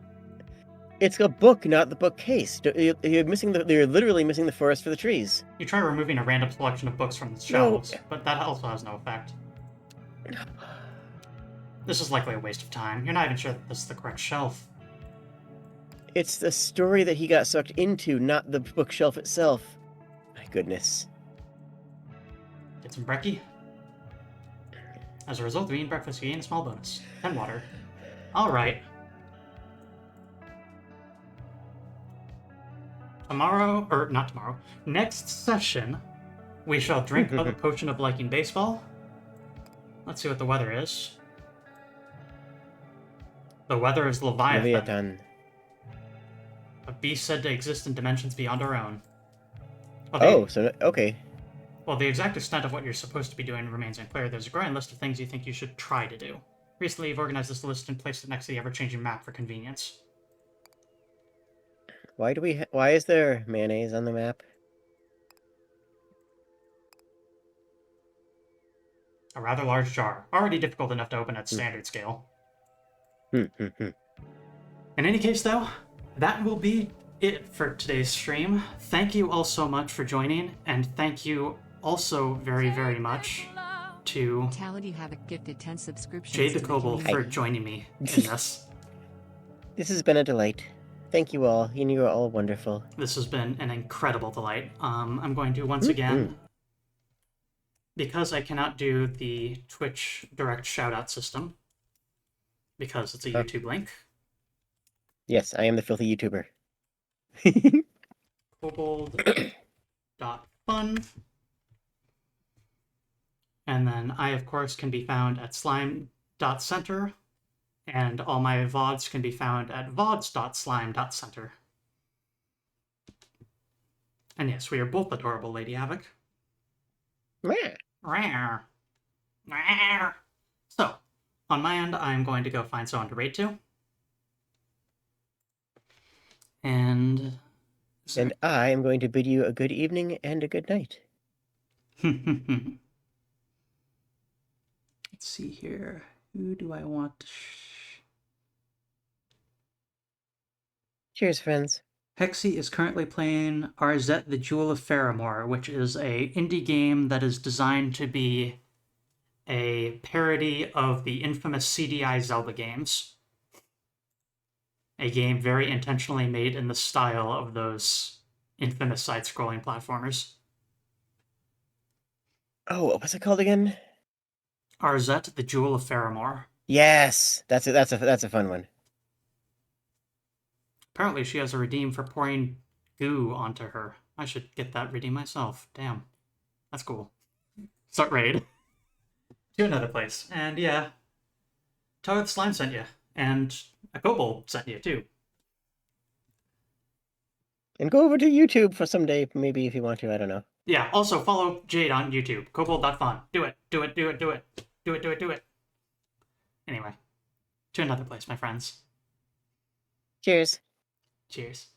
It's a book, not the bookcase. You're literally missing the forest for the trees.
You try removing a random selection of books from the shelves, but that also has no effect. This is likely a waste of time. You're not even sure that this is the correct shelf.
It's the story that he got sucked into, not the bookshelf itself. My goodness.
Get some brekkie. As a result of eating breakfast, you gain a small bonus. 10 water. Alright. Tomorrow, or not tomorrow, next session, we shall drink of the potion of liking baseball. Let's see what the weather is. The weather is Leviathan. A beast said to exist in dimensions beyond our own.
Well, okay.
Well, the exact extent of what you're supposed to be doing remains unclear. There's a growing list of things you think you should try to do. Recently, you've organized this list and placed it next to the ever-changing map for convenience.
Why is there mayonnaise on the map?
A rather large jar, already difficult enough to open at standard scale. In any case, though, that will be it for today's stream. Thank you all so much for joining, and thank you also very, very much to
Tality Havoc gifted 10 subscriptions
Jade
to
the
the
Kobold
community.
for joining me in this.
This has been a delight. Thank you all. You are all wonderful.
This has been an incredible delight. I'm going to once again, because I cannot do the Twitch direct shoutout system, because it's a YouTube link.
Yes, I am the filthy YouTuber.
Kobold.fun. And then I, of course, can be found at slime.center. And all my VODs can be found at vods.slime.center. And yes, we are both adorable, Lady Havoc. Rawr. Rawr. So, on my end, I'm going to go find someone to raid to. And
I am going to bid you a good evening and a good night.
let's see here. Who do I want to...
Cheers, friends.
Hexy is currently playing Arzette the Jewel of Faramore, which is a indie game that is designed to be a parody of the infamous CDI Zelda games. A game very intentionally made in the style of those infamous side-scrolling platformers.
Oh, what was it called again?
Arzette the Jewel of Faramore.
Yes, that's a fun one.
Apparently she has a redeem for pouring goo onto her. I should get that redeem myself. Damn. That's cool. Start raid. To another place. And yeah. Toad the Slime sent you. And a Kobold sent you too.
And go over to YouTube for someday, maybe if you want to, I don't know.
Yeah, also follow Jade on YouTube. Kobold.fun. Do it. Do it, do it, do it. Do it, do it, do it. Anyway. To another place, my friends.
Cheers.
Cheers.